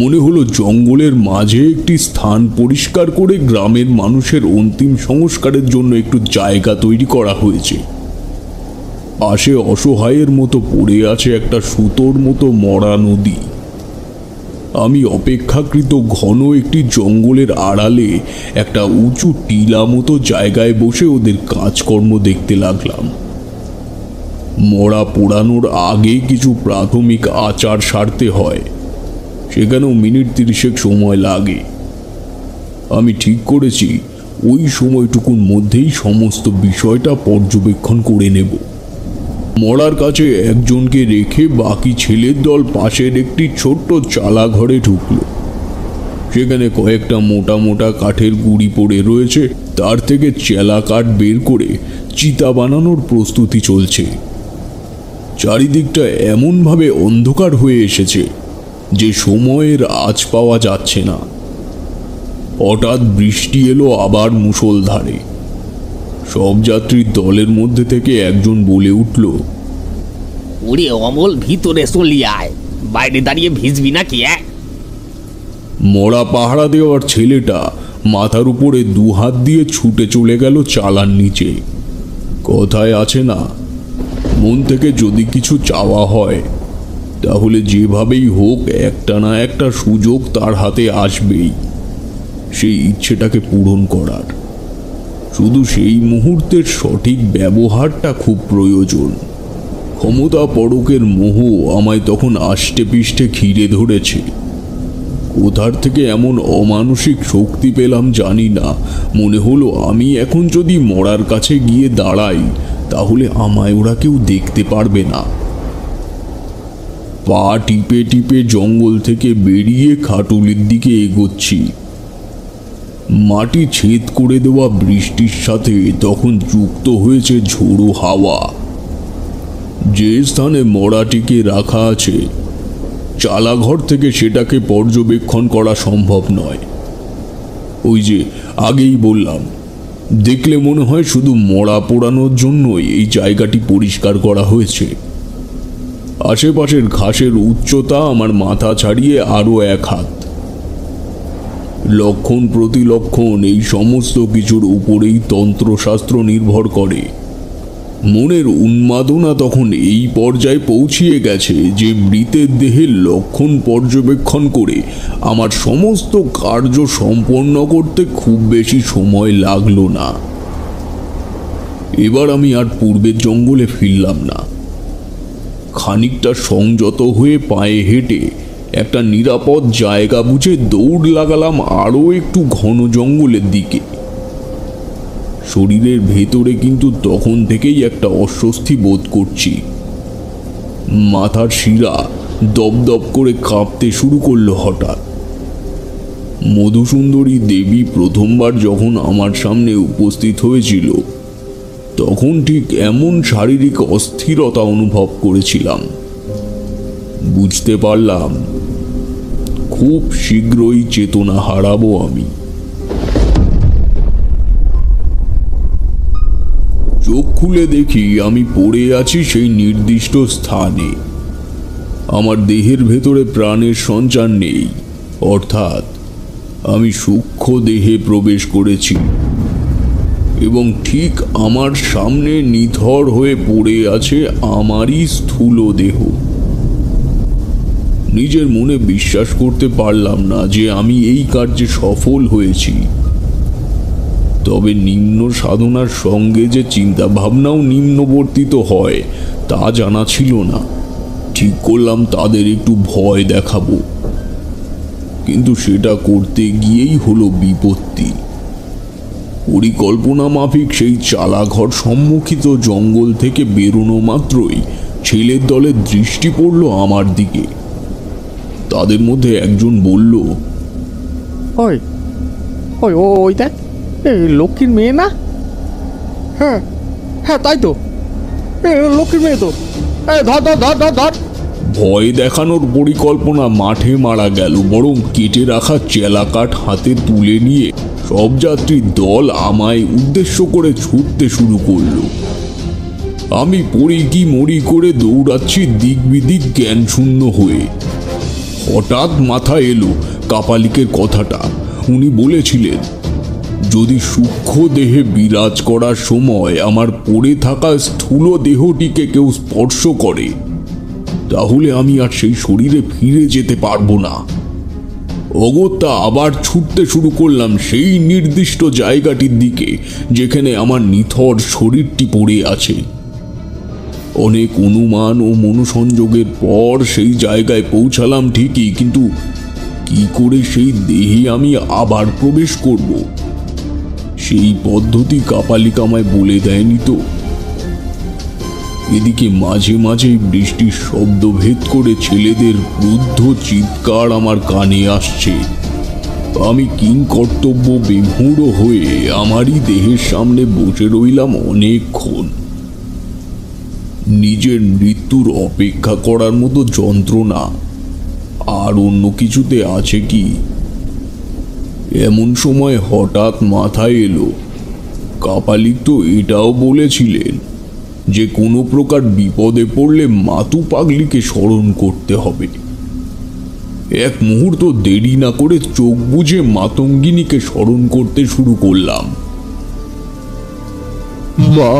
মনে হলো জঙ্গলের মাঝে একটি স্থান পরিষ্কার করে গ্রামের মানুষের অন্তিম সংস্কারের জন্য একটু জায়গা তৈরি করা হয়েছে। পাশে অসহায়ের মতো পড়ে আছে একটা সুতোর মতো মরা নদী। আমি অপেক্ষাকৃত ঘন একটি জঙ্গলের আড়ালে একটা উঁচু টিলা মতো জায়গায় বসে ওদের কাজকর্ম দেখতে লাগলাম। মরা পোড়ানোর আগে কিছু প্রাথমিক আচার সারতে হয়, সেখানেও মিনিট 30 সময় লাগে। আমি ঠিক করেছি ওই সময়টুকুর মধ্যেই সমস্ত বিষয়টা পর্যবেক্ষণ করে নেব। মরার কাছে একজনকে রেখে বাকি ছেলের দল পাশের একটি ছোট্ট চালা ঘরে ঢুকলো। সেখানে কয়েকটা মোটা মোটা কাঠের গুঁড়ি পড়ে রয়েছে, তার থেকে চেলা কাঠ বের করে চিতা বানানোর প্রস্তুতি চলছে। চারিদিকটা এমনভাবে অন্ধকার হয়ে এসেছে যে সময়ের আঁচ পাওয়া যাচ্ছে না। হঠাৎ বৃষ্টি এলো আবার মুষলধারে। সব যাত্রীর দলের মধ্যে থেকে একজন বলে উঠল, ওরে অমল, ভিতরে চলি আয়, বাইরে দাঁড়িয়ে ভিজবি নাকি? মরা পাহারা দেওয়ার ছেলেটা মাথার উপরে 2 হাত দিয়ে ছুটে চলে গেল চালার নিচে। কথায় আছে না, মন থেকে যদি কিছু চাওয়া হয় তাহলে যেভাবেই হোক একটা না একটা সুযোগ তার হাতে আসবেই সেই ইচ্ছেটাকে পূরণ করার। শুধু সেই মুহূর্তের সঠিক ব্যবহারটা খুব প্রয়োজন। ক্ষমতা পরকের মোহ আমায় তখন আষ্টে পিষ্টে ঘিরে ধরেছে। কোথার থেকে এমন অমানসিক শক্তি পেলাম জানি না। মনে হলো আমি এখন যদি মরার কাছে গিয়ে দাঁড়াই তাহলে আমায় ওরা কেউ দেখতে পারবে না। পা টিপে টিপে জঙ্গল থেকে বেরিয়ে খাটুলির দিকে এগোচ্ছি। মাটি ছেদ করে দেওয়া বৃষ্টির সাথে তখন যুক্ত হয়েছে ঝোড়ো হাওয়া। যে স্থানে মরাটিকে রাখা আছে চালাঘর থেকে সেটাকে পর্যবেক্ষণ করা সম্ভব নয়। ওই যে আগেই বললাম, দেখলে মনে হয় শুধু মরা পোড়ানোর জন্যই এই জায়গাটি পরিষ্কার করা হয়েছে। আশেপাশের ঘাসের উচ্চতা আমার মাথা ছাড়িয়ে আরো 1 হাত। লক্ষণ প্রতিলক্ষণ এই সমস্ত কিছুর উপরেই তন্ত্রশাস্ত্র নির্ভর করে। মনের উন্মাদনা তখন এই পর্যায়ে পৌঁছিয়ে গেছে যে মৃতের দেহের লক্ষণ পর্যবেক্ষণ করে আমার সমস্ত কার্য সম্পন্ন করতে খুব বেশি সময় লাগলো না। এবার আমি আর পূর্বের জঙ্গলে ফিরলাম না। খানিকটা সংযত হয়ে পায়ে হেঁটে একটা নিরাপদ জায়গা বুঝে দৌড় লাগালাম আরও একটু ঘন জঙ্গলের দিকে। শরীরের ভেতরে কিন্তু তখন থেকেই একটা অস্বস্তি বোধ করছি। মাথার শিরা দপদপ করে কাঁপতে শুরু করলো হঠাৎ। মধুসুন্দরী দেবী প্রথমবার যখন আমার সামনে উপস্থিত হয়েছিল তখন ঠিক এমন শারীরিক অস্থিরতা অনুভব করেছিলাম। বুঝতে পারলাম খুব শীঘ্রই চেতনা হারাবো আমি। চোখ খুলে দেখি আমি পড়ে আছি সেই নির্দিষ্ট স্থানে। আমার দেহের ভেতরে প্রাণের সঞ্চার নেই, অর্থাৎ আমি সূক্ষ্ম দেহে প্রবেশ করেছি এবং ঠিক আমার সামনে নিথর হয়ে পড়ে আছে আমারই স্থূল দেহ। নিজের মনে বিশ্বাস করতে পারলাম না যে আমি এই কার্যে সফল হয়েছি। তবে নিম্ন সাধনার সঙ্গে যে চিন্তা ভাবনাও নিম্নবর্তিত হয় তা জানা ছিল না। ঠিক করলাম তাদের একটু ভয় দেখাবো, কিন্তু সেটা করতে গিয়েই হলো বিপত্তি। পরিকল্পনা মাফিক সেই চালাঘর সম্মুখিত জঙ্গল থেকে বেরোনো মাত্রই ছেলের দলের দৃষ্টি পড়ল আমার দিকে। তাদের মধ্যে একজন বলল, ওই ওই ওই দেখ, লক্ষ্মীর মেয়ে না? হ্যাঁ হ্যাঁ, তাই তো, লক্ষ্মীর মেয়ে তো। ধর ধর ধর ধর ধর। ভয় দেখানোর পরিকল্পনা মাঠে মারা গেল, বরং কেটে রাখা চেলাকাঠ হাতে তুলে নিয়ে সব যাত্রীর দল আমায় উদ্দেশ্য করে ছুটতে শুরু করলো। আমি পড়ি কি মরি করে দৌড়াচ্ছি দিক বিদিক জ্ঞান শূন্য হয়ে। হঠাৎ মাথায় এলো কাপালিকের কথাটা। উনি বলেছিলেন, যদি সূক্ষ্ম দেহে বিরাজ করার সময় আমার পড়ে থাকা স্থূল দেহটিকে কেউ স্পর্শ করে, তাহলে আমি আর সেই শরীরে ফিরে যেতে পারবো না। অগত্যা আবার ছুটতে শুরু করলাম সেই নির্দিষ্ট জায়গাটির দিকে যেখানে আমার নিথর শরীরটি পড়ে আছে। অনেক অনুমান ও মনোসংযোগের পর সেই জায়গায় পৌঁছালাম ঠিকই, কিন্তু কি করে সেই দেহে আমি আবার প্রবেশ করব, সেই পদ্ধতি কাপালিক আমায় বলে দেয়নি তো। এদিকে মাঝে মাঝে বৃষ্টির শব্দ ভেদ করে ছেলেদের ক্রুদ্ধ চিৎকার আমার কানে আসছে। আমি কিংকর্তব্য বিমূঢ় হয়ে আমারই দেহের সামনে বসে রইলাম অনেকক্ষণ। নিজের মৃত্যুর অপেক্ষা করার মতো যন্ত্রণা আর অন্য কিছুতে আছে কি? এমন সময় হঠাৎ মাথায় এলো, কাপালিক তো এটাও বলেছিলেন যে কোনো প্রকার বিপদে পড়লে মাতু পাগলিকে স্মরণ করতে হবে। এক মুহূর্ত দেরি না করে চোখ বুজে মাতঙ্গিনীকে স্মরণ করতে শুরু করলাম। মা,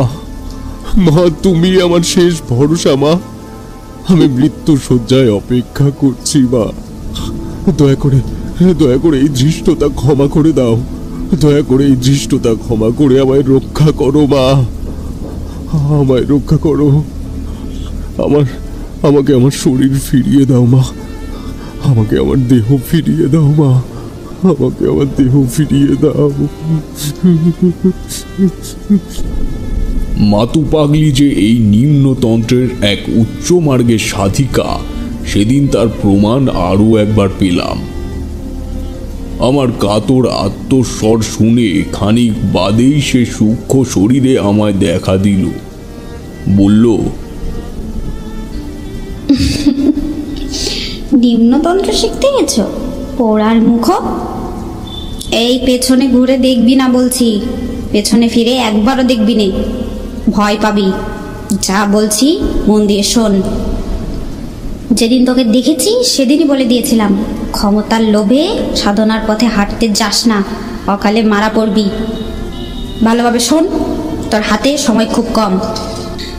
মা, তুমি আমার শেষ ভরসা। মা, আমি মৃত্যু শয্যায় অপেক্ষা করছি। মা, দয়া করে এই ধৃষ্টতা ক্ষমা করে দাও। দয়া করে এই ধৃষ্টতা ক্ষমা করে আমায় রক্ষা করো। মা, আমায় রক্ষা করো। আমাকে আমার শরীর ফিরিয়ে দাও। মা, আমাকে আমার দেহ ফিরিয়ে দাও। মা, আমাকে আমার দেহ ফিরিয়ে দাও। মাতু পাগলি যে এই নিম্নতন্ত্রের এক উচ্চ মার্গের সাধিকা, সেদিন তার প্রমাণ আরও একবার পেলাম। আমার কাতর আত্মস্বর শুনে খানিক বাদেই সে সূক্ষ্ম শরীরে আমায় দেখা দিল। বলল, নিম্নতন্ত্র শিখতে গেছো? পোড়ার মুখ, এই পেছনে ঘুরে দেখবি না বলছি। পেছনে ফিরে একবারও দেখবি নে, ভয় পাবি। যা বলছি মন দিয়ে শোন। যেদিন তোকে দেখেছি সেদিনই বলে দিয়েছিলাম, ক্ষমতার লোভে সাধনার পথে হাঁটতে যাস না, অকালে মারা পড়বি। ভালোভাবে শোন, তোর হাতে সময় খুব কম।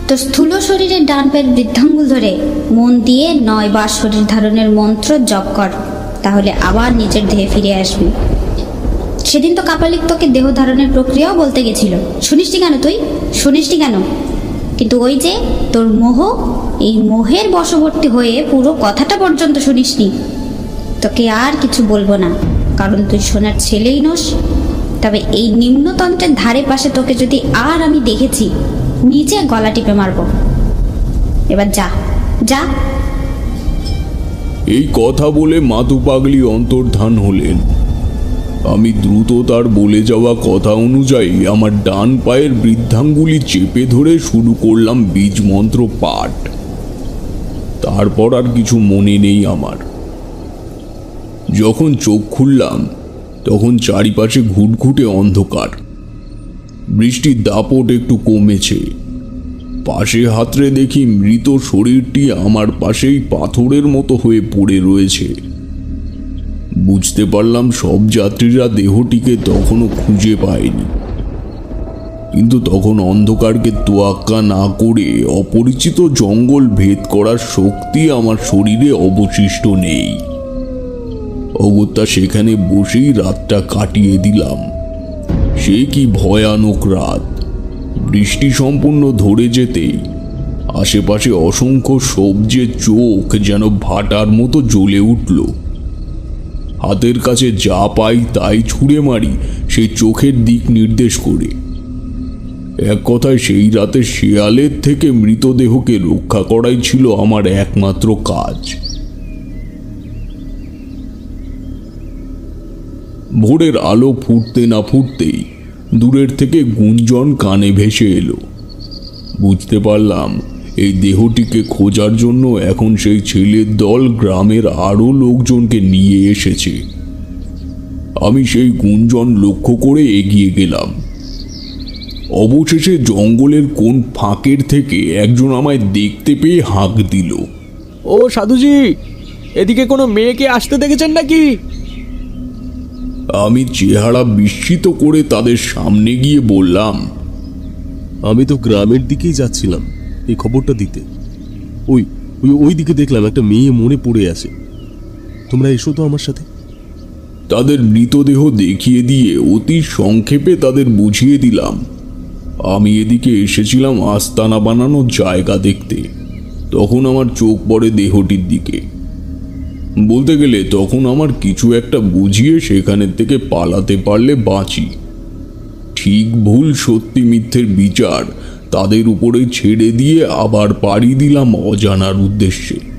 তোর স্থূল শরীরের ডান পায়ের বৃদ্ধাঙ্গুল ধরে মন দিয়ে 9 বার শরীর ধারণের মন্ত্র জপ কর, তাহলে আবার নিজের দেহে ফিরে আসবি। সেদিন তো কাপালিক তোকে দেহ ধারণের প্রক্রিয়াও বলতে গেছিল, শুনিসনি কেন? তুই শুনিসনি কেন? কিন্তু ওই যে তোর মোহ, এই মোহের বশবর্তী হয়ে পুরো কথাটা পর্যন্ত শুনিসনি। তোকে আর কিছু বলবো না, কারণ তুই শোনার ছেলেই নোস। তবে এই নিম্নতন্ত্রের ধারে পাশে তোকে যদি আর আমি দেখেছি, নিচে গলা টিপে মারবো। এবার যা যা। এই কথা বলে মাতু পাগলি অন্তর্ধান হলেন। আমি দ্রুত তার বলে যাওয়া কথা অনুযায়ী আমার ডান পায়ের বৃদ্ধাঙ্গুলি চেপে ধরে শুরু করলাম বীজ মন্ত্র পাঠ। তারপর আর কিছু মনে নেই আমার। যখন চোখ খুললাম তখন চারিপাশে ঘুটঘুটে অন্ধকার। বৃষ্টির দাপট একটু কমেছে। পাশে হাতড়ে দেখি মৃত শরীরটি আমার পাশেই পাথরের মতো হয়ে পড়ে রয়েছে। বুঝতে পারলাম সব যাত্রীরা দেহটিকে তখনও খুঁজে পায়নি, কিন্তু তখন অন্ধকারকে তোয়াক্কা না করে অপরিচিত জঙ্গল ভেদ করার শক্তি আমার শরীরে অবশিষ্ট নেই। অগত্যা সেখানে বসেই রাতটা কাটিয়ে দিলাম। সে কি ভয়ানক রাত! বৃষ্টি সম্পূর্ণ ধরে যেতেই আশেপাশে অসংখ্য সবজে চোখ যেন ভাটার মতো জ্বলে উঠল। হাতের কাছে যা পাই তাই ছুঁড়ে মারি সেই চোখের দিক নির্দেশ করে। এক কথায় সেই রাতে শেয়ালের থেকে মৃতদেহকে রক্ষা করাই ছিল আমার একমাত্র কাজ। ভোরের আলো ফুটতে না ফুটতেই দূরের থেকে গুঞ্জন কানে ভেসে এলো। বুঝতে পারলাম এই দেহটিকে খোঁজার জন্য এখন সেই ছেলের দল গ্রামের আরও লোকজনকে নিয়ে এসেছে। আমি সেই গুঞ্জন লক্ষ্য করে এগিয়ে গেলাম। অবশেষে জঙ্গলের কোন ফাঁকের থেকে একজন আমায় দেখতে পেয়ে হাঁক দিল। ও সাধুজি, এদিকে কোনো মেয়েকে আসতে দেখেছেন নাকি? আমি চেহারা বিস্মিত করে তাদের সামনে গিয়ে বললাম, আমি তো গ্রামের দিকেই যাচ্ছিলাম এই খবরটা দিতে। ওই ওই ওই দিকে দেখলাম একটা মেয়ে মরে পড়ে আছে। তোমরা এসো তো আমার সাথে। তাদের মৃতদেহ দেখিয়ে দিয়ে অতি সংক্ষেপে তাদের বুঝিয়ে দিলাম আমি এদিকে এসেছিলাম আস্তানা বানানোর জায়গা দেখতে। তখন আমার চোখ পড়ে দেহটির দিকে। বলতে গেলে তখন আমার কিছু একটা বুঝিয়ে সেখানের থেকে পালাতে পারলে বাঁচি। ঠিক ভুল সত্যি মিথ্যের বিচার তাদের উপরে ছেড়ে দিয়ে আবার পাড়ি দিলাম অজানার উদ্দেশ্যে।